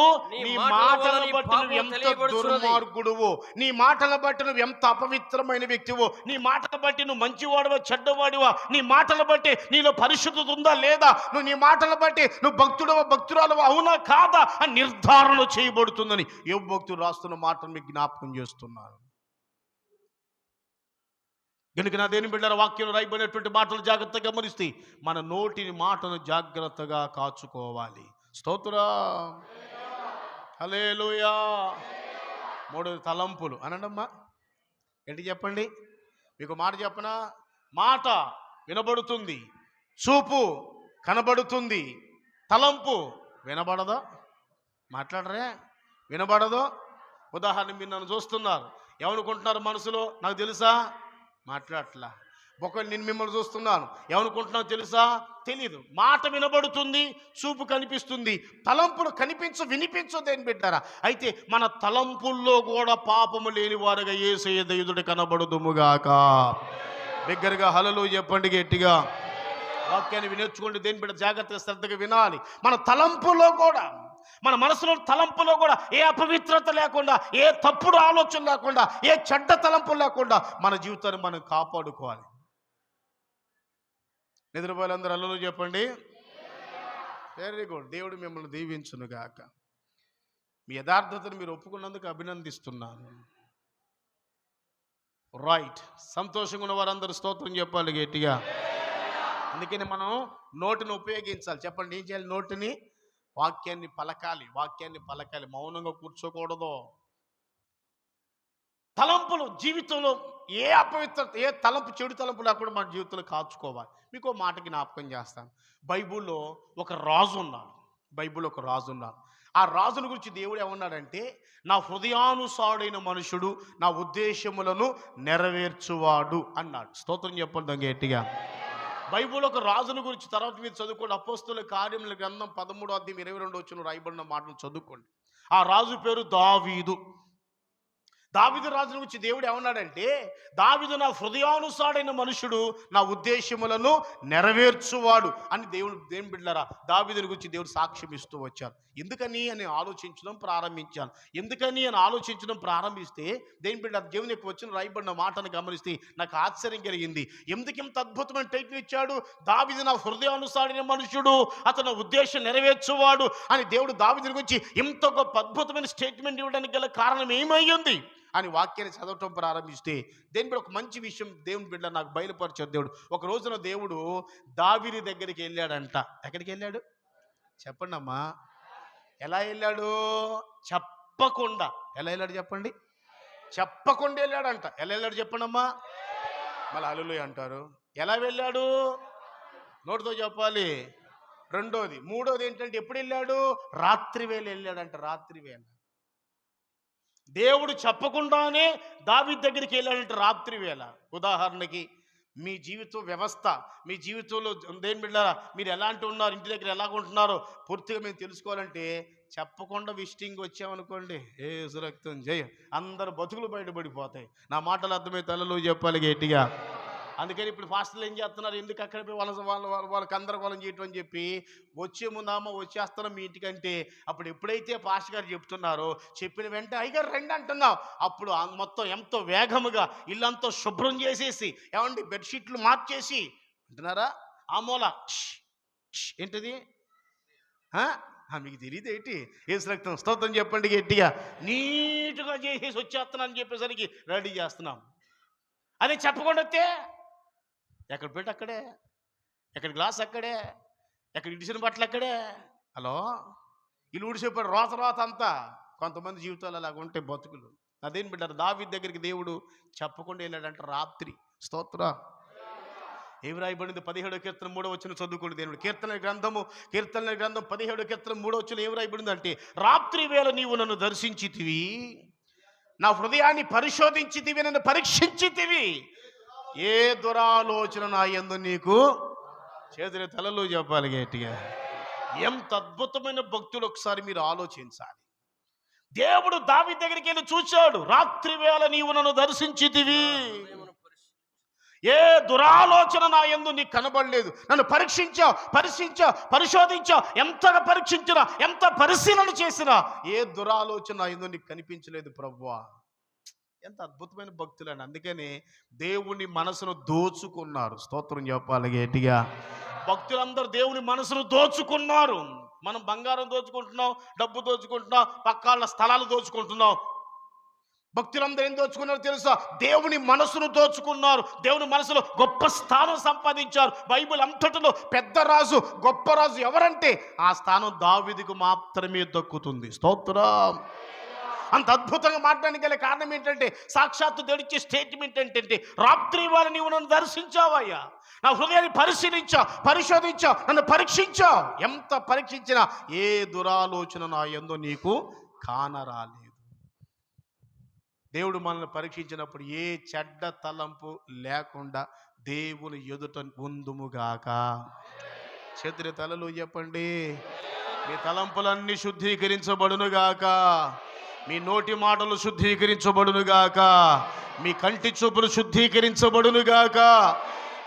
నీ మాటలను బట్టి నువ్వు ఎంత దుర్మార్గుడువో, నీ మాటల బట్టి నువ్వు ఎంత అపవిత్రమైన వ్యక్తివో, నీ మాటల బట్టి నువ్వు మంచివాడివా చెడ్డవాడివా, నీ మాటల బట్టి నీలో పరిశుద్ధత ఉందా లేదా, నువ్వు నీ మాటల బట్టి నువ్వు భక్తుడవా భక్తురాలవా అవునా కాదా అని నిర్ధారణ చేయబడుతుందని యోబు భక్తుడు రాస్తున్న మాటను మీకు జ్ఞాపకం చేస్తున్నాను. కనుక నా దేని బిడ్డల వాక్యంలో రాయబడినటువంటి మాటలు జాగ్రత్తగా గమనిస్తే మన నోటిని మాటను జాగ్రత్తగా కాచుకోవాలి. స్తోత్రం, హల్లెలూయా. 3 తలంపులు అనండమ్మా. ఏంటి చెప్పండి? మీకు మాట చెప్పనా? మాట వినబడుతుంది, చూపు కనబడుతుంది, తలంపు వినబడదో? మాట్లాడరే, వినబడదో? ఉదాహరణ, మీరు నన్ను చూస్తున్నారు, ఏమనుకుంటున్నారు మనసులో నాకు తెలుసా? మాట్లాడట్లా. ఒకవేళ నేను మిమ్మల్ని చూస్తున్నాను, ఏమనుకుంటున్నావు తెలుసా? తెలీదు. మాట వినబడుతుంది, చూపు కనిపిస్తుంది, తలంపులు వినిపించదేని బిడ్డారా. అయితే మన తలంపుల్లో కూడా పాపము లేని వారుగా యేసయ్య ఎదుట కనబడుదుముగాక. దగ్గరగా హల్లెలూయా చెప్పండి గట్టిగా. వాక్యాన్ని వినేర్చుకోండి దేని బిడ్డ, జాగ్రత్తగా శ్రద్ధగా వినాలి. మన తలంపులో కూడా, మన మనసులో తలంపులో కూడా ఏ అపవిత్రత లేకుండా, ఏ తప్పుడు ఆలోచన లేకుండా, ఏ చెడ్డ తలంపులు లేకుండా మన జీవితాన్ని మనం కాపాడుకోవాలి. నిద్రపోయాలందరూ హల్లెలూయా చెప్పండి. Very good. దేవుడు మిమ్మల్ని దీవించును గాక. మీ యథార్థతను మీరు ఒప్పుకున్నందుకు అభినందిస్తున్నాను. రైట్. సంతోషంగా ఉన్న వారందరూ స్తోత్రం చెప్పాలి గట్టిగా. అందుకని మనం నోటిని ఉపయోగించాలి. చెప్పండి, ఏం చేయాలి? నోటిని, వాక్యాన్ని పలకాలి. మౌనంగా కూర్చోకూడదు. తలంపులు జీవితంలో ఏ అపవిత్రత, ఏ తలంపు, చెడు తలంపు లేకుండా మన జీవితంలో కాచుకోవాలి. మీకు మాట జ్ఞాపకం చేస్తాను. బైబిల్లో ఒక రాజు ఉన్నాడు. ఆ రాజుని గురించి దేవుడు ఏమన్నాడంటే, నా హృదయానుసారుడైన మనుషుడు, నా ఉద్దేశములను నెరవేర్చువాడు అన్నాడు. స్తోత్రం చెప్పండి గట్టిగా. బైబిల్ ఒక రాజుని గురించి తర్వాత మీరు చదువుకోండి. అపోస్తలుల కార్యముల గ్రంథం 13:22 రాయబడిన మాటలు చదువుకోండి. ఆ రాజు పేరు దావీదు. దావీదు రాజుని గురించి దేవుడు ఏమన్నాడంటే, దావీదు నా హృదయానుసారుడైన మనుషుడు, నా ఉద్దేశములను నెరవేర్చువాడు అని దేవుని బిడ్డలారా దావీదుని గురించి దేవుడు సాక్ష్యం ఇస్తూ వచ్చారు. ఎందుకని అని ఆలోచించడం ప్రారంభిస్తే దేని బిడ్డ దేవుని యొక్క వచ్చిన రాయబడిన మాటను గమనిస్తే నాకు ఆశ్చర్యం కలిగింది. ఎందుకింత అద్భుతమైన టైటిల్ ఇచ్చాడు? దావీదు నా హృదయానుసారుడైన మనుషుడు, అతను ఉద్దేశం నెరవేర్చువాడు అని దేవుడు దావీదుని గురించి ఇంత గొప్ప అద్భుతమైన స్టేట్మెంట్ ఇవ్వడానికి గల కారణం ఏమయ్యింది అని వాక్యాన్ని చదవటం ప్రారంభిస్తే దేని బిడ్డ ఒక మంచి విషయం దేవుని బిడ్డ నాకు బయలుపరిచాడు దేవుడు. ఒక రోజున దేవుడు దావీదు దగ్గరికి వెళ్ళాడంట. ఎక్కడికి వెళ్ళాడు చెప్పండి అమ్మా? ఎలా వెళ్ళాడు? చెప్పకుండా ఎలా వెళ్ళాడు చెప్పండి? చెప్పకుండా వెళ్ళాడంట. ఎలా వెళ్ళాడు చెప్పండి అమ్మా? మళ్ళీ హల్లెలూయా అంటారు. ఎలా వెళ్ళాడు? నోటితో చెప్పాలి. రెండోది. మూడోది ఏంటంటే ఎప్పుడు వెళ్ళాడు? రాత్రి వేళ వెళ్ళాడంట. రాత్రి వేళ దేవుడు చెప్పకుండానే దావీదు దగ్గరికి వెళ్ళాడంట రాత్రి వేళ. ఉదాహరణకి మీ జీవిత వ్యవస్థ, మీ జీవితంలో దేని బిడ్డారా మీరు ఎలాంటి ఉన్నారు, ఇంటి దగ్గర ఎలాగ ఉంటున్నారో పూర్తిగా మేము తెలుసుకోవాలంటే చెప్పకుండా విజిటింగ్ వచ్చామనుకోండి, యేసు రక్తం జయ, అందరు బతుకులు బయటపడిపోతాయి. నా మాటలు అర్థమై తలలో చెప్పాలి గట్టిగా. అందుకని ఇప్పుడు ఫాస్టర్లు ఏం చేస్తున్నారు, ఎందుకు అక్కడ పోయి వాళ్ళకి గందరగోళం చేయటం అని చెప్పి వచ్చే ముందామా వచ్చేస్తున్నాం మీ ఇంటికంటే అప్పుడు ఎప్పుడైతే పాస్టర్ గారు చెప్తున్నారో చెప్పిన వెంటనే అయ్యగారు రండి అంటున్నాం. అప్పుడు మొత్తం ఎంతో వేగముగా ఇల్లంతా శుభ్రం చేసేసి ఏమండి బెడ్షీట్లు మార్చేసి అంటున్నారా ఆ మూల ఏంటిది మీకు తెలియదు ఏంటి? యేసు రక్తం స్తోత్రం చెప్పండి గట్టిగా. నీట్గా చేసేసి వచ్చేస్తున్నాను అని చెప్పేసరికి రెడీ చేస్తున్నాం. అదే చెప్పకుండా వస్తే ఎక్కడ పెట్టి అక్కడే, ఎక్కడ గ్లాస్ అక్కడే, ఎక్కడ ఇడిసిన బట్టలు అక్కడే. హలో, ఇల్లు ఊడిసేపాడు రోత అంతా. కొంతమంది జీవితాలు అలాగ ఉంటాయి బతుకులు. అదేం బిడ్డారు, దావీదు దగ్గరికి దేవుడు చెప్పకుండా వెళ్ళాడంట రాత్రి. స్తోత్ర. ఏమి రాయబడింది? 17వ కీర్తన 3వ వచనం చదువుకోండి. దేవుడు కీర్తన గ్రంథం 17వ కీర్తన 3వ వచనం ఏమి రాయబడింది అంటే, రాత్రి వేళ నీవు నన్ను దర్శించితివి, నా హృదయాన్ని పరిశోధించితివి, నన్ను పరీక్షించితివి, ఏ దురాలోచన నా యందు నీకు చేతుల తలలో చెప్పాలి గట్టిగా. ఎంత అద్భుతమైన భక్తులు ఒకసారి మీరు ఆలోచించాలి. దేవుడు దావీదు దగ్గరికి వెళ్ళి చూశాడు, రాత్రి వేళ నీవు నన్ను దర్శించితివి, ఏ దురాలోచన నా యందు నీకు కనబడలేదు, నన్ను పరిశోధించావు, ఎంతగా పరీక్షించినా, ఎంత పరిశీలన చేసినా ఏ దురాలోచన నా యందు నీకు కనిపించలేదు ప్రభువా. ఎంత అద్భుతమైన భక్తులని. అందుకని దేవుని మనసును దోచుకున్నారు. స్తోత్రం చెప్పాలి గట్టిగా. భక్తులందరూ దేవుని మనసును దోచుకున్నారు. మనం బంగారం దోచుకుంటున్నాం, డబ్బు దోచుకుంటున్నాం, పక్కాళ్ళ స్థలాలు దోచుకుంటున్నాం. భక్తులందరూ ఏం దోచుకున్నారో తెలుసా? దేవుని మనసును దోచుకున్నారు. దేవుని మనసులో గొప్ప స్థానం సంపాదించారు. బైబిల్ అంతటిలో పెద్ద రాజు, గొప్ప రాజు ఎవరంటే ఆ స్థానం దావీదుకు మాత్రమే దక్కుతుంది. స్తోత్రం. అంత అద్భుతంగా మాట్లాడడానికి గల కారణం ఏంటంటే సాక్షాత్తు దేవుడిచ్చే స్టేట్మెంట్ ఏంటంటే, రాత్రి వేళ నీవు నన్ను దర్శించావయ్యా, నా హృదయాన్ని పరిశోధించావు, నన్ను పరీక్షించావు. ఎంత పరీక్షించినా ఏ దురాలోచన నా యందు నీకు కానరాలేదు. దేవుడు మనల్ని పరీక్షించినప్పుడు ఏ చెడ్డ తలంపు లేకుండా దేవుని ఎదుట ఉందుముగాక. చేతుల తలలు చెప్పండి. మీ తలంపులన్నీ శుద్ధీకరించబడునుగాక, మీ నోటి మాటలు శుద్ధీకరించబడునుగాక, మీ కంటి చూపులు శుద్ధీకరించబడునుగాక.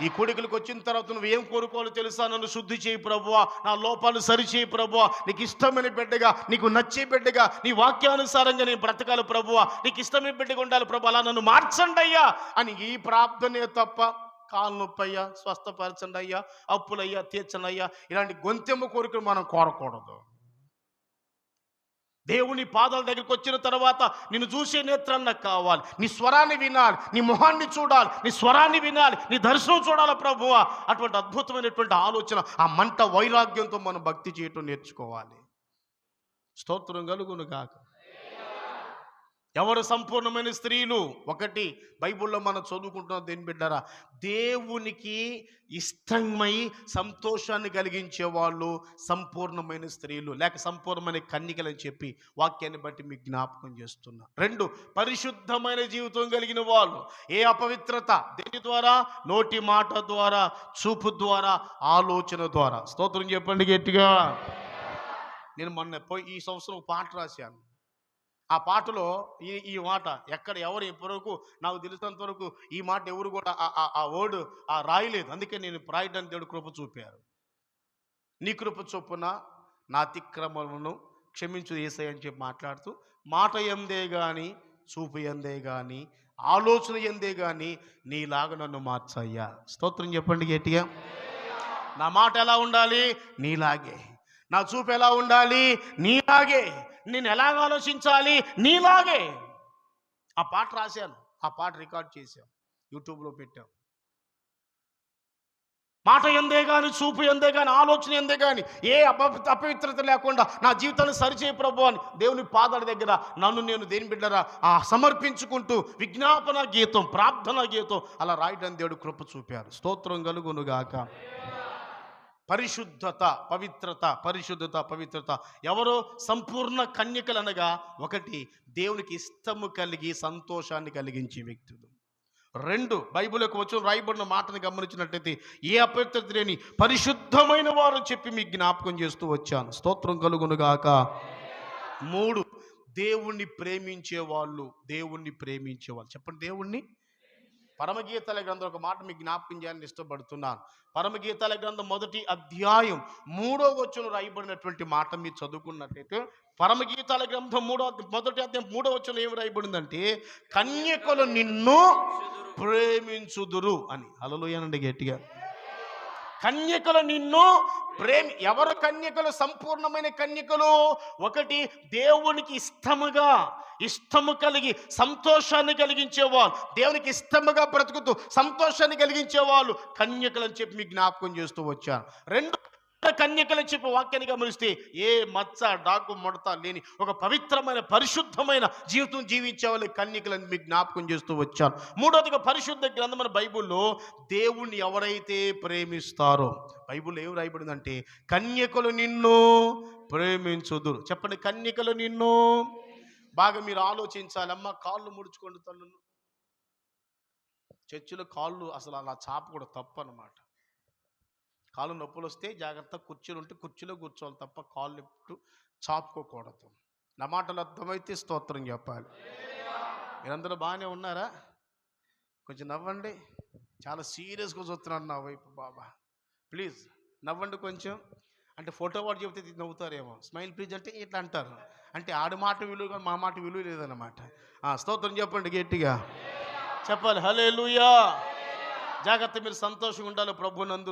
ఈ కోడికలకు వచ్చిన తర్వాత నువ్వు ఏం కోరుకోవాలో తెలుసా? నన్ను శుద్ధి చేయి ప్రభువా, నా లోపాలు సరిచేయి ప్రభువా, నీకు ఇష్టమైన బిడ్డగా, నీకు నచ్చే బిడ్డగా, నీ వాక్యానుసారంగా నేను బ్రతకాలి ప్రభువా, నీకు ఇష్టమైన బిడ్డగా ఉండాలి ప్రభు, అలా నన్ను మార్చండి అయ్యా అని ఈ ప్రార్థనే తప్ప కాలు నొప్పి అయ్యా స్వస్థపరచండి అయ్యా, అప్పులయ్యా తీర్చండి అయ్యా, ఇలాంటి గొంతెమ్మ కోరికలు మనం కోరకూడదు. దేవుని పాదాల దగ్గరికి వచ్చిన తర్వాత నిన్ను చూసే నేత్రం నాకు కావాలి, నీ స్వరాన్ని వినాలి, నీ మొహాన్ని చూడాలి, నీ స్వరాన్ని వినాలి, నీ దర్శనం చూడాలి ప్రభువా. అటువంటి అద్భుతమైనటువంటి ఆలోచన, ఆ మంట వైరాగ్యంతో మనం భక్తి చేయటం నేర్చుకోవాలి. స్తోత్రం కలుగును గాక. ఎవరు సంపూర్ణమైన స్త్రీలు? ఒకటి, బైబిల్లో మనం చదువుకుంటున్నాం దేని బిడ్డారా, దేవునికి ఇష్టమై సంతోషాన్ని కలిగించే వాళ్ళు సంపూర్ణమైన స్త్రీలు, లేక సంపూర్ణమైన కన్యకలు అని చెప్పి వాక్యాన్ని బట్టి మీకు జ్ఞాపకం చేస్తున్నా. రెండు, పరిశుద్ధమైన జీవితం కలిగిన వాళ్ళు. ఏ అపవిత్రత? దేని ద్వారా? నోటి మాట ద్వారా, చూపు ద్వారా, ఆలోచన ద్వారా. స్తోత్రం చెప్పండి గట్టిగా. నేను మొన్న ఈ సంవత్సరం పాట రాశాను. ఆ పాటలో ఈ మాట ఎక్కడ ఎవరు ఇప్పటివరకు నాకు తెలిసినంత వరకు ఈ మాట ఎవరు కూడా ఆ వర్డ్ రాయలేదు. అందుకే నేను రాయడానికి దేవుడు కృప చూపారు. నీ కృప చొప్పున నా అతిక్రమలను క్షమించు యేసయ్య అని చెప్పి మాట్లాడుతూ, మాట ఎందే కానీ, చూపు ఎందే కానీ, ఆలోచన ఎందే కానీ నీలాగా నన్ను మార్చయ్యా. స్తోత్రం చెప్పండి గట్టిగా. నా మాట ఎలా ఉండాలి? నీలాగే. నా చూపు ఎలా ఉండాలి? నీలాగే. నేను ఎలాగ ఆలోచించాలి? నీలాగే. ఆ పాట రాశాను, ఆ పాట రికార్డ్ చేశాం, యూట్యూబ్లో పెట్టాం. మాట ఎందే కానీ, చూపు ఎందే కానీ, ఆలోచన ఎందే కానీ ఏ అపవిత్రత లేకుండా నా జీవితాన్ని సరిచేయ ప్రభు అని దేవుని పాదాల దగ్గర నన్ను నేను దేని బిడ్డరా సమర్పించుకుంటూ విజ్ఞాపన గీతం, ప్రార్థన గీతం అలా రాయడానికి దేవుడు కృప చూపారు. స్తోత్రం కలుగునుగాక. పరిశుద్ధత, పవిత్రత, పరిశుద్ధత, పవిత్రత. ఎవరో సంపూర్ణ కన్యకలు అనగా ఒకటి, దేవునికి ఇష్టము కలిగి సంతోషాన్ని కలిగించే వ్యక్తులు. రెండు, బైబిల్లోకి వచ్చి రాయబడిన మాటను గమనించినట్లయితే ఏ అపవిత్రత లేని పరిశుద్ధమైన వారు చెప్పి మీకు జ్ఞాపకం చేస్తూ వచ్చాను. స్తోత్రం కలుగునుగాక. మూడు, దేవుణ్ణి ప్రేమించేవాళ్ళు. దేవుణ్ణి ప్రేమించేవాళ్ళు చెప్పండి, దేవుణ్ణి. పరమగీతాల గ్రంథం ఒక మాట మీకు జ్ఞాపకం చేయాలని ఇష్టపడుతున్నాను. పరమగీతాల గ్రంథం 1వ అధ్యాయం 3వ వచనం రాయబడినటువంటి మాట మీరు చదువుకున్నట్లయితే, పరమగీతాల గ్రంథం 1వ అధ్యాయం 3వ వచనం ఏమి రాయబడిందంటే, కన్యకలు నిన్ను ప్రేమించుదురు అని. హల్లెలూయా గట్టిగా. కన్యకలు నిన్ను ఎవరు కన్యకలు? సంపూర్ణమైన కన్యకలు. ఒకటి, దేవునికి ఇష్టము కలిగి సంతోషాన్ని కలిగించేవాళ్ళు, దేవునికి ఇష్టముగా బ్రతుకుతూ సంతోషాన్ని కలిగించేవాళ్ళు కన్యకలు అని చెప్పి మీకు జ్ఞాపకం చేస్తూ వచ్చాను. రెండు, కన్యకలని చెప్పి వాక్యాన్ని గమనిస్తే ఏ మచ్చ, డాకు, ముడత లేని ఒక పవిత్రమైన పరిశుద్ధమైన జీవితం జీవించే వాళ్ళు కన్యకలని మీకు జ్ఞాపకం చేస్తూ వచ్చాను. మూడవదిగా పరిశుద్ధ గ్రంథమైన బైబిల్లో దేవుణ్ణి ఎవరైతే ప్రేమిస్తారో, బైబిల్లో ఏం రాయబడిందంటే, కన్యకలు నిన్ను ప్రేమించుదురు. చెప్పండి, కన్యకలు నిన్ను. బాగా మీరు ఆలోచించాలి. అమ్మ, కాళ్ళు ముడుచుకోండి తల్లులు. చర్చిలో కాళ్ళు అసలు అలా చాపకూడదు, తప్పు అన్నమాట. కాళ్ళు నొప్పులు వస్తే జాగ్రత్త, కుర్చీలు ఉంటే కుర్చీలో కూర్చోవాలి తప్ప కాళ్ళు ఎప్పుడు చాపుకోకూడదు. నా మాటలు అర్థమైతే స్తోత్రం చెప్పాలి. మీరందరూ బాగానే ఉన్నారా? కొంచెం నవ్వండి. చాలా సీరియస్గా చూస్తున్నాను నా వైపు. బాబా ప్లీజ్ నవ్వండి కొంచెం. అంటే ఫోటో వాడు చెబితే నవ్వుతారేమో. స్మైల్ ప్లీజ్ అంటే ఇట్లా అంటారు. అంటే ఆడి మాట విలువ కానీ మా మాట విలువ లేదన్నమాట. స్తోత్రం చెప్పండి గట్టిగా చెప్పాలి. హల్లెలూయా. జాగ్రత్త, మీరు సంతోషంగా ఉండాలి.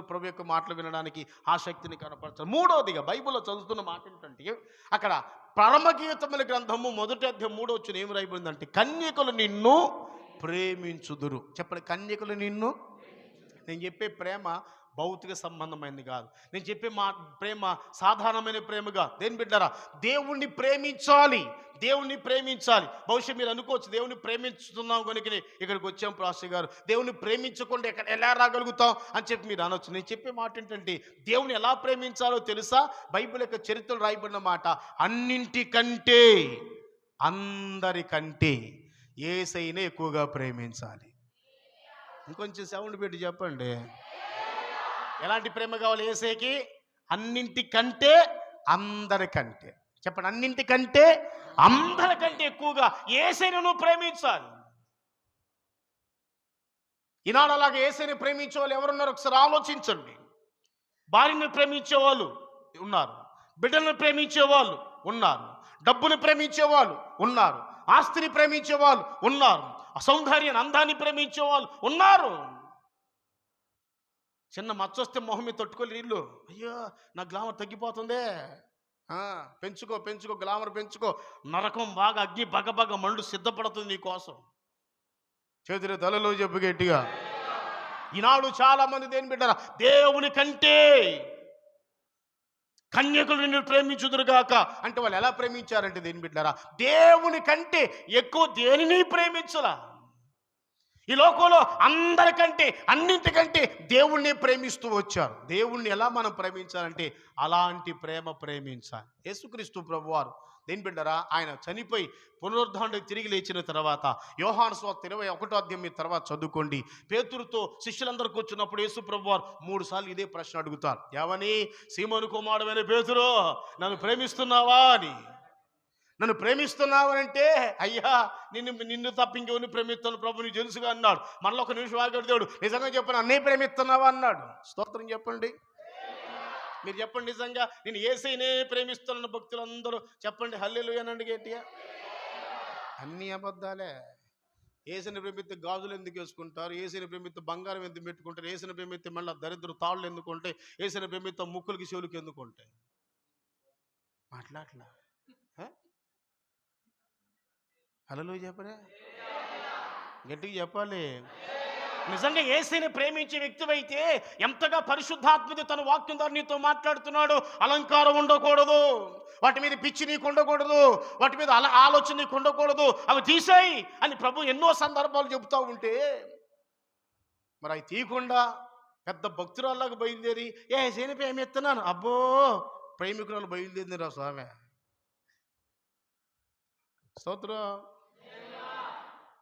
ప్రభు యొక్క మాటలు వినడానికి ఆసక్తిని కనపరచాలి. మూడవదిగా బైబిల్లో చదువుతున్న మాట ఏంటంటే, అక్కడ పరమగీతముల గ్రంథము 1వ అధ్యాయం 3వ వచనం ఏమి రాయబడిందంటే, కన్యకలు నిన్ను ప్రేమించుదురు. చెప్పండి, కన్యకలు నిన్ను. నేను చెప్పే ప్రేమ భౌతిక సంబంధమైనది కాదు. నేను చెప్పే మా ప్రేమ సాధారణమైన ప్రేమగా. దేని బిడ్డారా, దేవుణ్ణి ప్రేమించాలి. దేవుణ్ణి ప్రేమించాలి. బహుశా మీరు అనుకోవచ్చు, దేవుని ప్రేమించుతున్నాం కనుక ఇక్కడికి వచ్చాం పాస్టర్ గారు, దేవుని ప్రేమించకుండా ఎలా రాగలుగుతాం అని చెప్పి మీరు అనొచ్చు. నేను చెప్పే మాట ఏంటంటే, దేవుని ఎలా ప్రేమించాలో తెలుసా? బైబిల్ యొక్క చరిత్రలో రాయబడిన మాట, అన్నింటికంటే అందరికంటే యేసయ్యనే ఎక్కువగా ప్రేమించాలి. ఇంకొంచెం సౌండ్ పెట్టి చెప్పండి. ఎలాంటి ప్రేమ కావాలి యేసయ్యకి? అన్నింటికంటే అందరికంటే. చెప్పండి, అన్నింటికంటే అందరికంటే ఎక్కువగా యేసయ్యను ప్రేమించాలి. ఈనాడు అలాగే యేసయ్యని ప్రేమించే వాళ్ళు ఎవరున్నారు ఒకసారి ఆలోచించండి. భార్యను ప్రేమించే వాళ్ళు ఉన్నారు, బిడ్డలను ప్రేమించే వాళ్ళు ఉన్నారు, డబ్బుని ప్రేమించే వాళ్ళు ఉన్నారు, ఆస్తిని ప్రేమించే వాళ్ళు ఉన్నారు, సౌందర్యాన్ని, అందాన్ని ప్రేమించే వాళ్ళు ఉన్నారు. చిన్న మచ్చొస్తే మొహం మీద తట్టుకోలేరు వీళ్ళు. అయ్యో నా గ్లామర్ తగ్గిపోతుందే. పెంచుకో గ్లామర్ పెంచుకో. నరకం బాగా అగ్ని బగబగ మండు సిద్ధపడుతుంది నీ కోసం. చేతులు తలలో చెప్పు గట్టిగా. ఈనాడు చాలా మంది దేని బిడ్డారా, దేవుని కంటే కన్యకులు నిన్ను ప్రేమించుదురుగాక అంటే వాళ్ళు ఎలా ప్రేమించారంటే, దేని బిడ్డారా, దేవుని కంటే ఎక్కువ దేనిని ప్రేమించలా. ఈ లోకంలో అందరికంటే అన్నింటికంటే దేవుణ్ణి ప్రేమిస్తూ వచ్చారు. దేవుణ్ణి ఎలా మనం ప్రేమించాలంటే అలాంటి ప్రేమ ప్రేమించాలి. యేసుక్రీస్తు ప్రభువారు దేని బిడ్డరా, ఆయన చనిపోయి పునరుద్ధానుడికి తిరిగి లేచిన తర్వాత యోహాను సువార్త 21వ అధ్యాయం తర్వాత చదువుకోండి. పేతురుతో శిష్యులందరూ కూర్చున్నప్పుడు యేసు ప్రభువారు 3 సార్లు ఇదే ప్రశ్న అడుగుతారు. ఏమని? సీమోను కుమారుడైన పేతురు, నన్ను ప్రేమిస్తున్నావా అని. నన్ను ప్రేమిస్తున్నావు అంటే, అయ్యా నిన్ను తప్ప ఇంకెవరిని ప్రేమిస్తాను ప్రభు, నీకు తెలుసుగా అన్నాడు. మనలో ఒక నిమిషం ఆగాడు దేవుడు. నిజంగా చెప్పను, అన్నీ ప్రేమిస్తున్నావా అన్నాడు. స్తోత్రం చెప్పండి. మీరు చెప్పండి, నిజంగా నేను యేసయ్యనే ప్రేమిస్తున్నాను భక్తులందరూ చెప్పండి హల్లెలూయా అనండి గట్టిగా. అన్ని అబద్ధాలే. యేసయ్యని ప్రేమిస్తే గాజులు ఎందుకు వేసుకుంటారు? యేసయ్యని ప్రేమిస్తే బంగారం ఎందుకు పెట్టుకుంటారు? యేసయ్యని ప్రేమిస్తే మళ్ళీ దరిద్ర తాళ్ళు ఎందుకు ఉంటాయి? యేసయ్యని ప్రేమిస్తే ముక్కులకి చెవులకి ఎందుకు ఉంటాయి? మాట్లాడలా. హల్లెలూయా చెప్పరే, గట్టిగా చెప్పాలి. నిజంగా యేసుని ప్రేమించే వ్యక్తివైతే ఎంతగా పరిశుద్ధాత్మది తన వాక్యం ద్వారా నీతో మాట్లాడుతున్నాడు. అలంకారం ఉండకూడదు, వాటి మీద పిచ్చి నీకు ఉండకూడదు, వాటి మీద ఆలోచన నీకు ఉండకూడదు, అవి తీసేయి అని ప్రభు ఎన్నో సందర్భాలు చెబుతూ ఉంటే మరి అవి తీయకుండా పెద్ద భక్తురాల్లాగా బయలుదేరి యేసుని ప్రేమిస్తున్నాను, అబ్బో ప్రేమికురాలు బయలుదేరింది రా స్వామి. స్తోత్రం.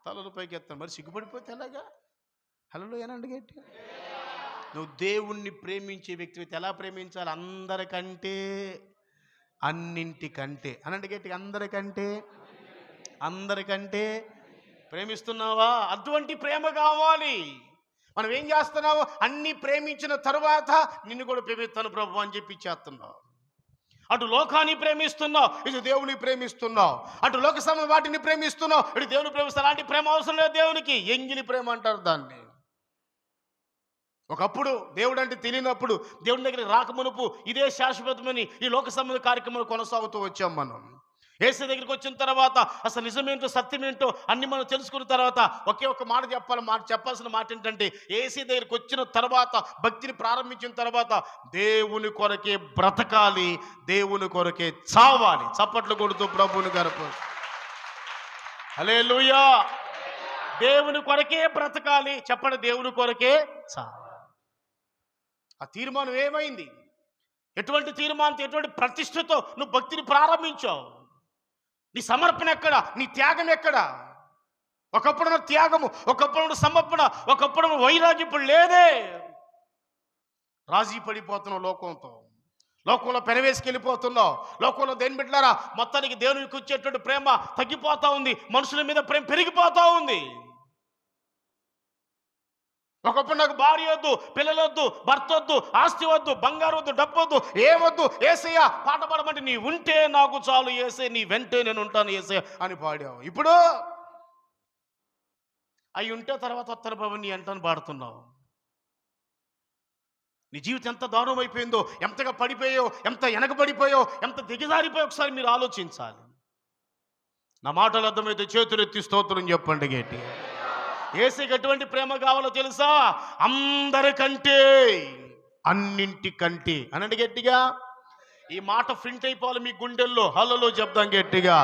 తలలు పైకి ఎత్తాను, మరి సిగ్గుపడిపోతే ఎలాగా? హలో ఏనండి గట్టి. నువ్వు దేవుణ్ణి ప్రేమించే వ్యక్తి ఎలా ప్రేమించాలి? అందరికంటే, అన్నింటికంటే. అనండి గట్టిగా, అందరికంటే. అందరికంటే ప్రేమిస్తున్నావా? అటువంటి ప్రేమ కావాలి. మనం ఏం చేస్తున్నావు? అన్ని ప్రేమించిన తరువాత నిన్ను కూడా ప్రేమిస్తాను ప్రభు అని చెప్పి చేస్తున్నావు. అటు లోకాన్ని ప్రేమిస్తున్నావు, ఇటు దేవుని ప్రేమిస్తున్నావు. అటు లోక సమయ వాటిని ప్రేమిస్తున్నావు, ఇటు దేవుని ప్రేమిస్తావు. అలాంటి ప్రేమ అవసరం లేదు దేవునికి. ఎంగిలి ప్రేమ అంటారు దాన్ని. ఒకప్పుడు దేవుడు అంటే తెలియనప్పుడు దేవుని దగ్గరికి రాకమునుపు ఇదే శాశ్వతమని ఈ లోక సంబంధ కార్యక్రమాలు కొనసాగుతూ వచ్చాం. మనం యేసు దగ్గరికి వచ్చిన తర్వాత అసలు నిజమేంటో సత్యమేంటో అన్ని మనం తెలుసుకున్న తర్వాత ఒకే ఒక మాట చెప్పాల్సిన మాట ఏంటంటే, యేసు దగ్గరికి వచ్చిన తర్వాత, భక్తిని ప్రారంభించిన తర్వాత దేవుని కొరకే బ్రతకాలి, దేవుని కొరకే చావాలి. చప్పట్లు కొడుతూ ప్రభువుని గర్భ. హల్లెలూయా. దేవుని కొరకే బ్రతకాలి. చెప్పండి, దేవుని కొరకే చావాలి. ఆ తీర్మానం ఏమైంది? ఎటువంటి తీర్మానంతో, ఎటువంటి ప్రతిష్టతో నువ్వు భక్తిని ప్రారంభించావు? నీ సమర్పణ ఎక్కడ? నీ త్యాగం ఎక్కడ? ఒకప్పుడు త్యాగము, ఒకప్పుడు సమర్పణ, ఒకప్పుడు వైరాగ్యం. ఇప్పుడు లేదే. రాజీ పడిపోతున్నావు లోకంతో, లోకంలో పెనవేసుకెళ్ళిపోతున్నావు. లోకంలో దేని బిడ్డలారా మొత్తానికి దేవునికి వచ్చేటువంటి ప్రేమ తగ్గిపోతా ఉంది, మనుషుల మీద ప్రేమ పెరిగిపోతా ఉంది. ఒకప్పుడు నాకు భార్య వద్దు, పిల్లలు వద్దు, భర్త వద్దు, ఆస్తి వద్దు, బంగారు వద్దు, డబ్బు వద్దు, ఏమొద్దు, యేసయ్య పాట పాడమంటే నీ ఉంటే నాకు చాలు యేసయ్య, నీ వెంటే నేను ఉంటాను యేసయ్య అని పాడావు. ఇప్పుడు అవి ఉంటే తర్వాత వత్తన ప్రభు నీ అంటాను పాడుతున్నావు. నీ జీవితం ఎంత దారుణం అయిపోయిందో, ఎంతగా పడిపోయావు, ఎంత వెనకబడిపోయావు, ఎంత దిగజారిపోయావు ఒకసారి మీరు ఆలోచించాలి. నా మాటలు అర్థమైతే చేతులెత్తి స్తోత్రం చెప్పండి గట్టి. యేసుకి ఎటువంటి ప్రేమ కావాలో తెలుసా? అందరికంటే, అన్నింటికంటే. అనండి గట్టిగా. ఈ మాట ప్రింట్ అయిపోవాలి మీ గుండెల్లో. హల్లలో చెప్దాం గట్టిగా.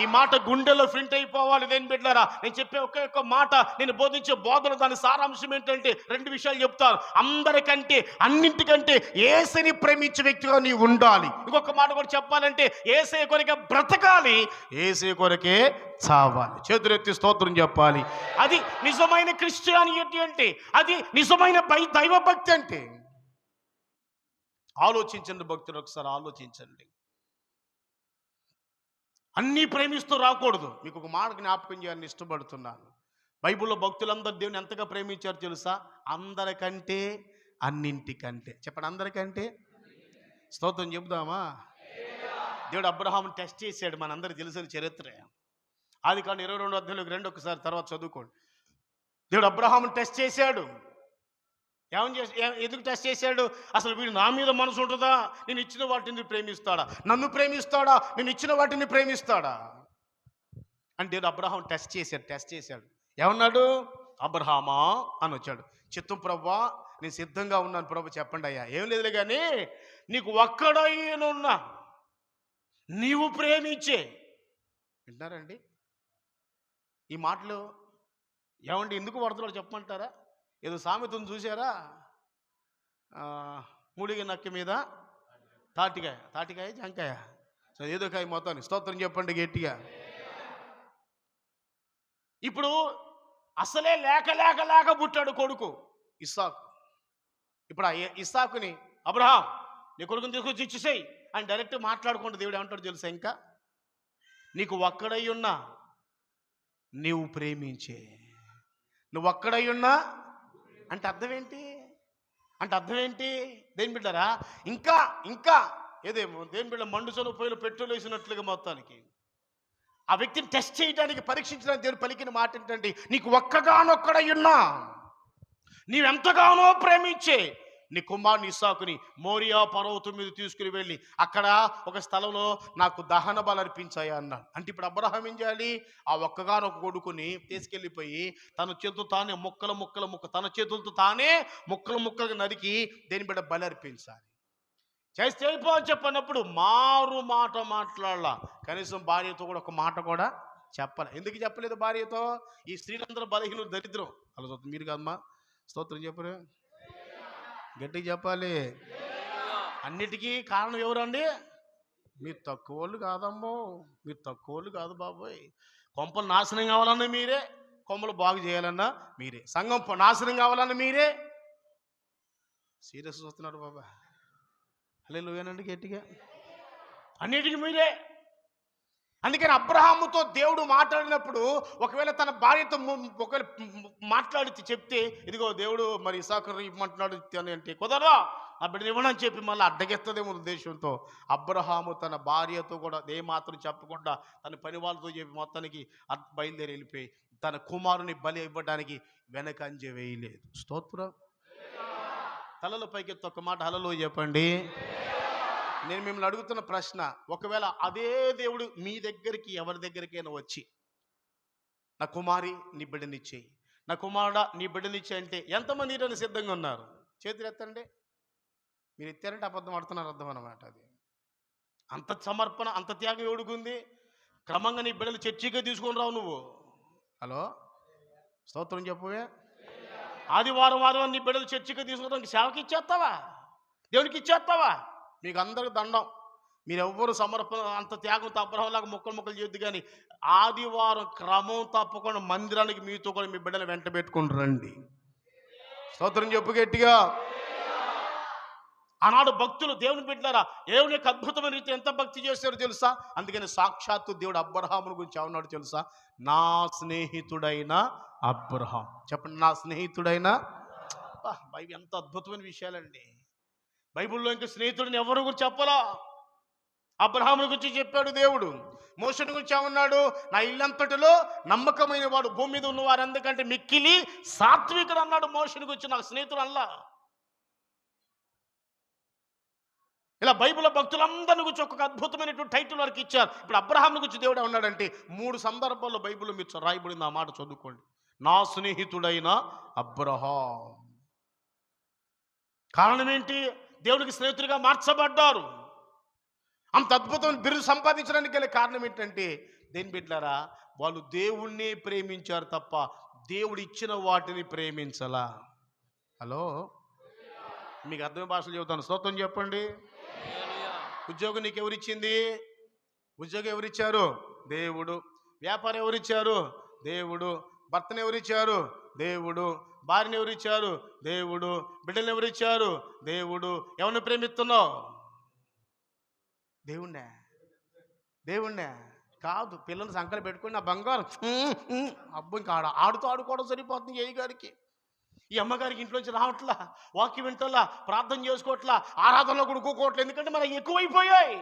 ఈ మాట గుండెల్లో ప్రింట్ అయిపోవాలి. నేను బిడ్డలారా, నేను చెప్పే ఒకే ఒక్క మాట, నేను బోధించే బోధన దాని సారాంశం ఏంటంటే 2 విషయాలు చెప్తాను. అందరికంటే, అన్నింటికంటే యేసుని ప్రేమించే వ్యక్తిగా నీవు ఉండాలి. ఇంకొక మాట కూడా చెప్పాలంటే, యేసే కొరకే బ్రతకాలి, యేసే కొరకే చావాలి. చేతులెత్తి స్తోత్రం చెప్పాలి. అది నిజమైన క్రిస్టియానిటీ అంటే, అది నిజమైన దైవభక్తి అంటే. ఆలోచించండి భక్తులు, ఒకసారి ఆలోచించండి. అన్నీ ప్రేమిస్తూ రాకూడదు. మీకు ఒక మాట జ్ఞాపకం చేయాలని ఇష్టపడుతున్నాను. బైబిల్లో భక్తులందరూ దేవుని ఎంతగా ప్రేమించారు తెలుసా? అందరికంటే, అన్నింటికంటే. చెప్పండి, అందరికంటే. స్తోత్రం చెబుదామా? దేవుడు అబ్రహాముని టెస్ట్ చేశాడు, మనందరికీ తెలిసిన చరిత్రే. ఆదికాండం 22వ అధ్యాయంలోకి రండి ఒకసారి, తర్వాత చదువుకోండి. దేవుడు అబ్రహాముని టెస్ట్ చేశాడు. ఎందుకు టెస్ట్ చేశాడు? అసలు వీడు నా మీద మనసు ఉంటుందా? నేను ఇచ్చిన వాటిని ప్రేమిస్తాడా? నన్ను ప్రేమిస్తాడా? నేను ఇచ్చిన వాటిని ప్రేమిస్తాడా అని దేవుడు అబ్రహాం టెస్ట్ చేశాడు. ఏమన్నాడు? అబ్రహామా అని వచ్చాడు. చిత్తం ప్రభువా, నేను సిద్ధంగా ఉన్నాను ప్రభు, చెప్పండి అయ్యా. ఏం లేదులే కానీ నీకు ఒక్కడైనా నీవు ప్రేమించే. వింటున్నారండి ఈ మాటలు? ఏమండి ఎందుకు పడుతున్నాడు చెప్పమంటారా? ఏదో సామెతను చూసారా? మూడిగ నక్క మీద తాటికాయ జంకాయ, సో ఏదో కాయ మొత్తాన్ని. స్తోత్రం చెప్పండి గట్టిగా. ఇప్పుడు అసలే లేక పుట్టాడు కొడుకు ఇస్సాకు. ఇప్పుడు ఆ ఇస్సాకుని అబ్రహాం నీ కొడుకుని తీసుకొచ్చి ఇచ్చేసేయి అని డైరెక్ట్ మాట్లాడుకుంటూ దేవుడు ఏమంటాడు తెలుసా? ఇంకా నీకు ఒక్కడై ఉన్నా నీవు ప్రేమించే. నువ్వు ఒక్కడై ఉన్నా అంటే అర్థం ఏంటి? దేని బిడ్డరా? ఇంకా ఏదేమో దేని బిడ్డ మండుసలు పొయ్యిలో పెట్రోల్ వేసినట్లుగా మొత్తానికి ఆ వ్యక్తిని టెస్ట్ చేయడానికి, పరీక్షించడానికి దేవుడు పలికిన మాట ఏంటంటే, నీకు ఒక్కగానొక్కడై ఉన్నా నీవెంతగానో ప్రేమించే. నీ కుమారుని ఇస్సాకుని మోరియా పర్వతం మీద తీసుకుని వెళ్ళి అక్కడ ఒక స్థలంలో నాకు దహన బలి అర్పించాయి అన్నాడు. అంటే ఇప్పుడు అబ్రహాం ఏం చేయాలి? ఆ ఒక్కగానొక కొడుకుని తీసుకెళ్ళిపోయి తన చేతులతో తానే తన చేతులతో తానే ముక్కలుగా నరికి దేని బిడ్డ బలి అర్పించాలి. చేస్తే అయిపో అని చెప్పినప్పుడు మారు మాట మాట్లాడాల. కనీసం భార్యతో కూడా ఒక మాట కూడా చెప్పాలి. ఎందుకు చెప్పలేదు భార్యతో? ఈ స్త్రీలందరూ బలహీనులు, దరిద్రం. అలా మీరు కదమ్మా స్తోత్రం చెప్పరు, గట్టిగా చెప్పాలి. అన్నిటికీ కారణం ఎవరండి? మీరు తక్కువ వాళ్ళు కాదమ్మో, మీరు తక్కువ వాళ్ళు కాదు బాబోయ్. కొంపలు నాశనం కావాలన్నా మీరే, కొమ్మలు బాగు చేయాలన్నా మీరే, సంఘం నాశనం కావాలన్నా మీరే. సీరియస్ చూస్తున్నారు బాబా. హల్లెలూయానండి గట్టిగా. అన్నిటికీ మీరే. అందుకని అబ్రహాముతో దేవుడు మాట్లాడినప్పుడు ఒకవేళ తన భార్యతో ఒకవేళ మాట్లాడి చెప్తే ఇదిగో దేవుడు మరి ఇస్సాకును ఇవ్వమంటున్నాడు అని అంటే కుదరదా, నా బిడ్డని ఇవ్వనని చెప్పి మళ్ళీ అడ్డగెత్తదేమో ఉద్దేశంతో అబ్రహాము తన భార్యతో కూడా ఏ మాత్రం చెప్పకుండా తన పని వాళ్ళతో చెప్పి మొత్తానికి బయలుదేరి వెళ్ళిపోయి తన కుమారుని బలి ఇవ్వడానికి వెనకంజ వేయలేదు. స్తోత్రం. తలలో పైకెత్తి ఒక మాట హల్లెలూయా చెప్పండి. నేను మిమ్మల్ని అడుగుతున్న ప్రశ్న, ఒకవేళ అదే దేవుడు మీ దగ్గరికి ఎవరి దగ్గరికైనా వచ్చి నా కుమారి నీ బిడ్డనిచ్చేయి, నా కుమారుడా నీ బిడ్డనిచ్చే అంటే ఎంతమంది ఈరోజు సిద్ధంగా ఉన్నారు? చేతులు ఎత్తండి. మీరు ఎత్తారంటే అబద్ధం ఆడుతున్నారు అర్థం అన్నమాట. అది అంత సమర్పణ, అంత త్యాగం ఎవడుకుంది? క్రమంగా నీ బిడ్డలు చర్చిగా తీసుకొని రావు నువ్వు. హలో స్తోత్రం చెప్పవే. ఆదివారం నీ బిడ్డలు చర్చిగా తీసుకుని సేవకి ఇచ్చేస్తావా? దేవునికి ఇచ్చేస్తావా? మీకు అందరికి దండం. మీరు ఎవ్వరు సమర్పణ అంత త్యాగంతో అబ్రహాంలాగా ముక్కలు చేయొద్దు. కానీ ఆదివారం క్రమం తప్పకుండా మందిరానికి మీతో కూడా మీ బిడ్డలు వెంట పెట్టుకుని రండి. స్తోత్రం చెప్పు గట్టిగా. ఆనాడు భక్తులు దేవుని బిడ్డలారా దేవుని యొక్క అద్భుతమైన రీతి ఎంత భక్తి చేశారో తెలుసా? అందుకని సాక్షాత్తు దేవుడు అబ్రహాముని గురించి ఏమన్నాడు తెలుసా? నా స్నేహితుడైన అబ్రహాం. చెప్పండి, నా స్నేహితుడైన. బైబిల్ ఎంత అద్భుతమైన విషయాలండి. బైబిల్లో ఇంకా స్నేహితుడిని ఎవరి గురించి చెప్పలా. అబ్రహాముని గురించి చెప్పాడు దేవుడు. మోషేని గురించి ఏమన్నాడు? నా ఇల్లంతటిలో నమ్మకమైన వాడు భూమి మీద ఉన్నవారు ఎందుకంటే మిక్కిలి సాత్వికుడు అన్నాడు మోషేని గురించి. నాకు స్నేహితుడు అల్లా. ఇలా బైబిల్ భక్తులందరిని గురించి ఒక్కొక్క అద్భుతమైనటువంటి టైటిల్ వరకు ఇచ్చారు. ఇప్పుడు అబ్రహాముని గురించి దేవుడు ఉన్నాడంటే 3 సందర్భాల్లో బైబిల్లో మీరు రాయబడింది. ఆ మాట చదువుకోండి. నా స్నేహితుడైన అబ్రహాం. కారణం ఏంటి? దేవునికి స్నేహితుడిగా మార్చబడ్డారు. అంత అద్భుతమైన బిరుదు సంపాదించడానికి గల కారణం ఏంటంటే దేని బిడ్డలారా వాళ్ళు దేవుణ్ణి ప్రేమించారు తప్ప దేవుడు ఇచ్చిన వాటిని ప్రేమించలా. హలో మీకు అర్థమైన భాషలు చెబుతాను. స్తోత్రం చెప్పండి. ఉద్యోగం నీకు ఎవరిచ్చింది? ఉద్యోగం ఎవరిచ్చారు? దేవుడు. వ్యాపారం ఎవరిచ్చారు? దేవుడు. భర్తను ఎవరిచ్చారు? దేవుడు. భార్యను ఎవరిచ్చారు? దేవుడు. బిడ్డలను ఎవరిచ్చారు? దేవుడు. ఎవరిని ప్రేమిస్తున్నావు? దేవుణ్ణే కాదు. పిల్లలు సంకలు పెట్టుకుని నా బంగారం అబ్బు ఇంకా ఆడుకోవడం సరిపోతుంది. ఏ గారికి ఈ అమ్మగారికి ఇంట్లోంచి రావట్లా, వాక్యం వింటలా, ప్రార్థన చేసుకోవట్లా, ఆరాధనలో కొడుకోవట్లేదు. ఎందుకంటే మనకి ఎక్కువైపోయాయి.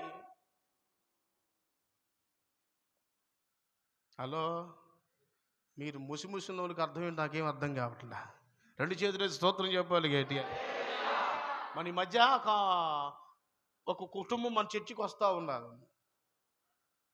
హలో మీరు ముసిముసిన వాళ్ళకి అర్థమేంటి? నాకేం అర్థం కావట్లా. 2 చేతులు స్తోత్రం చెప్పాలి గట్టిగా. మన ఈ మధ్య ఒక కుటుంబం మన చర్చికి వస్తూ ఉన్నారు.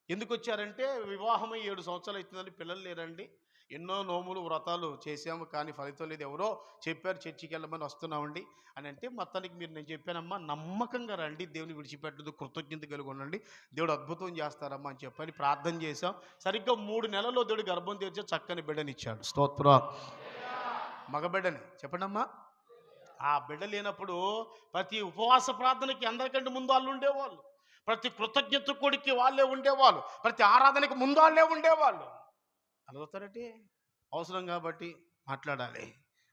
ఎందుకు వచ్చారంటే వివాహమై 7 సంవత్సరాలు అవుతుందని పిల్లలు లేరండి, ఎన్నో నోములు వ్రతాలు చేసాము కానీ ఫలితం లేదు, ఎవరో చెప్పారు చర్చికి వెళ్ళమని వస్తున్నామండి అని అంటే మొత్తానికి నేను చెప్పానమ్మా నమ్మకంగా రండి, దేవుని విడిచిపెట్టదు, కృతజ్ఞత కలిగి ఉండండి, దేవుడు అద్భుతం చేస్తారమ్మా అని చెప్పని ప్రార్థన చేశాం. సరిగ్గా 3 నెలల్లో దేవుడు గర్భం తెరిచి చక్కని బిడ్డనిచ్చాడు. స్తోత్రం. మగబిడ్డని చెప్పండమ్మా. ఆ బిడ్డ లేనప్పుడు ప్రతి ఉపవాస ప్రార్థనకి అందరికంటే ముందు వాళ్ళు ఉండేవాళ్ళు, ప్రతి కృతజ్ఞత కొడికి వాళ్ళే ఉండేవాళ్ళు, ప్రతి ఆరాధనకి ముందు వాళ్ళే ఉండేవాళ్ళు. అడుగుతారంటే అవసరం కాబట్టి మాట్లాడాలి,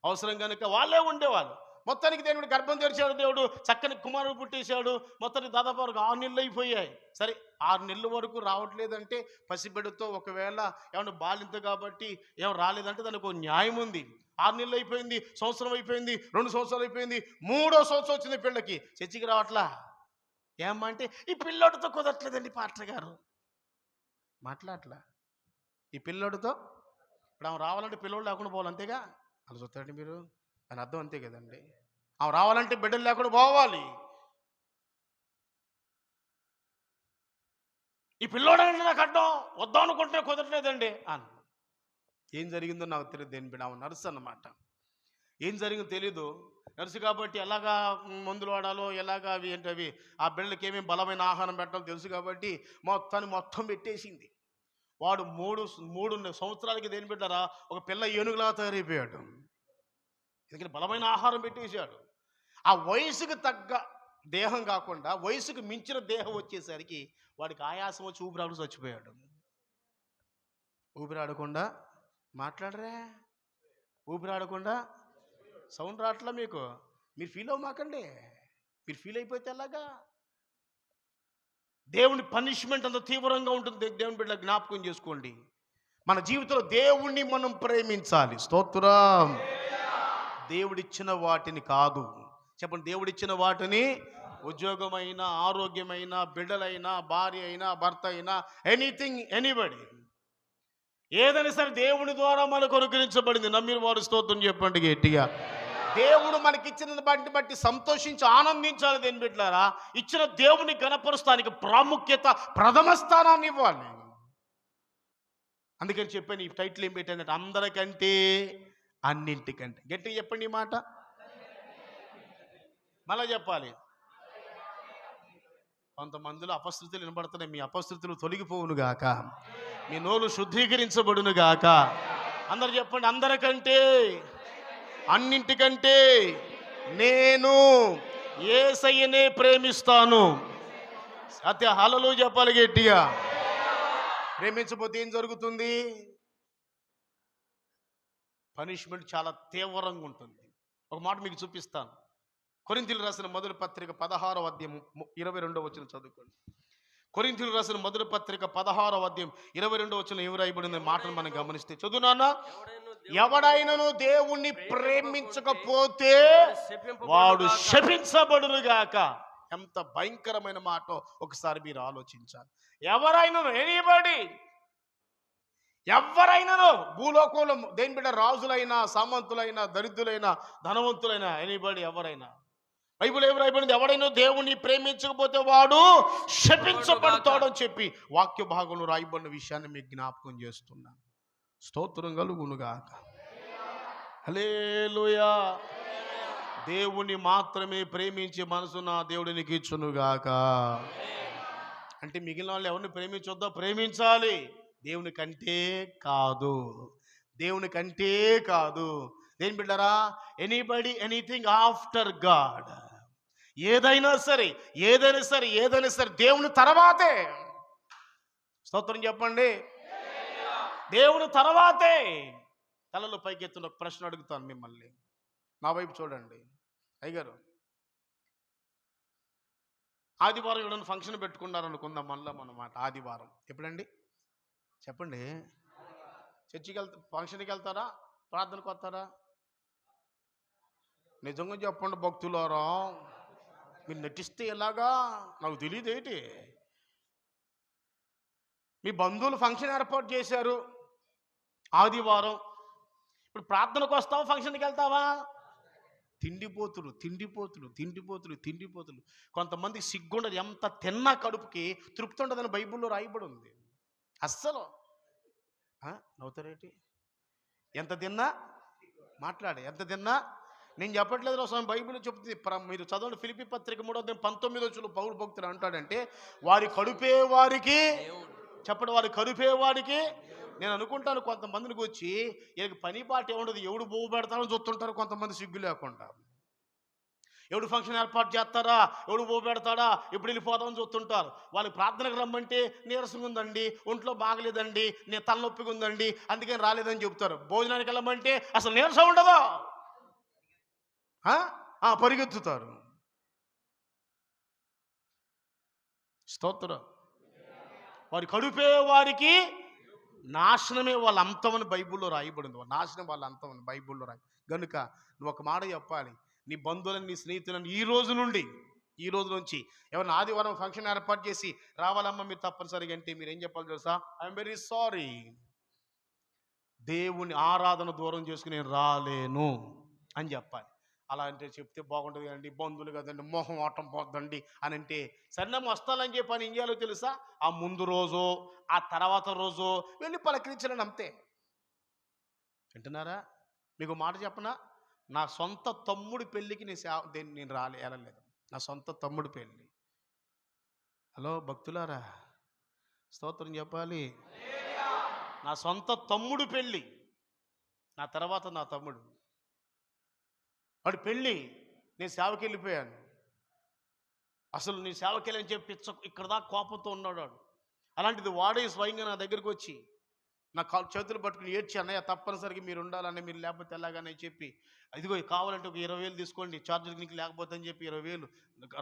అవసరం కనుక వాళ్ళే ఉండేవాళ్ళు. మొత్తానికి దేవుడు గర్భం తెరిచాడు, దేవుడు చక్కని కుమారుడు పుట్టేశాడు. మొత్తానికి దాదాపు వరకు 6 నెలలు అయిపోయాయి. సరే 6 నెలల వరకు రావట్లేదంటే పసిబిడ్డతో ఒకవేళ ఏమన్నా బాలింత కాబట్టి ఏమో రాలేదంటే దానికి ఒక న్యాయం ఉంది. 6 నెలలు అయిపోయింది, సంవత్సరం అయిపోయింది, 2 సంవత్సరాలు అయిపోయింది, 3వ సంవత్సరం వచ్చింది పిల్లకి, చర్చికి రావట్లా. ఏమంటే ఈ పిల్లోడితో కుదరట్లేదండి పాస్టర్ గారు, మాట్లాడట్లా. ఈ పిల్లోడితో ఇప్పుడు ఆమె రావాలంటే పిల్లోడు లేకుండా పోవాలి, అంతేగా. అలా చూస్తారండి మీరు, అని అర్థం అంతే కదండి. ఆమె రావాలంటే బిడ్డలు లేకుండా పోవాలి. ఈ పిల్లోడంటే నాకు అడ్డం, వద్దాం అనుకుంటే కుదరలేదండి అన్న. ఏం జరిగిందో నాకు తెలియదు. దేని బిడ్డ ఆమె నర్సు అన్నమాట. ఏం జరిగిందో తెలీదు. నర్సు కాబట్టి ఎలాగా మందులు వాడాలో, ఎలాగా అవి ఏంటవి ఆ బిడ్డలకి ఏమేమి బలమైన ఆహారం పెట్టాలో తెలుసు కాబట్టి మొత్తం పెట్టేసింది. వాడు మూడు సంవత్సరాలకి దేని బిడ్డారా ఒక పిల్ల ఏనుగులా తయారైపోయాడు. ఎందుకంటే బలమైన ఆహారం పెట్టేశాడు. ఆ వయసుకు తగ్గ దేహం కాకుండా వయసుకు మించిన దేహం వచ్చేసరికి వాడికి ఆయాసం వచ్చి ఊపిరాడు చచ్చిపోయాడు. ఊపిరాడకుండా మాట్లాడరా, ఊపిరాడకుండా సౌండ్ రావట్లా మీకు? మీరు ఫీల్ అవ్వమాకండి. మీరు ఫీల్ అయిపోతే ఎలాగా? దేవుని పనిష్మెంట్ అంత తీవ్రంగా ఉంటుంది. దేవుని బిడ్డ జ్ఞాపకం చేసుకోండి. మన జీవితంలో దేవుణ్ణి మనం ప్రేమించాలి. స్తోత్రం. దేవుడిచ్చిన వాటిని కాదు. చెప్పండి, దేవుడిచ్చిన వాటిని. ఉద్యోగమైనా, ఆరోగ్యమైనా, బిడ్డలైనా, భార్య అయినా, భర్త అయినా, ఎనీథింగ్, ఎనీబడి, ఏదైనా సరే దేవుని ద్వారా మనకు అనుగ్రహించబడింది. నమ్మిన వారు స్తోత్రం చెప్పండి గట్టిగా. దేవుడు మనకిచ్చిన బట్టి సంతోషించి ఆనందించాలి. దేని బిడ్డలారా, ఇచ్చిన దేవుని గణపరుస్తానికి ప్రాముఖ్యత, ప్రథమ స్థానాన్ని ఇవ్వాలి. అందుకని చెప్పాను, ఈ టైటిల్ ఏం పెట్టానంటే అందరికంటే అన్నింటికంటే. గట్టిగా చెప్పండి ఈ మాట. మళ్ళా చెప్పాలి. కొంతమందిలో అపశృతులు వినబడుతున్నాయి. మీ అపశృతులు తొలగిపోవును గాక, మీ నోరు శుద్ధీకరించబడును గాక. అందరు చెప్పండి, అందరికంటే అన్నింటికంటే నేను యేసయ్యనే ప్రేమిస్తాను. సత్య హల్లెలూయా చెప్పాలి గట్టిగా. ప్రేమించకపోతే ఏం జరుగుతుంది? పనిష్మెంట్ చాలా తీవ్రంగా ఉంటుంది. ఒక మాట మీకు చూపిస్తాను. కొరింథీయులకు రాసిన మొదటి పత్రిక 16వ అధ్యాయం 22వ వచనం చదువుకోండి. కొరింథీయులకు రాసిన మొదటి పత్రిక 16వ అధ్యాయం 22వ వచనం ఏమి రాయబడింది మాటను మనం గమనిస్తే, చదువునానా? ఎవడైనను దేవుణ్ణి ప్రేమించకపోతే వాడు శపించబడునుగాక. ఎంత భయంకరమైన మాట ఒకసారి మీరు ఆలోచించాలి. ఎవరైనను, ఎనీబడి, ఎవరైనాను భూలోకంలో దేని బిడ్డ, రాజులైనా, సామంతులైనా, దరిద్రులైనా, ధనవంతులైనా, ఎనీబడి, ఎవరైనా, బైబిల్ ఏమి రాయబడింది? ఎవడైనా దేవుణ్ణి ప్రేమించకపోతే వాడు శపించబడతాడని చెప్పి వాక్య భాగంలో రాయబడిన విషయాన్ని మీకు జ్ఞాపకం చేస్తున్నాను. స్తోత్రం కలుగునుగాక. హల్లెలూయా. దేవుని మాత్రమే ప్రేమించే మనసు నా దేవుడు నీకు ఇచ్చునుగాక. అంటే మిగిలిన వాళ్ళు ఎవరిని ప్రేమించొద్దో? ప్రేమించాలి. దేవుని కంటే కాదు, దేవుని కంటే కాదు. దేని బిడ్డరా, ఎనీబడి, ఎనీథింగ్ ఆఫ్టర్ గాడ్. ఏదైనా సరే దేవుని తర్వాతే. స్తోత్రం చెప్పండి. దేవుని తర్వాతే. తలలో పైకెత్తున్న ఒక ప్రశ్న అడుగుతాను మిమ్మల్ని. నా వైపు చూడండి. అయ్యగారు, ఆదివారం ఎవరైనా ఫంక్షన్ పెట్టుకున్నారనుకుందాం. మళ్ళా అన్నమాట ఆదివారం ఎప్పుడండి చెప్పండి? చర్చికి ఫంక్షన్కి వెళ్తారా? ప్రార్థనకు వస్తారా? నిజంగా చెప్పండి భక్తులారా, మీరు నటిస్తే ఎలాగా? నాకు తెలియదు ఏంటి. మీ బంధువులు ఫంక్షన్ ఏర్పాటు చేశారు ఆదివారం, ఇప్పుడు ప్రార్థనకు వస్తావా? ఫంక్షన్కి వెళ్తావా? తిండిపోతులు. కొంతమంది సిగ్గుండదు. ఎంత తిన్నా కడుపుకి తృప్తి ఉండదని బైబిల్లో రాయబడి ఉంది. అస్సలు నవ్వుతారేంటి? ఎంత తిన్నా మాట్లాడే, ఎంత తిన్నా. నేను చెప్పట్లేదు స్వామి, బైబిల్ చెప్తుంది. మీరు చదవండి, ఫిలిప్పీ పత్రిక 3:19 పౌలు భక్తుడు అంటాడంటే, వారి కడుపే వారికి చెప్పడం, వారి కడుపే వారికి. నేను అనుకుంటాను కొంతమందికి వచ్చి వీళ్ళకి పని పాట ఏముండదు, ఎవడు బోవు పెడతారని చూస్తుంటారు కొంతమంది సిగ్గు లేకుండా. ఎవడు ఫంక్షన్ ఏర్పాటు చేస్తారా, ఎవడు బోవు పెడతాడా, ఎప్పుడు వెళ్ళిపోదామని చూస్తుంటారు. వాళ్ళకి ప్రార్థనకు రమ్మంటే నీరసంగా ఉందండి, ఒంట్లో బాగలేదండి, నేను తలనొప్పిగా ఉందండి, అందుకని రాలేదని చెప్తారు. భోజనానికి వెళ్ళమంటే అసలు నీరసం ఉండదు, పరిగెత్తుతారు. స్తోత్రం. వారి కడుపే వారికి నాశనమే వాళ్ళ అంతమని బైబిల్లో రాయబడింది. నాశనం వాళ్ళ అంతమని బైబిల్లో రాయి. గనుక నువ్వు ఒక మాట చెప్పాలి. నీ బంధువులని, నీ స్నేహితులని ఈ రోజు నుంచి ఎవరైనా ఆదివారం ఫంక్షన్ ఏర్పాటు చేసి రావాలమ్మా మీరు తప్పనిసరిగా అంటే మీరు ఏం చెప్పాలి తెలుసా? ఐఎమ్ వెరీ సారీ, దేవుని ఆరాధన దూరం చేసుకుని నేను రాలేను అని చెప్పాలి. అలా అంటే చెప్తే బాగుంటుంది కదండి, బంధువులు కదండి, మొహం ఆటం పోద్దండి అని అంటే, సరేనమ్మ వస్తానని చెప్పి అని ఏం చేయాలో తెలుసా? ఆ ముందు రోజు ఆ తర్వాత రోజు వెళ్ళి పలకరించాలని అంతే. వింటున్నారా? మీకు మాట చెప్పనా? నా సొంత తమ్ముడి పెళ్ళికి నేను వెళ్ళలేదు. నా సొంత తమ్ముడి పెళ్ళి. హలో భక్తులారా, స్తోత్రం చెప్పాలి. నా సొంత తమ్ముడు పెళ్ళి, నా తర్వాత నా తమ్ముడు, వాడి పెళ్ళి, నేను సేవకి వెళ్ళిపోయాను. అసలు నీ సేవకి వెళ్ళని చెప్పి ఇక్కడ దాకా కోపంతో ఉన్నాడు వాడు. అలాంటిది వాడే స్వయంగా నా దగ్గరికి వచ్చి నా చేతులు పట్టుకుని ఏడ్చి, అన్నయ్య తప్పనిసరిగా మీరు ఉండాలని, మీరు లేకపోతే ఎలాగని చెప్పి, ఇదిగో కావాలంటే ఒక 20,000 తీసుకోండి, ఛార్జర్ నీకు లేకపోతే అని చెప్పి 20,000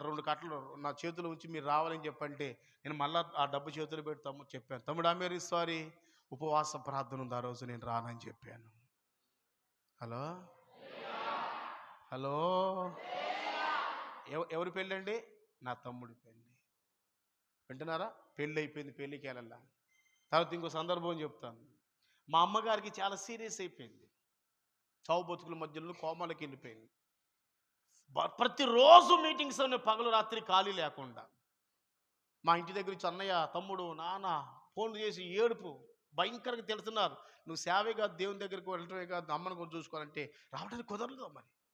2 కట్టలు నా చేతులు ఉంచి మీరు రావాలని చెప్పంటే, నేను మళ్ళీ ఆ డబ్బు చేతులు పెట్టి చెప్పాను, తమ్ముడు ఐ సారీ, ఉపవాస ప్రార్థన ఉంది ఆ రోజు, నేను రానని చెప్పాను. హలో హలో, ఎవరి పెళ్ళి అండి? నా తమ్ముడి పెళ్ళి. వింటున్నారా? పెళ్ళి అయిపోయింది, పెళ్ళికి వెళ్ళాల. తర్వాత ఇంకో సందర్భం చెప్తాను. మా అమ్మగారికి చాలా సీరియస్ అయిపోయింది, చావు బతుకుల మధ్యలో కోమాలకి వెళ్ళిపోయింది. ప్రతిరోజు మీటింగ్స్ అనే, పగలు రాత్రి ఖాళీ లేకుండా. మా ఇంటి దగ్గర నుంచి అన్నయ్య, తమ్ముడు, నాన్న ఫోన్లు చేసి ఏడుపు భయంకరంగా తెలుస్తున్నారు. నువ్వు సేవే కాదు, దేవుని దగ్గరికి వెళ్ళటమే కాదు, అమ్మను కూడా చూసుకోవాలంటే రావడానికి కుదరలేదు.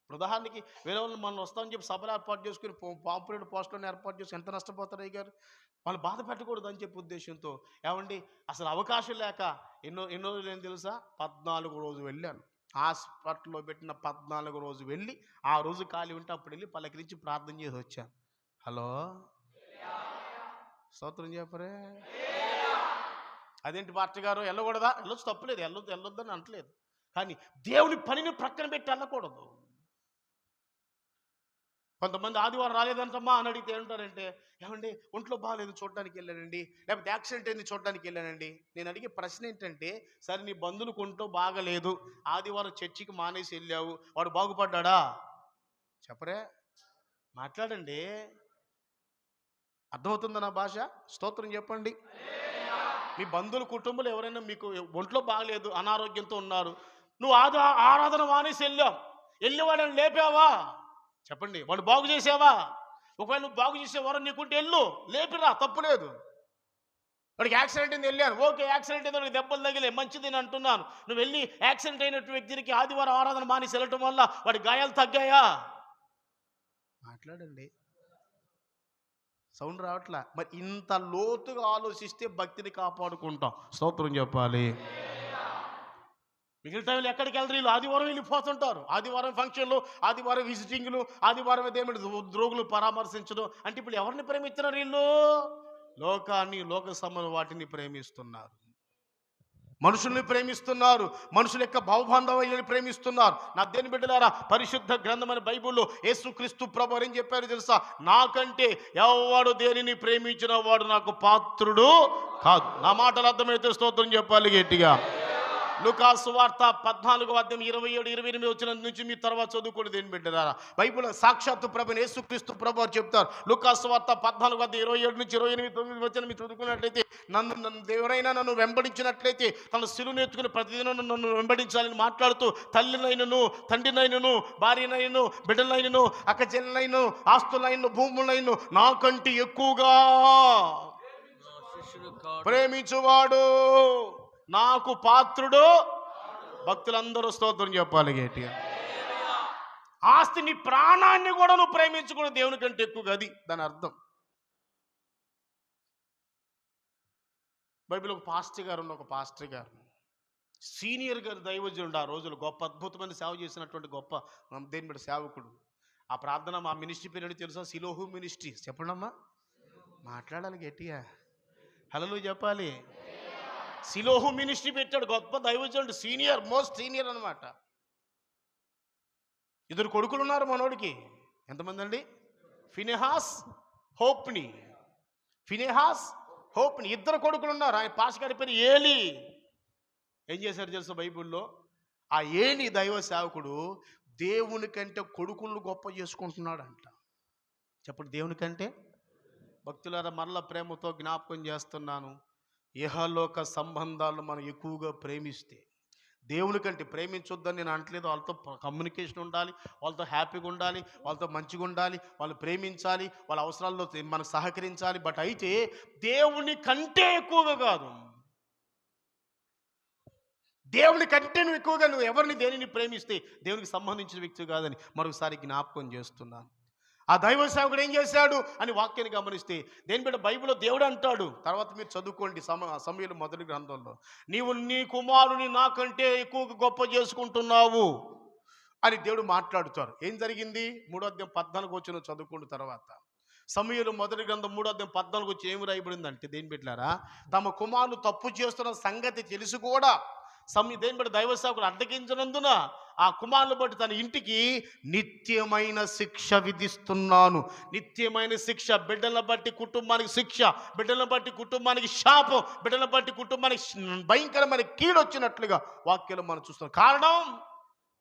మరి ఉదాహరణకి వేరే వాళ్ళు మనం వస్తామని చెప్పి సభలు ఏర్పాటు చేసుకుని పాంపులెట్ పోస్టులను ఏర్పాటు చేసి ఎంత నష్టపోతారు అయ్య గారు. వాళ్ళు బాధ పెట్టకూడదు అని చెప్పి ఉద్దేశంతో, ఏమండి అసలు అవకాశం లేక ఎన్నో రోజులు ఏం తెలుసా, 14 రోజు వెళ్ళాను. హాస్పిటల్లో పెట్టిన 14 రోజు వెళ్ళి, ఆ రోజు ఖాళీ ఉంటే అప్పుడు వెళ్ళి పలకరించి ప్రార్థన చేసి వచ్చాను. హలో, స్తోత్రం చెప్పరే. అదేంటి పాస్టర్ గారు వెళ్ళకూడదా? వెళ్ళొచ్చు, తప్పులేదు, వెళ్ళొద్దని అంటలేదు. కానీ దేవుని పనిని ప్రక్కన పెట్టి వెళ్ళకూడదు. కొంతమంది ఆదివారం రాలేదంటమ్మా అని అడిగితే ఏమంటారంటే, ఏమండి ఒంట్లో బాగాలేదు చూడడానికి వెళ్ళానండి, లేకపోతే యాక్సిడెంట్ అయింది చూడడానికి వెళ్ళానండి. నేను అడిగే ప్రశ్న ఏంటంటే, సరే నీ బంధువులకు ఒంట్లో బాగలేదు, ఆదివారం చర్చికి మానేసి వెళ్ళావు, వాడు బాగుపడ్డా? చెప్పరే, మాట్లాడండి. అర్థమవుతుందా నా భాష? స్తోత్రం చెప్పండి. మీ బంధువుల కుటుంబంలో ఎవరైనా మీకు ఒంట్లో బాగలేదు, అనారోగ్యంతో ఉన్నారు, నువ్వు ఆరాధన మానేసి వెళ్ళి వాళ్ళని లేపావా? చెప్పండి, వాడు బాగు చేసావా? ఒకవేళ నువ్వు బాగు చేసేవారు నీకుంటే వెళ్ళు, లేపిరా, తప్పులేదు. వాడికి యాక్సిడెంట్ అయింది వెళ్ళాను, ఓకే, యాక్సిడెంట్ అయింది, వాడికి దెబ్బలు తగిలే, మంచిది నేను అంటున్నాను. నువ్వు వెళ్ళి యాక్సిడెంట్ అయినట్టు వ్యక్తికి ఆదివారం ఆరాధన మానేసి వెళ్ళటం వల్ల వాడి గాయాలు తగ్గాయా? మాట్లాడండి, సౌండ్ రావట్లా. మరి ఇంత లోతుగా ఆలోచిస్తే భక్తిని కాపాడుకుంటాం. స్తోత్రం చెప్పాలి. మిగిలిన టైంలో ఎక్కడికి వెళ్ళరు వీళ్ళు, ఆదివారం వెళ్ళిపోతుంటారు. ఆదివారం ఫంక్షన్లు, ఆదివారం విజిటింగ్లు, ఆదివారం ఏదేమిటి ద్రోగులు పరామర్శించడం. అంటే ఇప్పుడు ఎవరిని ప్రేమిస్తున్నారు వీళ్ళు? లోకాన్ని, లోక సంబంధ వాటిని ప్రేమిస్తున్నారు, మనుషుల్ని ప్రేమిస్తున్నారు, మనుషుల యొక్క భావబాంధవ్యాన్ని ప్రేమిస్తున్నారు. నా దేని బిడ్డలారా, పరిశుద్ధ గ్రంథమైన బైబిల్లో యేసుక్రీస్తు ప్రభు ఏం చెప్పారు తెలుసా? నాకంటే ఎవడు దేనిని ప్రేమించిన వాడు నాకు పాత్రుడు కాదు. నా మాటలు అర్థమైతే స్తోత్రం చెప్పాలి గట్టిగా. లూకా సువార్త 14:27-28 వచ్చిన నుంచి మీ తర్వాత చదువుకోండి దేని బిడ్డలారా. బైబిల్ సాక్షాత్తు ప్రభుని యేసుక్రీస్తు ప్రభు వారు చెప్తారు. లూకా సువార్త 14:27-28 వచ్చిన మీరు చదువుకున్నట్లయితే, నన్ను ఎవరైనా నన్ను వెంబడించినట్లయితే తన శిలువను ఎత్తుకుని ప్రతిదినం నన్ను వెంబడించాలని మాట్లాడుతూ, తల్లినైనను, తండ్రినైనను, భార్యనైనను, బిడ్డలైనను, అక్కచెల్లెలైనను, ఆస్తులైనను, భూములైనను నాకంటే ఎక్కువగా ప్రేమించువాడు నాకు పాత్రుడు. భక్తులందరూ స్తోత్రం చెప్పాలి గట్టిగా. ఆస్తిని, ప్రాణాన్ని కూడా నువ్వు ప్రేమించుకుని దేవుని కంటే ఎక్కువగా, అది దాని అర్థం. బైబిల్ ఒక పాస్టర్ గారు, సీనియర్ గారు, దైవజనుడు, ఆ రోజులు గొప్ప అద్భుతమైన సేవ చేసినటువంటి గొప్ప దేని బిడ్డ సేవకుడు. ఆ ప్రార్థన, మా మినిస్ట్రీ పేరు తెలుసా? సిలోహు మినిస్ట్రీ. చెప్పండమ్మా, మాట్లాడాలి గట్టిగా, హల్లెలూయా చెప్పాలి. సిలోహు మినిస్ట్రీ పెట్టాడు, గొప్ప దైవజనుడు, మోస్ట్ సీనియర్ అనమాట. 2 కొడుకులు ఉన్నారు మనోడికి. ఎంతమంది అండి? ఫినెహాస్, హోప్ని. 2 కొడుకులు ఉన్నారు. ఆయన పాస్ గారి పేరు ఏలి. ఏం చేశారు తెలుసా బైబిల్లో? ఆ ఏలి దైవ సేవకుడు దేవుని కంటే కొడుకులను గొప్ప చేసుకుంటున్నాడు అంట. చెప్పండి, దేవుని కంటే. భక్తులారా, మరల ప్రేమతో జ్ఞాపకం చేస్తున్నాను, ఇహలోక సంబంధాలు మనం ఎక్కువగా ప్రేమిస్తే దేవుని కంటే ప్రేమించొద్దని నేను అనట్లేదు. వాళ్ళతో కమ్యూనికేషన్ ఉండాలి, వాళ్ళతో హ్యాపీగా ఉండాలి, వాళ్ళతో మంచిగా ఉండాలి, వాళ్ళు ప్రేమించాలి, వాళ్ళ అవసరాల్లో మనకు సహకరించాలి. బట్ అయితే దేవుని కంటే ఎక్కువగా కాదు. దేవుని కంటే నువ్వు ఎక్కువగా నువ్వు ఎవరిని దేనిని ప్రేమిస్తే దేవునికి సంబంధించిన వ్యక్తి కాదని మరొకసారి జ్ఞాపకం చేస్తున్నాను. ఆ దైవ సేవకుడు ఏం చేశాడు అని వాక్యాన్ని గమనిస్తే దేని బిడ్డ బైబిల్లో దేవుడు అంటాడు. తర్వాత మీరు చదువుకోండి సమూయేలు మొదటి గ్రంథంలో, నీవు నీ కుమారుని నాకంటే ఎక్కువగా గొప్ప చేసుకుంటున్నావు అని దేవుడు మాట్లాడుతారు. ఏం జరిగింది? 3:14 వచ్చిన చదువుకున్న తర్వాత సమూయేలు మొదటి గ్రంథం 3:14 వచ్చి ఏమి రాయబడిందంటే, దేని బిడ్డలారా, తమ కుమారులు తప్పు చేస్తున్న సంగతి తెలిసి కూడా దేని బట్టి దైవ సేవకుడు అడ్డగించినందున ఆ కుమారులు బట్టి తన ఇంటికి నిత్యమైన శిక్ష విధిస్తున్నాను. నిత్యమైన శిక్ష, బిడ్డలను బట్టి కుటుంబానికి శిక్ష, బిడ్డలను బట్టి కుటుంబానికి శాపం, బిడ్డలను బట్టి కుటుంబానికి భయంకరమైన కీడు వచ్చినట్లుగా వాక్యాలు మనం చూస్తున్నాం. కారణం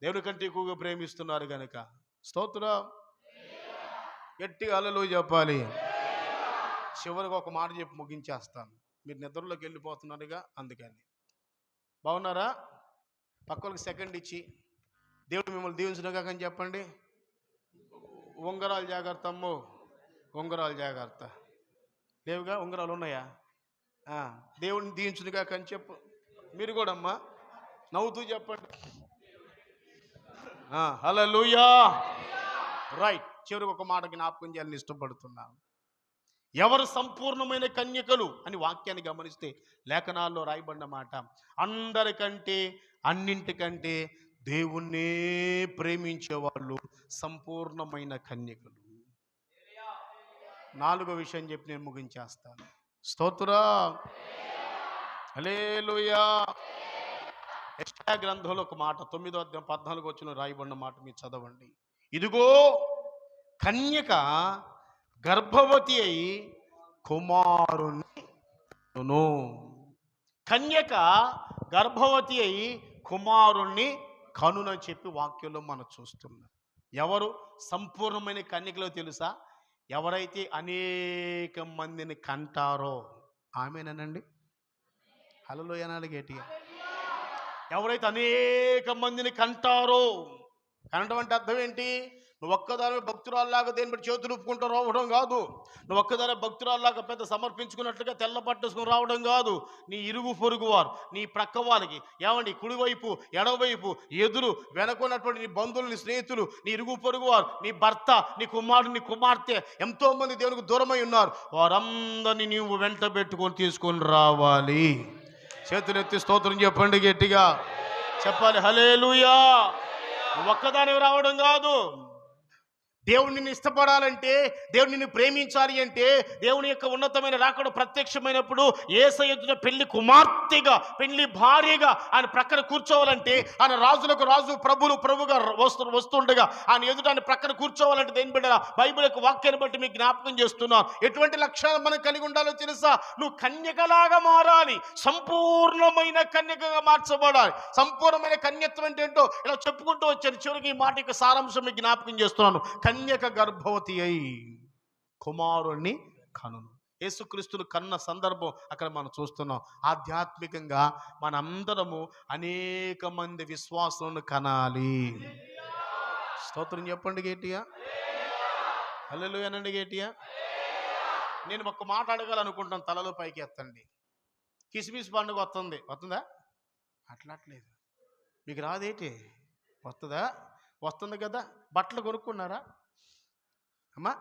దేవుని కంటే ఎక్కువగా ప్రేమిస్తున్నారు కనుక. స్తోత్రం. గట్టిగా హల్లెలూయా చెప్పాలి. చివరికి ఒక మాట చెప్పి ముగించేస్తాను. మీరు నిద్రలోకి వెళ్ళిపోతున్నారుగా, అందుకని. బాగున్నారా? పక్కలకు సెకండ్ ఇచ్చి దేవుడు మిమ్మల్ని దీవించినగా కానీ చెప్పండి. ఉంగరాలు జాగ్రత్త అమ్మో, ఉంగరాలు జాగ్రత్త. లేవుగా ఉంగరాలు ఉన్నాయా? దేవుడిని దీవించునుగా కానీ చెప్పు. మీరు కూడా అమ్మా నవ్వుతూ చెప్పండి. హల్లెలూయా. రైట్. చివరికి ఒక మాట జ్ఞాపకం చేయాలని ఇష్టపడుతున్నాను. ఎవరు సంపూర్ణమైన కన్యకలు అని వాక్యాన్ని గమనిస్తే లేఖనాల్లో రాయబడిన మాట, అందరికంటే అన్నింటికంటే దేవుణ్ణే ప్రేమించేవాళ్ళు సంపూర్ణమైన కన్యకలు. 4వ విషయం చెప్పి నేను ముగించేస్తాను. స్తోత్రం. హల్లెలూయా. యెషయా గ్రంథంలో ఒక మాట 9:14 వచ్చిన రాయబడిన మాట మీరు చదవండి. ఇదిగో కన్యక గర్భవతి అయి కుమారుని, కన్యక గర్భవతి అయి కుమారుణ్ణి కనునని చెప్పి వాక్యంలో మనం చూస్తున్నాం. ఎవరు సంపూర్ణమైన కన్యకలో తెలుసా? ఎవరైతే అనేక మందిని కంటారో. ఆమేనండి. హల్లెలూయా అనాలి గట్టిగా. ఎవరైతే అనేక మందిని కంటారో. కనడం అంటే అర్థం ఏంటి? నువ్వు ఒక్కదాని భక్తురాల్లాగా దేని బట్టి చేతులు ఊపుకుంటూ రావడం కాదు. నువ్వు ఒక్కదాని భక్తురాల్లాగా పెద్ద సమర్పించుకున్నట్లుగా తెల్ల పట్టుకుని రావడం కాదు. నీ ఇరుగు పొరుగు వారు, నీ ప్రక్క వాళ్ళకి, ఏమండి, కుడివైపు ఎడవైపు ఎదురు వెనకున్నటువంటి నీ బంధువులు, నీ స్నేహితులు, నీ ఇరుగు పొరుగు వారు, నీ భర్త, నీ కుమారుడు, నీ కుమార్తె, ఎంతోమంది దేవునికి దూరమై ఉన్నారు. వారందరినీ నీవు వెంట పెట్టుకొని తీసుకొని రావాలి. చేతులెత్తి స్తోత్రం చెప్పండి గట్టిగా. చెప్పాలి హల్లెలూయా. ఒక్కదాని రావడం కాదు. దేవుడు నిన్ను ఇష్టపడాలంటే, దేవుడు నిన్ను ప్రేమించాలి అంటే, దేవుని యొక్క ఉన్నతమైన రాకడ ప్రత్యక్షమైనప్పుడు యేసయ్య పెళ్లి కుమార్తెగా, పెళ్లి భార్యగా ఆయన ప్రక్కన కూర్చోవాలంటే, ఆయన రాజులకు రాజు, ప్రభులు ప్రభుగా వస్తుండగా ఆయన ఎదుట ఆయన ప్రక్కన కూర్చోవాలంటే దేని బిడ్డ బైబిల్ యొక్క వాక్యాన్ని బట్టి మీకు జ్ఞాపకం చేస్తున్నాను. ఎటువంటి లక్షణాలు మనం కలిగి ఉండాలో తెలుసా? నువ్వు కన్యకలాగా మారాలి. సంపూర్ణమైన కన్యకగా మార్చబడాలి. సంపూర్ణమైన కన్యత్వం అంటే ఏంటో ఇలా చెప్పుకుంటూ వచ్చాను. చివరికి ఈ మాట యొక్క సారాంశం మీకు జ్ఞాపకం చేస్తున్నాను. కన్యక గర్భవతి అయి కుమారుణ్ణి కనును. యేసుక్రీస్తును కన్న సందర్భం అక్కడ మనం చూస్తున్నాం. ఆధ్యాత్మికంగా మనందరము అనేక మంది విశ్వాసులను కనాలి. స్తోత్రం చెప్పండి గట్టిగా. హల్లెలూయా అనండి గట్టిగా. నేను ఒక మాట అడగాలనుకుంటాను. తలలో పైకి ఎత్తండి. కిస్మిస్ పండుగ వస్తుందా? అట్లట్లేదు. మీకు రాదేటి? వస్తుందా? వస్తుంది కదా. బట్టలు కొనుక్కున్నారా అమ్మా?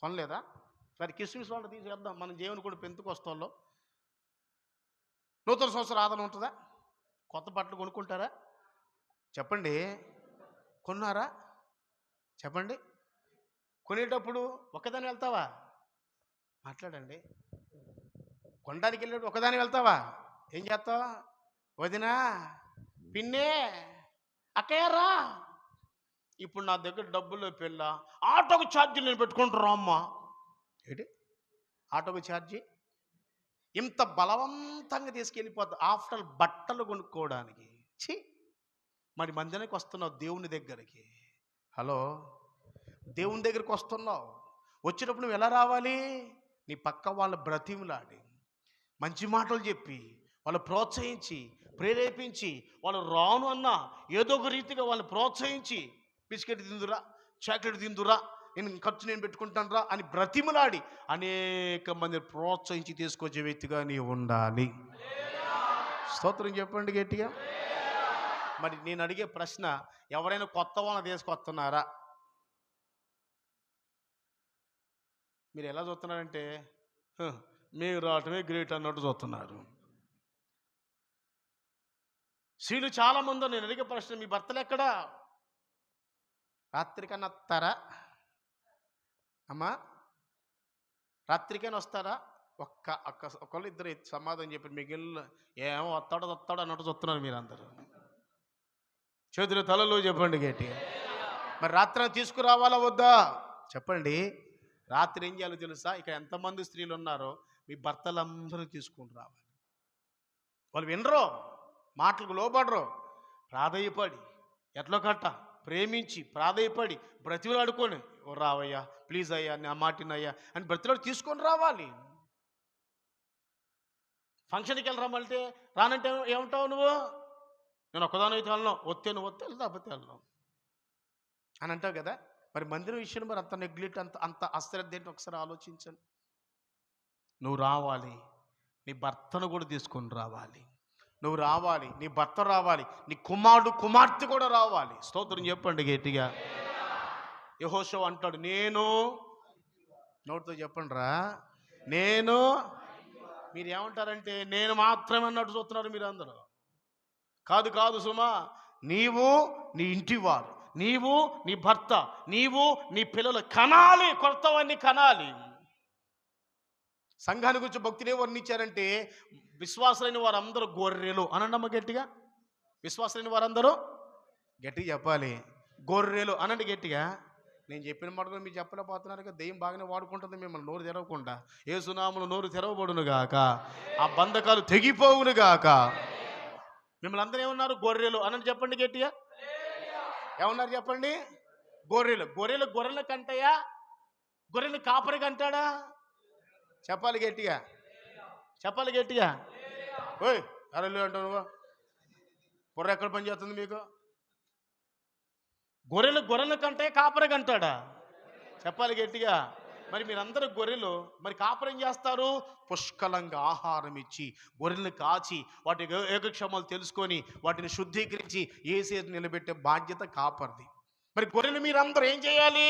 కొనలేదా? సరే కిస్మిస్ వాళ్ళు తీసేద్దాం. మనం దేవుని కూడా పెంతుకొస్తాల్లో నూతన సంవత్సరం ఆదరణ ఉంటుందా? కొత్త బట్టలు కొనుక్కుంటారా? చెప్పండి. కొన్నారా? చెప్పండి. కొనేటప్పుడు ఒక్కదాని వెళ్తావా? మాట్లాడండి. కొనడానికి వెళ్ళేటప్పుడు ఒకదాని వెళ్తావా? ఏం చేస్తావా? వదినా, పిన్నే, అక్కయ్యరా, ఇప్పుడు నా దగ్గర డబ్బులు పెళ్ళ ఆటోకు ఛార్జీలు నేను పెట్టుకుంటున్నా అమ్మా. ఏంటి ఆటోకు ఛార్జీ? ఇంత బలవంతంగా తీసుకెళ్ళిపోతా ఆఫ్టర్ బట్టలు కొనుక్కోవడానికి. మరి మందిరానికి వస్తున్నావు దేవుని దగ్గరికి. హలో, దేవుని దగ్గరికి వస్తున్నావు. వచ్చినప్పుడు నువ్వు ఎలా రావాలి? నీ పక్క వాళ్ళ బ్రతిమలాడి, మంచి మాటలు చెప్పి, వాళ్ళు ప్రోత్సహించి, ప్రేరేపించి వాళ్ళు రాను అన్న ఏదో ఒక రీతిగా వాళ్ళని ప్రోత్సహించి బిస్కెట్ తిందురా, చాక్లెట్ తిందురా, నేను ఖర్చు నేను పెట్టుకుంటాను రా అని బ్రతిమలాడి అనేక మందిని ప్రోత్సహించి తీసుకొచ్చే వ్యక్తిగా నీవు ఉండాలి. స్తోత్రం చెప్పండి గట్టిగా. మరి నేను అడిగే ప్రశ్న, ఎవరైనా కొత్త వాళ్ళని తీసుకొస్తున్నారా? మీరు ఎలా చూస్తున్నారంటే మీరు రావటమే గ్రేట్ అన్నట్టు చూస్తున్నారు. స్త్రీలు చాలామంది, నేను అడిగే ప్రశ్న, మీ భర్తలు ఎక్కడా? రాత్రికన్నా వస్తారా అమ్మా? రాత్రికైనా వస్తారా? ఒకళ్ళు ఇద్దరు సమాధానం చెప్పి మిగిలిన ఏమో వస్తాడో అన్నట్టు చూస్తున్నారు మీరందరూ. చేతులు తలలో చెప్పండి గట్టిగా. మరి రాత్రి తీసుకురావాలా వద్దా చెప్పండి. రాత్రి ఏం చేయాలో తెలుసా? ఇక్కడ ఎంతమంది స్త్రీలు ఉన్నారో మీ భర్తలందరూ తీసుకుని రావాలి. వాళ్ళు వినరు, మాటలకు లోబడరు. ప్రాధేయపడి ఎట్లా కట్ట ప్రేమించి ప్రాధేయపడి బ్రతిమలాడుకొని, ఓ రావయ్యా ప్లీజ్ అయ్యా నా మాటినయ్యా అని బ్రతిలాడు తీసుకొని రావాలి. ఫంక్షన్కి వెళ్ళరామంటే రానంటే ఏమంటావు నువ్వు? నేను ఒక్కదాని అయితే వెళ్ళను, వస్తే నువ్వు వస్తే వెళ్తా, అబ్బతే వెళ్ళను అని అంటావు కదా. మరి మందిరం విషయంలో మరి అంత నెగ్లెక్ట్, అంత అశ్రద్ధ ఏంటి ఒకసారి ఆలోచించండి. నువ్వు రావాలి, నీ భర్తను కూడా తీసుకొని రావాలి. నువ్వు రావాలి, నీ భర్త రావాలి, నీ కుమారుడు కుమార్తె కూడా రావాలి. స్తోత్రం చెప్పండి గట్టిగా. యెహోషువ అంటాడు, నేను, నోటితో చెప్పండి రా, నేను. మీరు ఏమంటారంటే నేను మాత్రమే అన్నట్టు చూస్తున్నారు మీరు అందరూ. కాదు సుమా, నీవు నీ ఇంటి వారు, నీవు నీ భర్త, నీవు నీ పిల్లలు కనాలి, కొత్తవన్నీ కనాలి. సంఘాన్ని గురించి భక్తిని వర్ణించారంటే విశ్వాసులైన వారందరూ గొర్రెలు అనండమ్మ గట్టిగా. విశ్వాసులైన వారందరూ గట్టిగా చెప్పాలి, గొర్రెలు అనండి గట్టిగా. నేను చెప్పిన మాట మీరు చెప్పలేకపోతున్నారు కదా. దెయ్యం బాగానే వాడుకుంటుంది మిమ్మల్ని నోరు తెరవకుండా. యేసునామములో నోరు తెరవబడును గాక, ఆ బంధకాలు తెగిపోవును గాక. మిమ్మల్ని అందరూ ఏమన్నారు? గొర్రెలు అనండి చెప్పండి గట్టిగా. ఏమన్నారు చెప్పండి? గొర్రెలు. గొర్రెలు కంటాయా? గొర్రెలు కాపరి కంటాడా? చెప్పాలి గట్టిగా, చెప్పాలి గట్టిగా. ఓయ్ అరలు అంటావు నువ్వు, బుర్ర ఎక్కడ పని చేస్తుంది మీకు? గొర్రెలు కంటే కాపరి కంటాడా? చెప్పాలి గట్టిగా. మరి మీరందరూ గొర్రెలు, మరి కాపరం చేస్తారు? పుష్కలంగా ఆహారం ఇచ్చి గొర్రెలను కాచి వాటి యోగక్షేమాలు తెలుసుకొని వాటిని శుద్ధీకరించి ఏసేది నిలబెట్టే బాధ్యత కాపరిది. మరి గొర్రెలు మీరందరూ ఏం చేయాలి?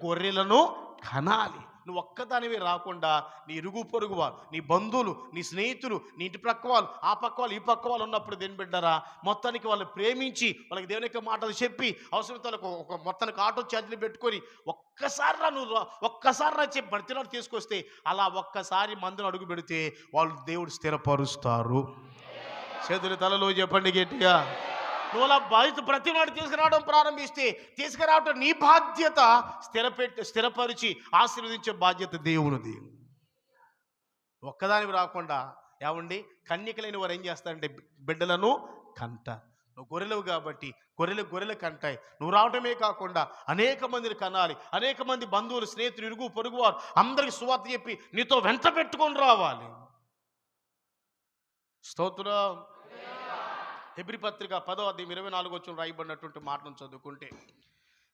గొర్రెలను కనాలి. నువ్వు ఒక్కదానివి రాకుండా నీ ఇరుగు పొరుగు వాళ్ళు, నీ బంధువులు, నీ స్నేహితులు, నీ ఇంటి ప్రక్క వాళ్ళు, ఆ పక్క వాళ్ళు, ఈ పక్క వాళ్ళు ఉన్నప్పుడు దేని బిడ్డారా, మొత్తానికి వాళ్ళు ప్రేమించి వాళ్ళకి దేవుని యొక్క మాటలు చెప్పి అవసరమైతే వాళ్ళకు ఒక మొత్తానికి ఆటో ఛార్జీలు పెట్టుకొని ఒక్కసారి రా చెప్పి భర్తీనాడు తీసుకొస్తే అలా ఒక్కసారి మందును అడుగు పెడితే వాళ్ళు దేవుడు స్థిరపరుస్తారు. చేతుల తలలో చెప్పండి గట్టిగా. నువ్వు అలా ప్రతివాడు తీసుకురావడం ప్రారంభిస్తే తీసుకురావటం నీ బాధ్యత, స్థిరపరిచి ఆశీర్వదించే బాధ్యత దేవునిది. ఒక్కదానికి రాకుండా ఏమండి, కన్యకలైన వారు ఏం చేస్తారంటే బిడ్డలను కంటారు. నువ్వు గొర్రెలు కాబట్టి గొర్రెలు కంటాయి. నువ్వు రావటమే కాకుండా అనేక మందిని కనాలి. అనేక మంది బంధువులు, స్నేహితులు, ఇరుగు పొరుగు వారు అందరికి సువార్త చెప్పి నీతో వెంట పెట్టుకొని రావాలి. స్తోత్రం. హెబ్రీ పత్రిక 10వ అధ్యాయం 24వ వచనం రాయబడినటువంటి మాటను చదువుకుంటే,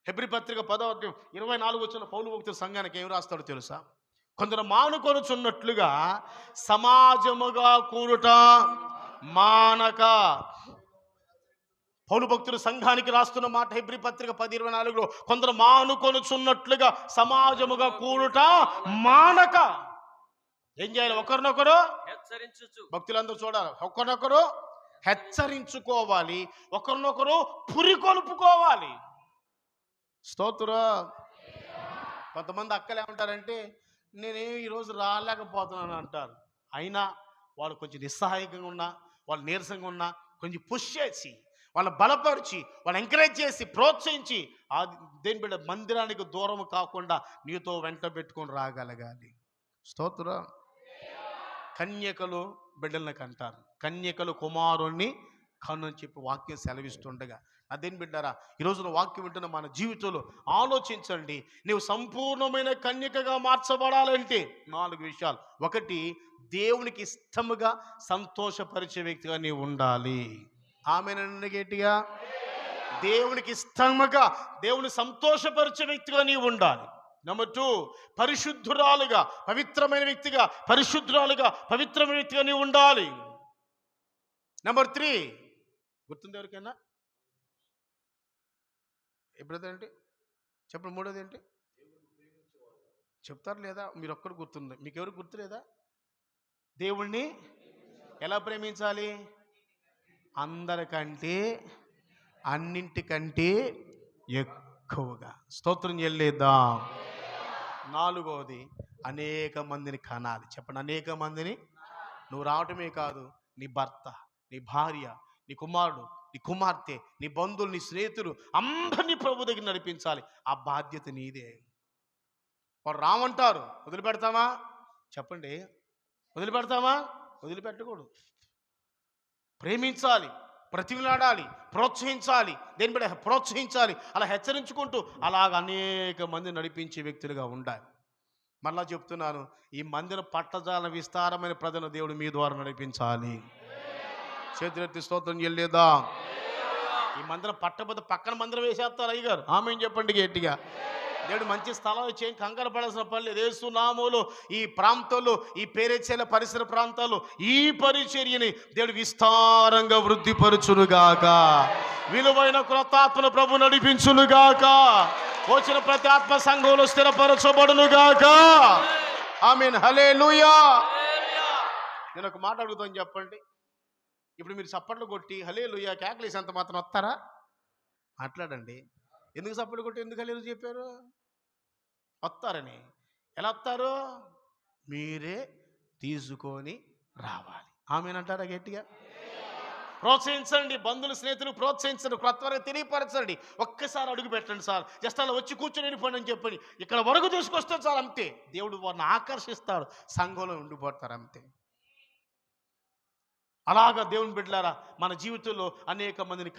హెబ్రీ పత్రిక 10వ అధ్యాయం 24వ వచనం పౌలు భక్తుడు సంఘానికి ఏం రాస్తాడో తెలుసా? కొందరు మానుకొనుచున్నట్లుగా సమాజముగా కూడుట మానక. పౌలు భక్తుడు సంఘానికి రాస్తున్న మాట హెబ్రీ పత్రిక 10:24లో, కొందరు మానుకొనుచున్నట్లుగా సమాజముగా కూడుట మానక. ఏం చేయాలి? ఒకరినొకరు హెచ్చరించుచు. భక్తులందరూ చూడాలి, ఒకరినొకరు హెచ్చరించుకోవాలి, ఒకరినొకరు పురికొల్పుకోవాలి. స్తోత్రం. కొంతమంది అక్కలు ఏమంటారంటే నేనేం ఈరోజు రాలేకపోతున్నాను అంటారు. అయినా వాళ్ళు కొంచెం నిస్సహాయకంగా ఉన్నా, వాళ్ళు నీరసంగా ఉన్నా కొంచెం పుష్ చేసి, వాళ్ళని బలపరిచి, వాళ్ళని ఎంకరేజ్ చేసి, ప్రోత్సహించి దేని బిడ్డ మందిరానికి దూరం కాకుండా నీతో వెంట పెట్టుకొని రాగలగాలి. స్తోత్రం. కన్యకలు బిడ్డలను కంటారు, కన్యకలు కుమారుణ్ణి కను చెప్పి వాక్యం సెలవిస్తుండగా అదేం బిడ్డారా, ఈరోజు నువ్వు వాక్యం వింటున్న మన జీవితంలో ఆలోచించండి. నీవు సంపూర్ణమైన కన్యకగా మార్చబడాలంటే 4 విషయాలు. 1, దేవునికి ఇష్టముగా సంతోషపరిచే వ్యక్తిగా నీవు ఉండాలి. ఆమేనండి గట్టిగా. దేవునికి ఇష్టముగా, దేవుని సంతోషపరిచే వ్యక్తిగా నీవు ఉండాలి. నెంబర్ 2, పరిశుద్ధురాలుగా, పవిత్రమైన వ్యక్తిగా, పరిశుద్ధురాలుగా, పవిత్రమైన వ్యక్తిగా నీవు ఉండాలి. నెంబర్ 3, గుర్తుంది ఎవరికైనా? ఎప్పుడైతే ఏంటి చెప్పండి. 3వది ఏంటి చెప్తారు లేదా? మీరు ఒక్కరు గుర్తుంది, మీకు ఎవరు గుర్తులేదా? దేవుణ్ణి ఎలా ప్రేమించాలి? అందరికంటే, అన్నింటికంటే ఎక్కువగా. స్తోత్రం చెల్లిద్దాం. 4వది, అనేక మందిని కనాలి. చెప్పండి, అనేక మందిని. నువ్వు రావటమే కాదు, నీ భర్త, నీ భార్య, నీ కుమారుడు, నీ కుమార్తె, నీ బంధువులు, నీ స్నేహితులు అందరినీ ప్రభు దగ్గర నడిపించాలి. ఆ బాధ్యత నీదే. వాడు రామంటారు, వదిలిపెడతామా? చెప్పండి, వదిలిపెడతామా? వదిలిపెట్టకూడదు. ప్రేమించాలి, ప్రతిమలాడాలి, ప్రోత్సహించాలి. దేని బిడ్డ? ప్రోత్సహించాలి. అలా హెచ్చరించుకుంటూ అలాగ అనేక మంది నడిపించే వ్యక్తులుగా ఉండాలి. మళ్ళా చెప్తున్నాను, ఈ మందిర పట్టజాల విస్తారమైన ప్రజలను దేవుడు మీ ద్వారా నడిపించాలి. చేతులెత్తి స్తోత్రం చెల్లేదా? ఈ మందిరం పట్టబోతే పక్కన మందిరం వేసేస్తారు అయ్యగారు. ఆమేన్ చెప్పండి గట్టిగా. దేవుడు మంచి స్థలం ఇచ్చేం కంగారు పడాల్సిన పని లేదు. యేసు నామములో ఈ ప్రాంతాల్లో, ఈ పేరేచేల పరిసర ప్రాంతాల్లో ఈ పరిచర్యని దేవుడు విస్తారంగా వృద్ధిపరచునుగాక. విలువైన క్రొత్త ఆత్మను ప్రభు నడిపించునుగాక. వచ్చిన ప్రతి ఆత్మ సంఘంలో స్థిరపరచబడునుగాక. ఆమేన్, హల్లెలూయా. నేను ఒక మాట అడుగుతాను, చెప్పండి. ఇప్పుడు మీరు చప్పట్లు కొట్టి హల్లెలూయా కేకలేసి అంత మాత్రం వస్తారా? మాట్లాడండి. ఎందుకు చప్పట్లు కొట్టి ఎందుకు హల్లెలూయా చెప్పారు? వస్తారని. ఎలా వస్తారు? మీరే తీసుకొని రావాలి. ఆమేన్ అంటారా గట్టిగా? ప్రోత్సహించండి, బంధువులు స్నేహితులు ప్రోత్సహించండి, కొత్తగా తెలియపరచండి. ఒక్కసారి అడుగు పెట్టండి సార్, జస్ట్ అలా వచ్చి కూర్చొని వెళ్ళిపోండి అని చెప్పండి. ఇక్కడ వరకు తీసుకొస్తే చాలు, అంతే. దేవుడు వారిని ఆకర్షిస్తాడు, సంఘంలో ఉండిపోతారు, అంతే. అలాగా దేవుని బిడ్డలారా, మన జీవితంలో అనేక మందిని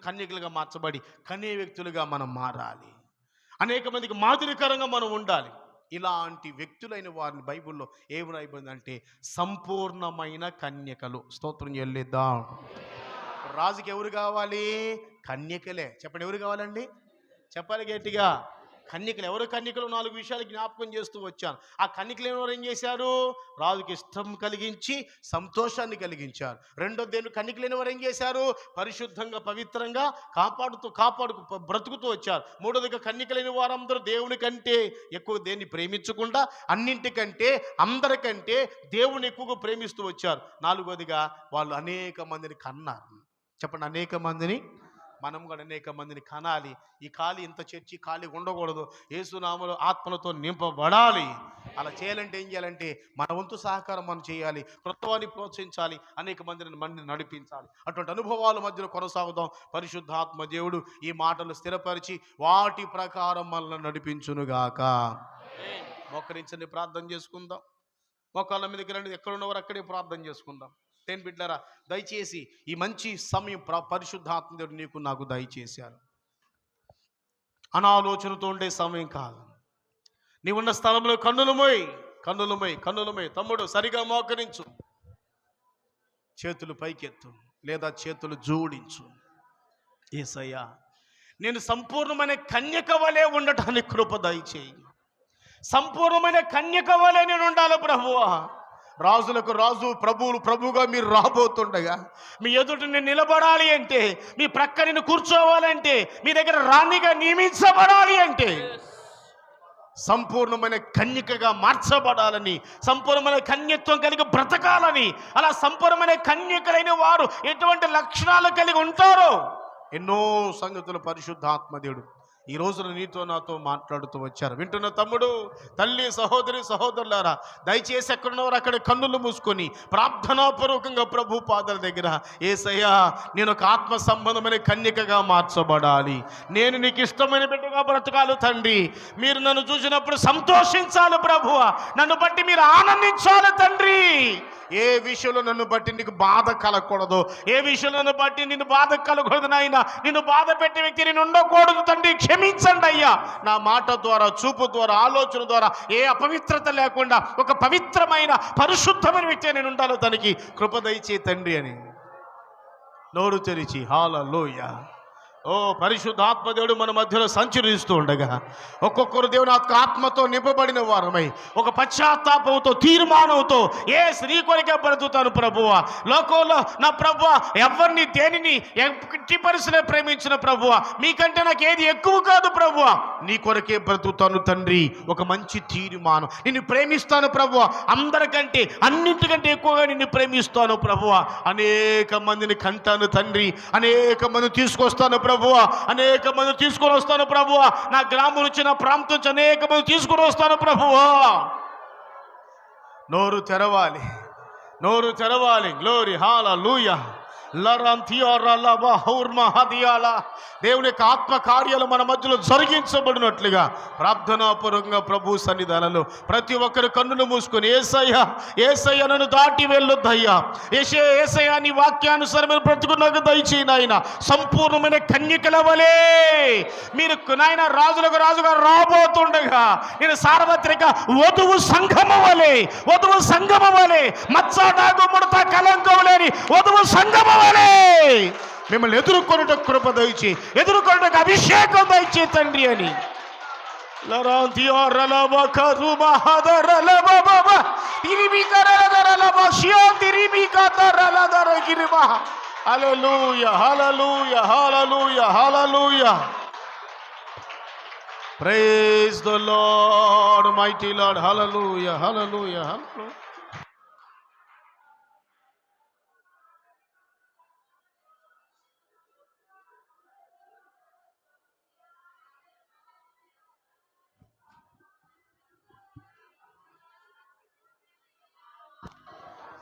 కన్యకులుగా మార్చబడి కన్య వ్యక్తులుగా మనం మారాలి. అనేక మందికి మాదిరికరంగా మనం ఉండాలి. ఇలాంటి వ్యక్తులైన వారిని బైబిల్లో ఏమి రాయబడిందంటే సంపూర్ణమైన కన్యకలు. స్తోత్రం చెల్లిద్దాం. రాజుకి ఎవరు కావాలి? కన్యకలే. చెప్పండి, ఎవరు కావాలండి? చెప్పాలి గట్టిగా. కన్యకలు. ఎవరు కన్యకలు? 4 విషయాలు జ్ఞాపకం చేస్తూ వచ్చాను. ఆ కన్యకలు ఎవరు ఏం చేశారు? రాజుకి ఇష్టం కలిగించి సంతోషాన్ని కలిగించారు. రెండో దేవుడు కన్యకలు ఎవరు ఏం చేశారు? పరిశుద్ధంగా, పవిత్రంగా కాపాడుకు బ్రతుకుతూ వచ్చారు. మూడోదిగా కన్యకలైన వారందరూ దేవుని కంటే ఎక్కువ దేన్ని ప్రేమించకుండా అన్నింటికంటే, అందరికంటే దేవుని ఎక్కువగా ప్రేమిస్తూ వచ్చారు. 4వదిగా వాళ్ళు అనేక మందిని కన్నారు. చెప్పండి, అనేక మందిని. మనం కూడా అనేక మందిని కనాలి. ఈ ఖాళీ, ఇంత చర్చి ఖాళీ ఉండకూడదు. యేసు నామములో ఆత్మలతో నింపబడాలి. అలా చేయాలంటే ఏం చేయాలంటే మన వంతు సహకారం మనం చేయాలి. క్రొత్త వారిని ప్రోత్సహించాలి, అనేక మందిని నడిపించాలి. అటువంటి అనుభవాల మధ్యలో కొనసాగుదాం. పరిశుద్ధాత్మ దేవుడు ఈ మాటలు స్థిరపరిచి వాటి ప్రకారం మనల్ని నడిపించునుగాక. మోకరించండి, ప్రార్థన చేసుకుందాం. మోకాళ్ళ మీదకి రండి, ఎక్కడున్నవారు అక్కడే ప్రార్థన చేసుకుందాం. దేని బిడ్డలారా, దయచేసి ఈ మంచి సమయం పరిశుద్ధాత్మ దేవుడు నీకు నాకు దయచేశారు. అనాలోచనతో ఉండే సమయం కాదు. నీవున్న స్థలంలో కన్నులమై తమ్ముడు సరిగా మోకరించు. చేతులు పైకెత్తు లేదా చేతులు జోడించు. యేసయ్యా, నేను సంపూర్ణమైన కన్యక వలె ఉండటానికి కృప దయచేయి. సంపూర్ణమైన కన్యక వలె నేను ఉండాలి ప్రభువా. రాజులకు రాజు, ప్రభువులు ప్రభువుగా మీరు రాబోతుండగా మీ ఎదుట నేను నిలబడాలి అంటే, మీ ప్రక్క నేను కూర్చోవాలంటే, మీ దగ్గర రాణిగా నియమించబడాలి అంటే సంపూర్ణమైన కన్యకగా మార్చబడాలని, సంపూర్ణమైన కన్యత్వం కలిగి బ్రతకాలని. అలా సంపూర్ణమైన కన్యకలైన వారు ఎటువంటి లక్షణాలు కలిగి ఉంటారో ఎన్నో సంగతులు పరిశుద్ధాత్మ దేవుడు ఈ రోజున నీతో నాతో మాట్లాడుతూ వచ్చారు. వింటున్న తమ్ముడు, తల్లి, సహోదరులారా, దయచేసి ఎక్కడున్నవారు అక్కడ కన్నులు మూసుకొని ప్రార్థనాపూర్వకంగా ప్రభు పాదాల దగ్గర, యేసయ్యా, నేను ఒక ఆత్మ సంబంధమైన కన్యకగా మార్చబడాలి. నేను నీకు ఇష్టమైన బిడ్డగా బ్రతకాలి తండ్రి. మీరు నన్ను చూసినప్పుడు సంతోషించాలి ప్రభువా. నన్ను బట్టి మీరు ఆనందించాలి తండ్రి. ఏ విషయంలో నన్ను బట్టి నీకు బాధ కలగకూడదు, ఏ విషయంలో నన్ను బట్టి నిన్ను బాధ కలగకూడదు నాయన, నిన్ను బాధ పెట్టే వ్యక్తి నేను ఉండకూడదు తండ్రి, క్షమించండి అయ్యా. నా మాట ద్వారా, చూపు ద్వారా, ఆలోచన ద్వారా ఏ అపవిత్రత లేకుండా ఒక పవిత్రమైన పరిశుద్ధమైన వ్యక్తి నేను ఉండాలో తనకి కృప దయచే తండ్రి అని నోరు తెరిచి హల్లెలూయా. ఓ పరిశుద్ధాత్మ దేవుడు మన మధ్యలో సంచరిస్తూ ఉండగా ఒక్కొక్కరు దేవుని ఆత్మతో నింపబడిన వారమై ఒక పశ్చాత్తాపంతో, తీర్మానంతో ఏ స్త్రీ కొరకే బ్రతుకుతాను ప్రభువా, లోకంలో నా ప్రభువా ఎవరిని దేనిని ఎట్టి పరిస్థితిలో ప్రేమించిన ప్రభువా, మీకంటే నాకు ఏది ఎక్కువ కాదు ప్రభువా, నీ కొరకే బ్రతుకుతాను తండ్రి. ఒక మంచి తీర్మానం, నిన్ను ప్రేమిస్తాను ప్రభువా, అందరికంటే అన్నింటికంటే ఎక్కువగా నిన్ను ప్రేమిస్తాను ప్రభువా. అనేక మందిని కంటాను తండ్రి, అనేక మందిని తీసుకొస్తాను ప్రభువా, అనేక మంది తీసుకొని వస్తాను ప్రభువా, నా గ్రామం నుంచి, నా ప్రాంతం నుంచి అనేక మంది తీసుకొని వస్తాను ప్రభువా. నోరు తెరవాలి, నోరు తెరవాలి. గ్లోరీ హల్లెలూయా. దేవుని యొక్క ఆత్మ కార్యాలు మన మధ్యలో జరిగించబడినట్లుగా ప్రార్థనాపూర్వకంగా ప్రభు సన్నిధానంలో ప్రతి ఒక్కరు కన్నులు మూసుకొని యేసయ్యా, యేసయ్యా నన్ను దాటి వెళ్ళొద్దయ్యా, యేసయ్యా నీ వాక్యానుసారమైన బ్రతుకున్నకు దయచేయి నాయన. సంపూర్ణమైన కన్యకల వలె మీరు నాయన రాజులకు రాజుగా రాబోతుండగా నేను సార్వత్రిక వధువు సంఘము వలె, వధువు సంఘము వలె, మచ్చ డాగు ముడత కలంకం లేని వధువు సంఘము మిమ్మల్ని ఎదుర్కొనుట కృప దయచి, ఎదుర్కొనుటకు అభిషేకం దయచే తండ్రి అని hallelujah, hallelujah, hallelujah, hallelujah. Praise the Lord, mighty Lord. Hallelujah, hallelujah, hallelujah.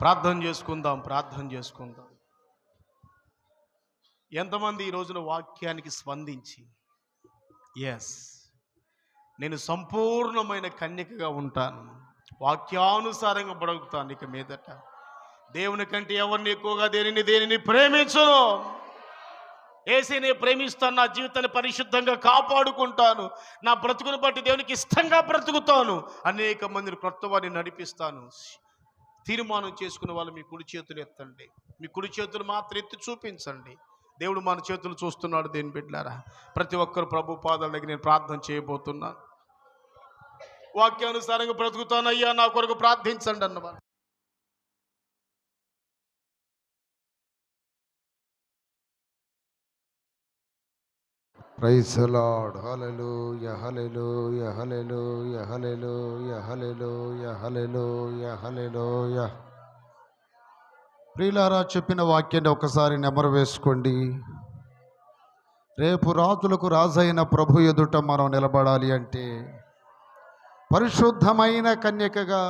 ప్రార్థన చేసుకుందాం, ప్రార్థన చేసుకుందాం. ఎంతమంది ఈ రోజున వాక్యానికి స్పందించి ఎస్ నేను సంపూర్ణమైన కన్యకగా ఉంటాను, వాక్యానుసారంగా బ్రతుకుతాను, ఇక మీదట దేవుని కంటే ఎవరిని ఎక్కువగా దేనిని ప్రేమించను, యేసుని ప్రేమిస్తాను, నా జీవితాన్ని పరిశుద్ధంగా కాపాడుకుంటాను, నా బ్రతుకును బట్టి దేవునికి ఇష్టంగా బ్రతుకుతాను, అనేక మందిని క్రొత్త వారిని నడిపిస్తాను. తీర్మానం చేసుకునే వాళ్ళు మీ కుడి చేతులు ఎత్తండి, మీ కుడి చేతులు మాత్రం ఎత్తి చూపించండి. దేవుడు మన చేతులు చూస్తున్నాడు. దేని బిడ్డలారా, ప్రతి ఒక్కరు ప్రభు పాదాల దగ్గర నేను ప్రార్థన చేయబోతున్నాను. వాక్యానుసారంగా బ్రతుకుతానయ్యా, నా కొరకు ప్రార్థించండి అన్నమాట. Praise the Lord. Hallelujah, hallelujah, hallelujah, hallelujah, hallelujah, hallelujah, hallelujah. ప్రియులారా, చెప్పిన వాక్యాన్ని ఒకసారి నెమరు వేసుకోండి. రేపు రాజులకు రాజైన ప్రభు ఎదుట మనం నిలబడాలి అంటే పరిశుద్ధమైన కన్యకగా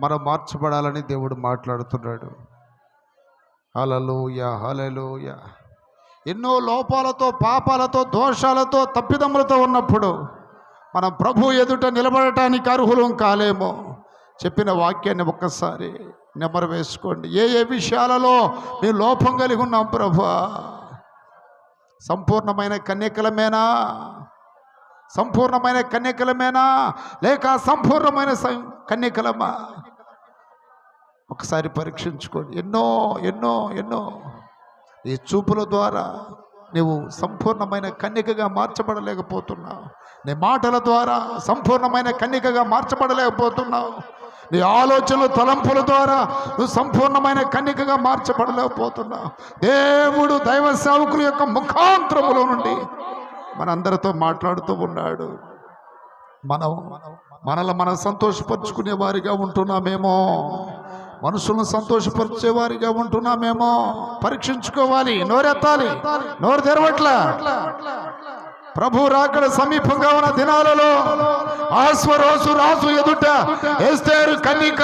మనం మార్చబడాలని దేవుడు మాట్లాడుతున్నాడు. హల్లెలూయా, హల్లెలూయా. ఎన్నో లోపాలతో, పాపాలతో, దోషాలతో, తప్పిదములతో ఉన్నప్పుడు మనం ప్రభు ఎదుట నిలబడటానికి అర్హులం కాలేమో. చెప్పిన వాక్యాన్ని ఒక్కసారి నెమరు వేసుకోండి. ఏ విషయాలలో మేము లోపం కలిగి ఉన్నాం ప్రభువా? సంపూర్ణమైన కన్యకలమేనా? సంపూర్ణమైన కన్యకలమేనా లేక సంపూర్ణమైన కన్యకలమా? ఒకసారి పరీక్షించుకోండి. ఎన్నో ఎన్నో ఎన్నో ఈ చూపుల ద్వారా నువ్వు సంపూర్ణమైన కన్యకగా మార్చబడలేకపోతున్నావు. నీ మాటల ద్వారా సంపూర్ణమైన కన్యకగా మార్చబడలేకపోతున్నావు. నీ ఆలోచనలు, తలంపుల ద్వారా నువ్వు సంపూర్ణమైన కన్యకగా మార్చబడలేకపోతున్నావు. దేవుడు దైవ సేవకుల యొక్క ముఖాంతరములో నుండి మనందరితో మాట్లాడుతూ ఉన్నాడు. మనం సంతోషపరుచుకునే వారిగా ఉంటున్నామేమో, మనుషులను సంతోషపరిచేవారిగా ఉంటున్నామేమో పరీక్షించుకోవాలి. నోరెత్తాలి, నోరు తెరవట్లా. ప్రభు రాకడ సమీపంగా ఉన్న దినాలలో ఆశ్వరోసు రాజు ఎదుట ఎస్తేరు కన్యక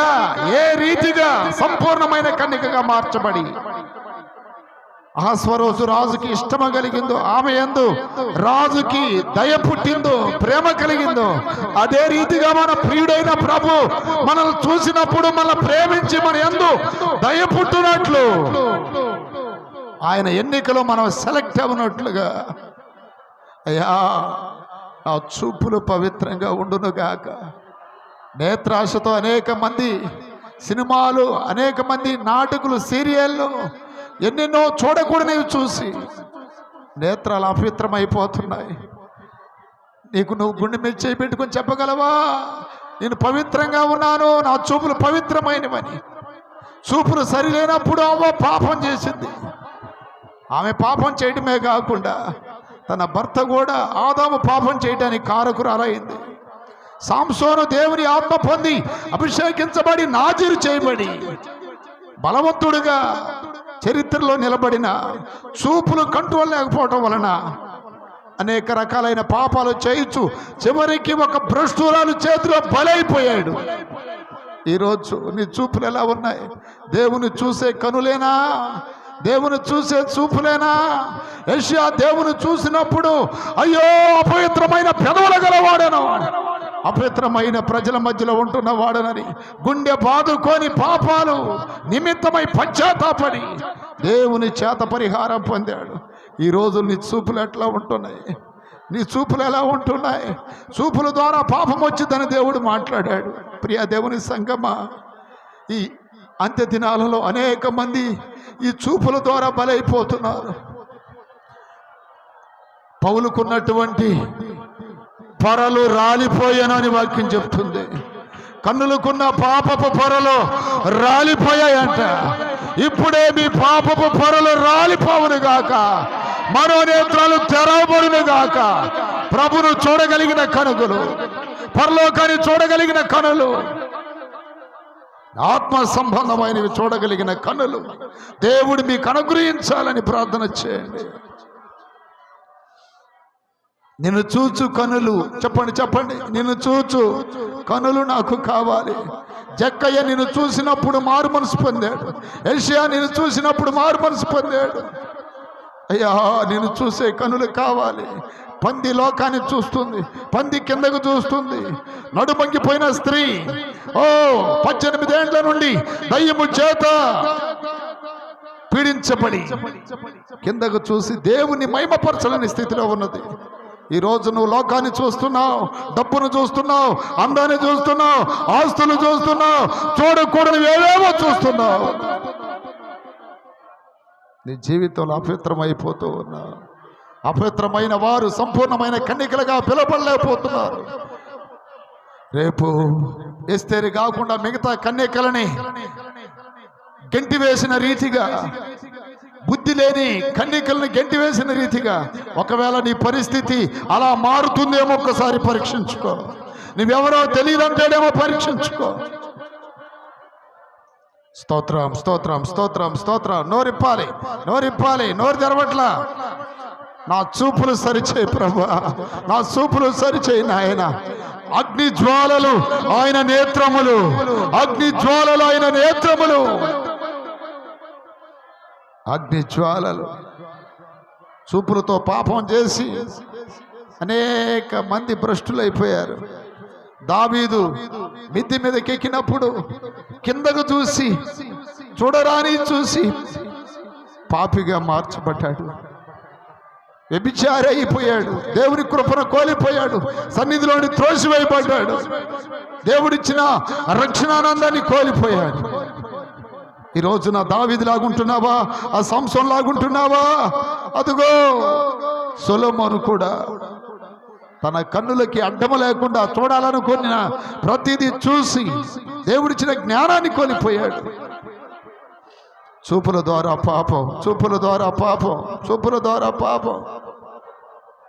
ఏ రీతిగా సంపూర్ణమైన కన్యకగా మార్చబడి అహస్వరోజు రాజుకి ఇష్టమ కలిగిందో, ఆమె యందు రాజుకి దయ పుట్టిందో, ప్రేమ కలిగిందో, అదే రీతిగా మన ప్రియుడైన ప్రభు మనల్ని చూసినప్పుడు మన ప్రేమించి మన యందు దయ పుట్టినట్లు, ఆయన ఎన్నికలో మనం సెలెక్ట్ అవునట్లుగా, అయ్యా నా చూపులు పవిత్రంగా ఉండునుగాక. నేత్రాశతో అనేక మంది సినిమాలు, అనేక మంది నాటకులు, సీరియళ్ళు ఎన్నెన్నో చూడకూడనివి చూసి నేత్రాలు అపవిత్రమైపోతున్నాయి. నీకు నువ్వు గుండె మీద చేయి పెట్టుకొని చెప్పగలవా, నేను పవిత్రంగా ఉన్నాను, నా చూపులు పవిత్రమైనవని? చూపులు సరిలేనప్పుడు అవ్వ పాపం చేసింది. ఆమె పాపం చేయడమే కాకుండా తన భర్త కూడా ఆదాము పాపం చేయడానికి కారకురాలైంది. సాంసోను దేవుని ఆత్మ పొంది అభిషేకించబడి నాజీరు చేయబడి బలవంతుడుగా చరిత్రలో నిలబడిన, చూపులు కంట్రోల్ లేకపోవటం వలన అనేక రకాలైన పాపాలు చేయొచ్చు, చివరికి ఒక భ్రష్టురాలు చేతిలో బలైపోయాడు. ఈరోజు నీ చూపులు ఎలా ఉన్నాయి? దేవుని చూసే కనులేనా? దేవుని చూసే చూపులేనా? యెషయా దేవుని చూసినప్పుడు అయ్యో అపవిత్రమైన పెదవుల గలవాడను, అపవిత్రమైన ప్రజల మధ్యలో ఉంటున్న వాడనని గుండె బాదుకొని పాపాలు నిమిత్తమై పశ్చాత్తాపడి దేవుని చేత పరిహారం పొందాడు. ఈరోజు నీ చూపులు ఎట్లా ఉంటున్నాయి? నీ చూపులు ఎలా ఉంటున్నాయి? చూపుల ద్వారా పాపం వచ్చిందని దేవుడు మాట్లాడాడు. ప్రియ దేవుని సంగమా, ఈ అంత్య దినాలలో అనేక మంది ఈ చూపుల ద్వారా బలైపోతున్నారు. పౌలుకున్నటువంటి పొరలు రాలిపోయానని వాక్యం చెప్తుంది. కన్నులకున్న పాపపు పొరలు రాలిపోయాయంట. ఇప్పుడే మీ పాపపు పొరలు రాలిపోవును గాక, మనోనేత్రాలు తెరవబడును గాక. ప్రభును చూడగలిగిన కనుగులు, పరలోకాన్ని చూడగలిగిన కనులు, ఆత్మ సంబంధమైనవి చూడగలిగిన కన్నులు దేవుడు మీకు అనుగ్రహించాలని ప్రార్థన చేయండి. నిన్ను చూచు కనులు, చెప్పండి చెప్పండి, నిన్ను చూచు కనులు నాకు కావాలి. జక్కయ్య నిన్ను చూసినప్పుడు మారు మనసు పొందాడు. యెషయా నిన్ను చూసినప్పుడు మారు మనసు పొందాడు. అయ్యా నిన్ను చూసే కనులు కావాలి. పంది లోకాన్ని చూస్తుంది, పంది కిందకు చూస్తుంది. నడుమంగిపోయిన స్త్రీ 18 ఏండ్ల నుండి దయ్యము చేత పీడించబడి కిందకు చూసి దేవుని మహిమపరచలేని స్థితిలో ఉన్నది. ఈరోజు నువ్వు లోకాన్ని చూస్తున్నావు, డబ్బును చూస్తున్నావు, అందాన్ని చూస్తున్నావు, ఆస్తులు చూస్తున్నావు, చూడకూడని ఏవేవో చూస్తున్నావు. నీ జీవితంలో అపవిత్రమైపోతూ ఉన్నావు. అపవిత్రమైన వారు సంపూర్ణమైన కన్యకలుగా పిలవలేకపోతున్నారు. రేపు ఎస్తేరు కాకుండా మిగతా కన్యకలని గెంటివేసిన రీతిగా, బుద్ధి లేని కన్యకలను గెంటివేసిన రీతిగా ఒకవేళ నీ పరిస్థితి అలా మారుతుందేమో ఒక్కసారి పరీక్షించుకో. నువ్వెవరో తెలియదంటాడేమో పరీక్షించుకో. స్తోత్రం స్తోత్రం స్తోత్రం స్తోత్రం. నోరిప్పాలి, నోరిప్పాలి, నోరు తెరవట్లా. నా చూపులు సరిచేయి ప్రభు, నా చూపులు సరిచేయి నాయన. అగ్ని జ్వాలలు ఆయన నేత్రములు, అగ్ని జ్వాలలు ఆయన నేత్రములు, అగ్ని జ్వాలలు. చూపులతో పాపం చేసి అనేక మంది భ్రష్టులైపోయారు. దావీదు మిద్ది మీదకి ఎక్కినప్పుడు కిందకు చూసి, చూడరాని చూసి పాపిగా మార్చబడ్డాడు. వ్యభిచారి అయిపోయాడు. దేవుని కృపను కోల్పోయాడు. సన్నిధిలోని త్రోసివేయబడ్డాడు. దేవుడిచ్చిన రక్షణానందాన్ని కోల్పోయాడు. ఈ రోజున దావీదు లాగుంటున్నావా? ఆ సంసోన్ లాగుంటున్నావా? అదుగో సొలొమోను కూడా తన కన్నులకి అడ్డము లేకుండా చూడాలనుకున్న ప్రతిదీ చూసి దేవుడిచ్చిన జ్ఞానాన్ని కోల్పోయాడు. చూపుల ద్వారా పాపం, చూపుల ద్వారా పాపం, చూపుల ద్వారా పాపం.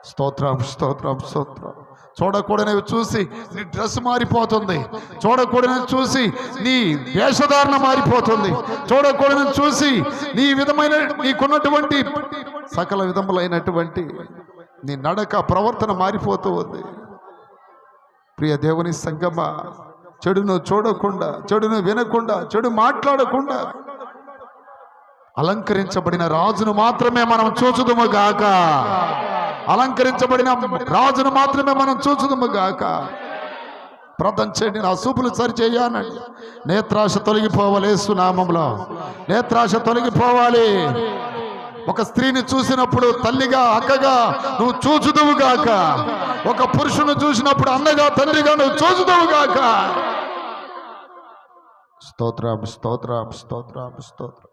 స్తోత్రం స్తోత్రం స్తోత్రం. చూడకూడనివి చూసి నీ డ్రెస్ మారిపోతుంది. చూడకూడనివి చూసి నీ వేషధారణ మారిపోతుంది. చూడకూడనివి చూసి నీ విధమైన నీకున్నటువంటి సకల విధములైనటువంటి నీ నడక ప్రవర్తన మారిపోతూ ఉంది. ప్రియ దేవుని సంగమా, చెడును చూడకుండా, చెడును వినకుండా, చెడు మాట్లాడకుండా అలంకరించబడిన రాజును మాత్రమే మనం చూచుదుము గాక. అలంకరించబడిన రాజును మాత్రమే మనం చూచుదుము గాక. ప్రార్థన చేయండి. నా చూపులు సరిచేయాలండి. నేత్రాశ తొలగిపోవాలి యేసు నామములో. నేత్రాశ తొలగిపోవాలి. ఒక స్త్రీని చూసినప్పుడు తల్లిగా అక్కగా నువ్వు చూచుదువు గాక. ఒక పురుషుని చూసినప్పుడు అన్నగా తండ్రిగా నువ్వు చూచుదువు గాక. స్తోత్రం స్తోత్రం స్తోత్రం స్తోత్రం.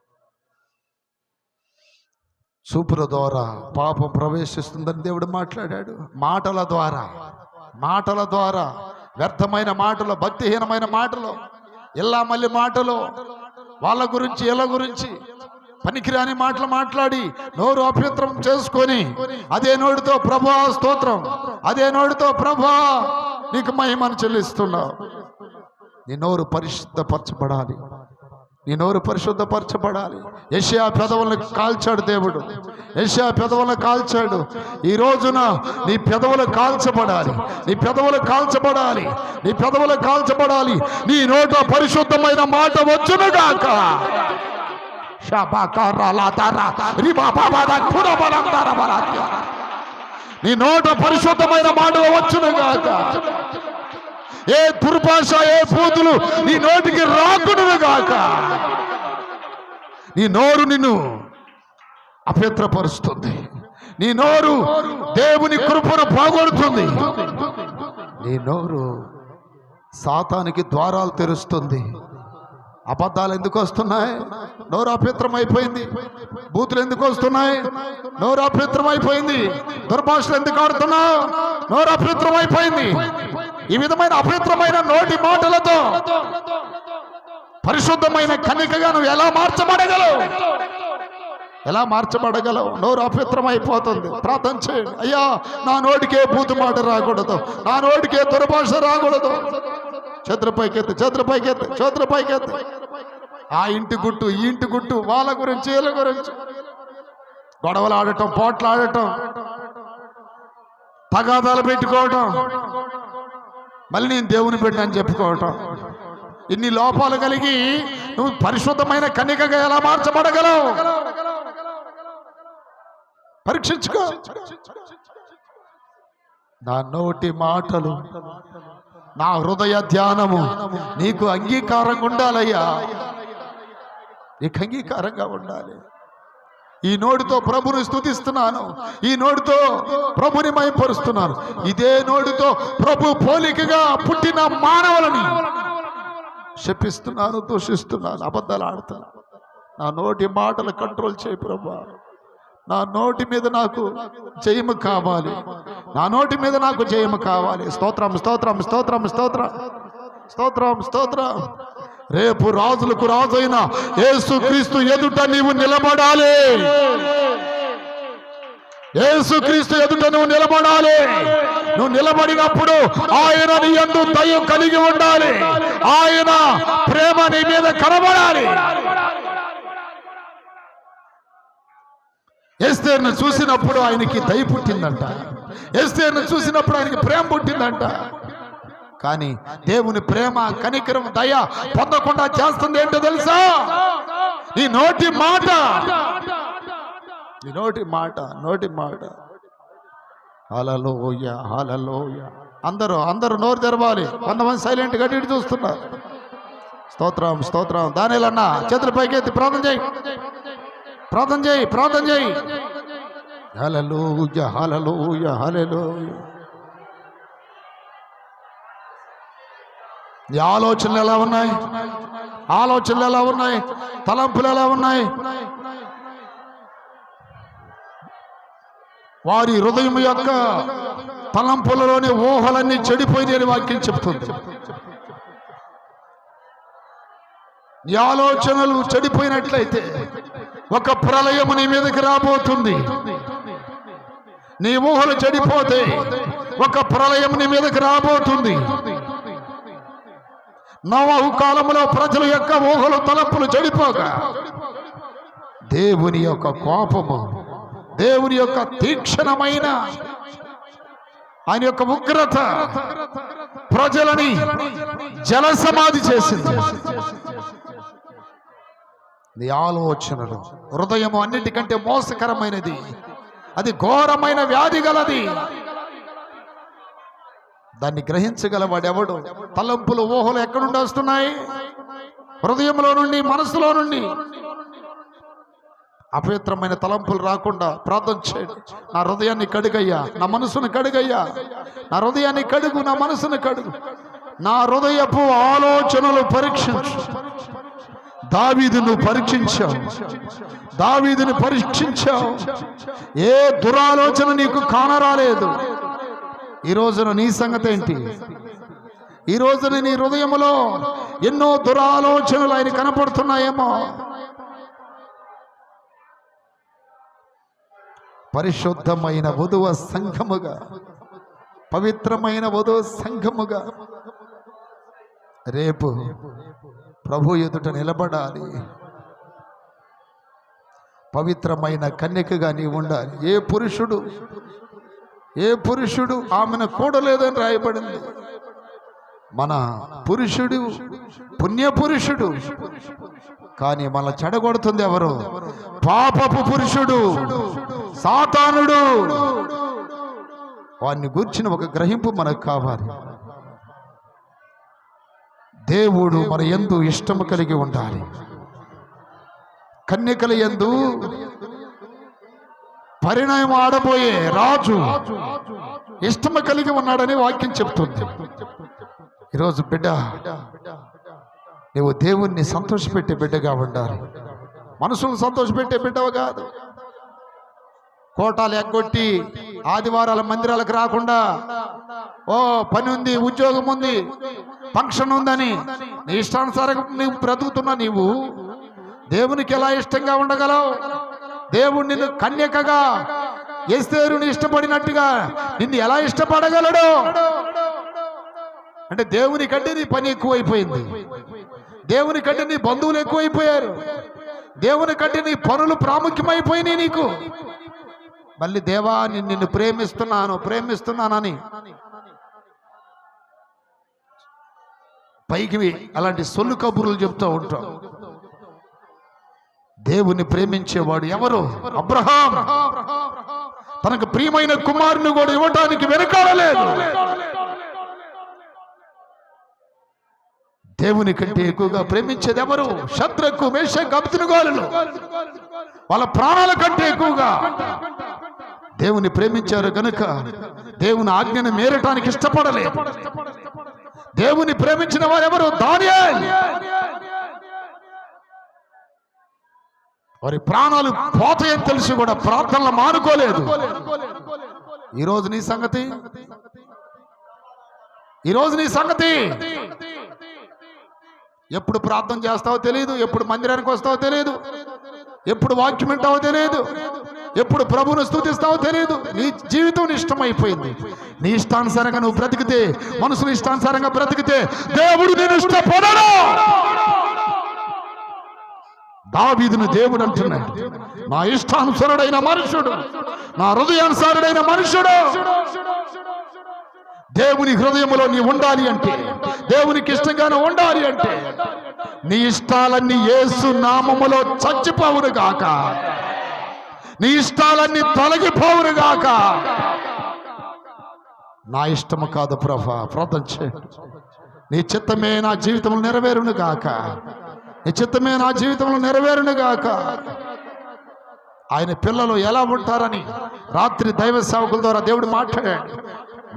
చూపుల ద్వారా పాపం ప్రవేశిస్తుందని దేవుడు మాట్లాడాడు. మాటల ద్వారా వ్యర్థమైన మాటలు, భక్తిహీనమైన మాటలు, ఇలా మళ్ళీ మాటలు, వాళ్ళ గురించి వీళ్ళ గురించి పనికిరాని మాటలు మాట్లాడి నోరు అపవిత్రం చేసుకొని అదే నోటితో ప్రభువా స్తోత్రం, అదే నోటితో ప్రభువా నీకు మహిమను చెల్లిస్తున్నావు. నీ నోరు పరిశుద్ధపరచబడాలి. నీ నోరు పరిశుద్ధపరచబడాలి. యెషయా పెదవులను కాల్చాడు దేవుడు. యెషయా పెదవులను కాల్చాడు. ఈ రోజున నీ పెదవులు కాల్చబడాలి. నీ పెదవులు కాల్చబడాలి. నీ పెదవులు కాల్చబడాలి. నీ నోట పరిశుద్ధమైన మాట వచ్చునుగాక. నీ నోట పరిశుద్ధమైన మాటలు వచ్చునుగాక. ఏ దుర్భాష, ఏ బూతులు నీ నోటికి రాకునుగాక. నీ నోరు నిన్ను అపవిత్రపరుస్తుంది. నీ నోరు దేవుని కృపను పోగొడుతుంది. నీ నోరు సాతానికి ద్వారాలు తెరుస్తుంది. అబద్ధాలు ఎందుకు వస్తున్నాయి? నోరు అపవిత్రమైపోయింది. బూతులు ఎందుకు వస్తున్నాయి? నోరు అపవిత్రమైపోయింది. దుర్భాషలు ఎందుకు ఆడుతున్నావు? నోరు అపవిత్రమైపోయింది. ఈ విధమైన అపవిత్రమైన నోటి మాటలతో పరిశుద్ధమైన కన్యకగా నువ్వు ఎలా మార్చబడగలవు? ఎలా మార్చబడగలవు? నోరు అపవిత్రమైపోతుంది. ప్రార్థన చేయండి. అయ్యా, నా నోటికే బూతు మాట రాకూడదు. నా నోటికే దుర్భాష రాకూడదు. చేతులపైకెత్తి, చేతులపైకెత్తి, చేతులపైకెత్తి. ఆ ఇంటి గుట్టు, ఈ ఇంటి గుట్టు, వాళ్ళ గురించి వీళ్ళ గురించి గొడవలు ఆడటం, పోట్లాడటం, తగాదాలు పెట్టుకోవటం, మళ్ళీ నేను దేవుని బిడ్డ అని చెప్పుకోవటం. ఇన్ని లోపాలు కలిగి నువ్వు పరిశుద్ధమైన కన్యకగా ఎలా మార్చబడగలవు? పరీక్షించుకో. నా నోటి మాటలు, నా హృదయ ధ్యానము నీకు అంగీకారంగా ఉండాలయ్యా. నీకు అంగీకారంగా ఉండాలి. ఈ నోటితో ప్రభుని స్తుతిస్తున్నాను, ఈ నోటితో ప్రభుని మహిమపరుస్తున్నాను. ఇదే నోటితో ప్రభు పోలికగా పుట్టిన మానవులని శపిస్తున్నాను, దూషిస్తున్నాను, అబద్ధాలు ఆడుతాను. నా నోటి మాటలు కంట్రోల్ చేయి ప్రభువా. నా నోటి మీద నాకు జయము కావాలి. నా నోటి మీద నాకు జయము కావాలి. స్తోత్రం స్తోత్రం స్తోత్రం స్తోత్రం స్తోత్రం స్తోత్రం. రేపు రాజులకు రాజైన యేసుక్రీస్తు ఎదుట నీవు నిలబడాలి. యేసుక్రీస్తు ఎదుట నువ్వు నిలబడాలి. నువ్వు నిలబడినప్పుడు ఆయన నీ యందు దయ కలిగి ఉండాలి. ఆయన ప్రేమ నీ మీద కనబడాలి. ఎస్తేర్ను చూసినప్పుడు ఆయనకి దయ పుట్టిందంట. ఎస్తేర్ను చూసినప్పుడు ఆయనకి ప్రేమ పుట్టిందంట. కానీ దేవుని ప్రేమ, కనికరం, దయ పొందకుండా చేస్తుంది ఏంటో తెలుసా? నీ నోటి మాట, నీ నోటి మాట, నోటి మాట. హల్లెలూయా హల్లెలూయా. అందరూ నోరు తెరవాలి. కొంతమంది సైలెంట్ గా ఇటు చూస్తున్నారు. స్తోత్రం స్తోత్రం. దానిలన్నా చేతుల పైకెత్తి ప్రార్థన చేయి, ప్రార్థన చేయి, ప్రార్థన చేయి. హల్లెలూయా హల్లెలూయా హల్లెలూయా. నీ ఆలోచనలు ఎలా ఉన్నాయి? ఆలోచనలు ఎలా ఉన్నాయి? తలంపులు ఎలా ఉన్నాయి? వారి హృదయం యొక్క తలంపులలోని ఊహలన్నీ చెడిపోయిన వాక్యం చెప్తుంది. నీ ఆలోచనలు చెడిపోయినట్లయితే ఒక ప్రళయము నీ మీదకి రాబోతుంది. నీ ఊహలు చెడిపోతే ఒక ప్రళయం నీ మీదకి రాబోతుంది. నోవహు కాలంలో ప్రజల యొక్క ఊహలు, తలంపులు చెడిపోగా దేవుని యొక్క కోపము, దేవుని యొక్క తీక్షణమైన ఆయన యొక్క ఉగ్రత ప్రజలని జల సమాధి చేసింది. నీ ఆలోచనలు. హృదయము అన్నిటికంటే మోసకరమైనది, అది ఘోరమైన వ్యాధి గలది. దాన్ని గ్రహించగలవాడెవడు? తలంపులు, ఊహలు ఎక్కడి నుండి వస్తున్నాయి? హృదయంలో నుండి, మనసులో నుండి. అపవిత్రమైన తలంపులు రాకుండా ప్రార్థన చేయండి. నా హృదయాన్ని కడుగయ్యా, నా మనసును కడుగయ్యా, నా హృదయాన్ని కడుగు, నా మనసును కడుగు, నా హృదయపు ఆలోచనలు పరీక్షించు. దావీదును పరీక్షించావు, దావీదుని పరీక్షించావు. ఏ దురాలోచన నీకు కానరాలేదు. ఈ రోజున నీ సంగతి ఏంటి? ఈ రోజున నీ హృదయములో ఎన్నో దురాలోచనలు ఆయన కనపడుతున్నాయేమో. పరిశుద్ధమైన వధువ సంఘముగా, పవిత్రమైన వధువ సంఘముగా రేపు ప్రభు ఎదుట నిలబడాలి. పవిత్రమైన కన్యకగా నీవు ఉండాలి. ఏ పురుషుడు ఆమెను కూడలేదని రాయబడింది. మన పురుషుడు పుణ్యపురుషుడు, కానీ మన చెడగొడుతుంది ఎవరు? పాపపు పురుషుడు, సాతానుడు. వాడిని గూర్చిన ఒక గ్రహింపు మనకు కావాలి. దేవుడు మన యందు ఇష్టము కలిగి ఉండాలి. కన్యకల యందు పరిణయం ఆడబోయే రాజు ఇష్టము కలిగి ఉన్నాడని వాక్యం చెప్తుంది. ఈరోజు బిడ్డ, నువ్వు దేవుణ్ణి సంతోషపెట్టే బిడ్డగా ఉండాలి. మనసును సంతోషపెట్టే బిడ్డవు కాదు. కోటాలు ఎగ్గొట్టి ఆదివారాల మందిరాలకు రాకుండా, ఓ పని ఉంది, ఉద్యోగం ఉంది, ఫంక్షన్ ఉందని నీ ఇష్టానుసారంగా నువ్వు బ్రతుకుతున్నా నీవు దేవునికి ఎలా ఇష్టంగా ఉండగలవు? దేవుడు నిన్ను కన్యకగా, ఎస్తేరుని ఇష్టపడినట్టుగా నిన్ను ఎలా ఇష్టపడగలడు? అంటే దేవుని కంటే నీ పని ఎక్కువైపోయింది, దేవుని కంటే నీ బంధువులు ఎక్కువైపోయారు, దేవుని కంటే నీ పనులు ప్రాముఖ్యమైపోయినాయి నీకు. మళ్ళీ దేవా నిన్ను ప్రేమిస్తున్నానని పైకి అలాంటి సొల్లు కబుర్లు చెప్తూ ఉంటాం. దేవుని ప్రేమించేవాడు ఎవరు? అబ్రహాం తనకు ప్రియమైన కుమారుని కూడా ఇవ్వటానికి వెనకాడలేదు. దేవుని కంటే ఎక్కువగా ప్రేమించేది ఎవరు? శద్రకు, మేషకు, అబేద్నెగోలు వాళ్ళ ప్రాణాల కంటే ఎక్కువగా దేవుని ప్రేమించారు కనుక దేవుని ఆజ్ఞను మీరటానికి ఇష్టపడలేదు. దేవుని ప్రేమించిన వారు ఎవరు? దానియేలు. వారి ప్రాణాలు పోతాయని తెలిసి కూడా ప్రార్థనలు మానుకోలేదు. ఈరోజు నీ సంగతి, ఈరోజు నీ సంగతి. ఎప్పుడు ప్రార్థన చేస్తావో తెలియదు, ఎప్పుడు మందిరానికి వస్తావో తెలియదు, ఎప్పుడు వాక్యం వింటావో తెలియదు, ఎప్పుడు ప్రభువును స్తుతిస్తావో తెలియదు. నీ జీవితం ఇష్టమైపోయింది. నీ ఇష్టానుసారంగా నువ్వు బ్రతికితే, మనసుని ఇష్టానుసారంగా బ్రతికితే దేవుడు నేను ఇష్టపడను. దావీదును దేవుడు అంటున్నాడు, నా ఇష్టానుసారుడైన మనుషుడు, నా హృదయానుసారుడైన మనుషుడు. దేవుని హృదయంలో నీ ఉండాలి అంటే, దేవునికి ఇష్టంగానే ఉండాలి అంటే నీ ఇష్టాలన్నీ యేసు నామములో చచ్చిపోవును గాక, నీ ఇష్టాలన్నీ తొలగిపోవును గాక. నా ఇష్టము కాదు ప్రభా, ప్రార్థన చేయండి. నీ చిత్తమే నా జీవితంలో నెరవేరును గాక, నీ చిత్తమే నా జీవితంలో నెరవేరును గాక. ఆయన పిల్లలు ఎలా ఉంటారని రాత్రి దైవ సేవకుల ద్వారా దేవుడు మాట్లాడాడు.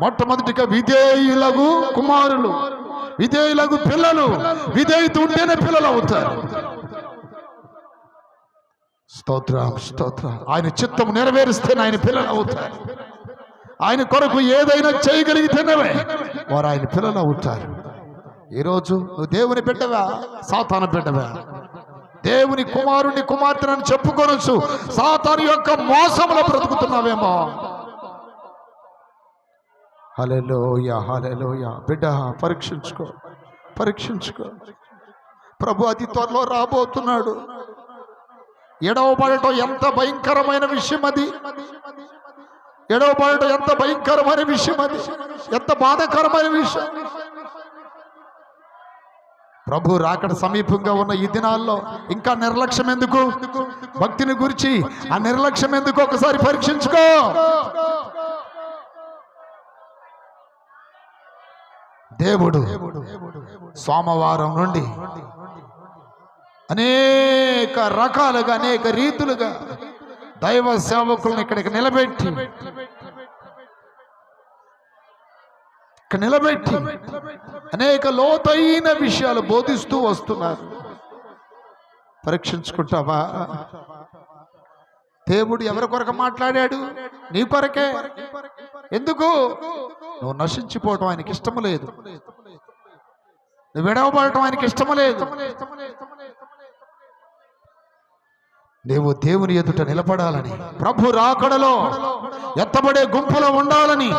మొట్టమొదటిగా విధేయులకు కుమారులు, విధేయులకు పిల్లలు. విధేయత ఉంటేనే పిల్లలు అవుతారు. స్తోత్రం, స్తోత్రం. ఆయన చిత్తం నెరవేరిస్తేనే ఆయన పిల్లలు అవుతారు. ఆయన కొరకు ఏదైనా చేయగలిగితేనే వారు ఆయన పిల్లలు అవుతారు. ఈరోజు నువ్వు దేవుని బిడ్డవా, సాతాను బిడ్డవా? దేవుని కుమారుని కుమార్తెను చెప్పుకోవచ్చు, సాతాను యొక్క మోసంలో బ్రతుకుతున్నావేమో. హల్లెలూయా, హల్లెలూయా. బిడ్డ పరీక్షించుకో, పరీక్షించుకో. ప్రభు అతి త్వరలో రాబోతున్నాడు. ఎడవబడటం ఎంత భయంకరమైన విషయం అది! ఎడవబడటం ఎంత భయంకరమైన విషయం అది! ఎంత బాధాకరమైన విషయం! ప్రభు రాకడ సమీపంగా ఉన్న ఈ దినాల్లో ఇంకా నిర్లక్ష్యం ఎందుకు? భక్తిని గురించి ఆ నిర్లక్ష్యం ఎందుకు? ఒకసారి పరీక్షించుకో. దేవుడు సోమవారం నుండి అనేక రకాలుగా అనేక రీతులుగా దైవ సేవకులను ఇక్కడికి నిలబెట్టి అనేక లోతైన విషయాలు బోధిస్తూ వస్తున్నారు. పరీక్షించుకుంటావా? దేవుడు ఎవరి కొరకు మాట్లాడాడు? నీ కొరకే. ఎందుకు? నువ్వు నశించిపోవటం ఆయనకి ఇష్టం లేదు, నువ్వు విడవబడటం ఆయనకి ఇష్టం లేదు. నీవు దేవుని ఎదుట నిలబడాలని, ప్రభు రాకడలో ఎత్తబడే గుంపులో ఉండాలని,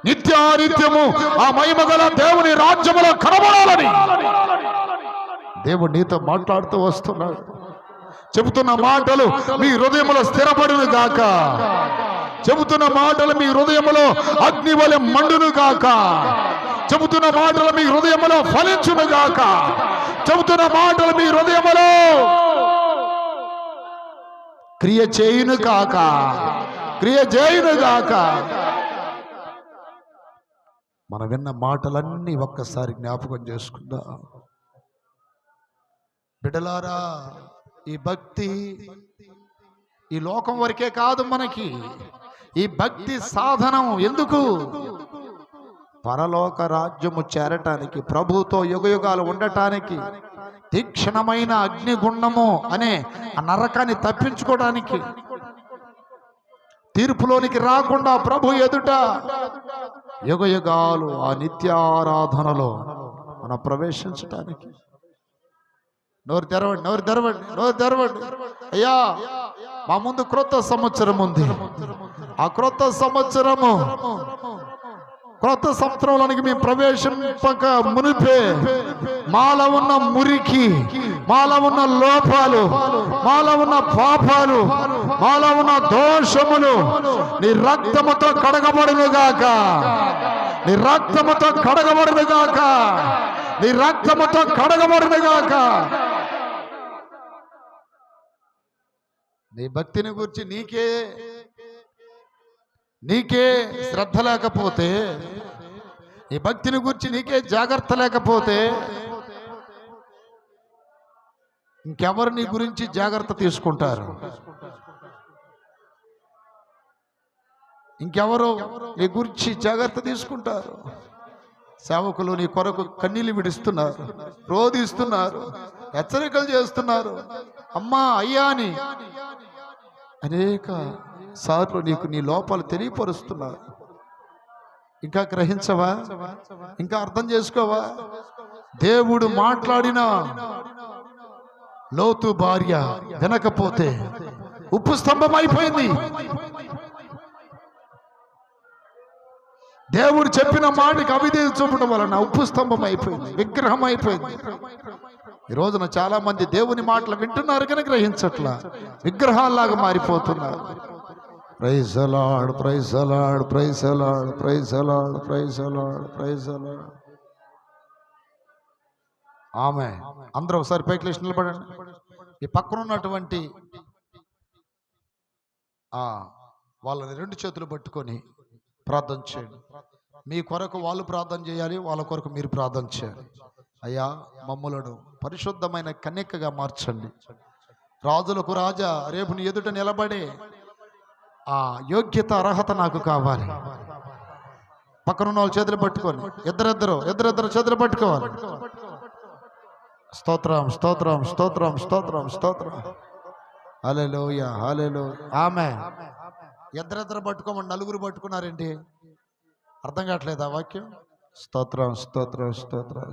నిత్యానిత్యము ఆ మహిమగల దేవుని రాజ్యములో కనబడాలని దేవుడు నీతో మాట్లాడుతూ వస్తున్నాడు. చెబుతున్న మాటలు మీ హృదయములో స్థిరపడును గాక. చెబుతున్న మాటలు మీ హృదయములో అగ్ని వలె మండును గాక. చెబుతున్న మాటలు మీ హృదయములో ఫలించును గాక. చెబుతున్న మాటలు మీ హృదయములో క్రియ చేయును గాక. క్రియ చేయును గాక. మనం విన్న మాటలన్నీ ఒక్కసారి జ్ఞాపకం చేసుకుందాం. బిడ్డలారా, ఈ భక్తి ఈ లోకం వరకే కాదు. మనకి ఈ భక్తి సాధనం ఎందుకు? పరలోక రాజ్యము చేరటానికి, ప్రభుతో యుగయుగాలు ఉండటానికి, తీక్షణమైన అగ్నిగుండము అనే ఆ నరకాన్ని తప్పించుకోవడానికి, తీర్పులోనికి రాకుండా ప్రభు ఎదుట యుగయుగాలు ఆ నిత్యారాధనలో మనం ప్రవేశించటానికి. నోరు తెరవండి, నోరు తెరవండి, నోరు తెరవండి. అయ్యా, మా ముందు క్రొత్త సంవత్సరం ఉంది. ఆ క్రొత్త సంవత్సరంలోనికి మేము ప్రవేశింపక మునిపే మాలో ఉన్న మురికి, మాలో ఉన్న లోపాలు, మాలో ఉన్న పాపాలు, మాలో ఉన్న దోషములు నీ రక్తముతో కడగబడునుగాక. నీ రక్తముతో కడగబడునుగాక. నీ రక్తముతో కడగబడునుగాక. నీ భక్తిని గురించి నీకే శ్రద్ధ లేకపోతే, నీ భక్తిని గురించి నీకే జాగ్రత్త లేకపోతే, ఇంకెవరు నీ గురించి జాగ్రత్త తీసుకుంటారు? ఇంకెవరు నీ గురించి జాగ్రత్త తీసుకుంటారు? సేవకులు నీ కొరకు కన్నీళ్ళు విడుస్తున్నారు, రోధిస్తున్నారు, హెచ్చరికలు చేస్తున్నారు. అమ్మా, అయ్యా అని అనేక సార్లు నీకు నీ లోపాలు తెలియపరుస్తున్నారు. ఇంకా గ్రహించవా? ఇంకా అర్థం చేసుకోవా? దేవుడు మాట్లాడిన లోతు భార్య వినకపోతే ఉప్పు స్తంభం అయిపోయింది. దేవుడు చెప్పిన మాటకి అవిధేయత చూపడం వలన ఉప్పు స్తంభం అయిపోయింది, విగ్రహం అయిపోయింది. ఈ రోజున చాలా మంది దేవుని మాటలు వింటున్నారు కానీ గ్రహించట్లా, విగ్రహాల్లాగా మారిపోతున్నారు. Praise the Lord, praise the Lord, praise the Lord, praise the Lord, praise the Lord, praise the Lord. ఆమె అందరూ ఒకసారి పైకి లేచి నిలబడండి. ఈ పక్కన ఉన్నటువంటి వాళ్ళని రెండు చేతులు పట్టుకొని ప్రార్థన చేయండి. మీ కొరకు వాళ్ళు ప్రార్థన చేయాలి, వాళ్ళ కొరకు మీరు ప్రార్థన చేయాలి. అయ్యా, మమ్ములను పరిశుద్ధమైన కన్యకగా మార్చండి. రాజులకు రాజా, రేపు నీ ఎదుట నిలబడే ఆ యోగ్యత, అర్హత నాకు కావాలి. పక్కనున్న వాళ్ళు చేతులు పట్టుకొని ఇద్దరిద్దరు చేతులు పట్టుకోవాలి. స్తోత్రం, స్తోత్రం, స్తోత్రం, స్తోత్రం, స్తోత్రం. హల్లెలూయా, హల్లెలూయా. ఆమేన్. ఇద్దరిద్దరు పట్టుకోమని నలుగురు పట్టుకున్నారేంటి? అర్థం కావట్లేదు ఆ వాక్యం. స్తోత్రం, స్తోత్రం, స్తోత్రం.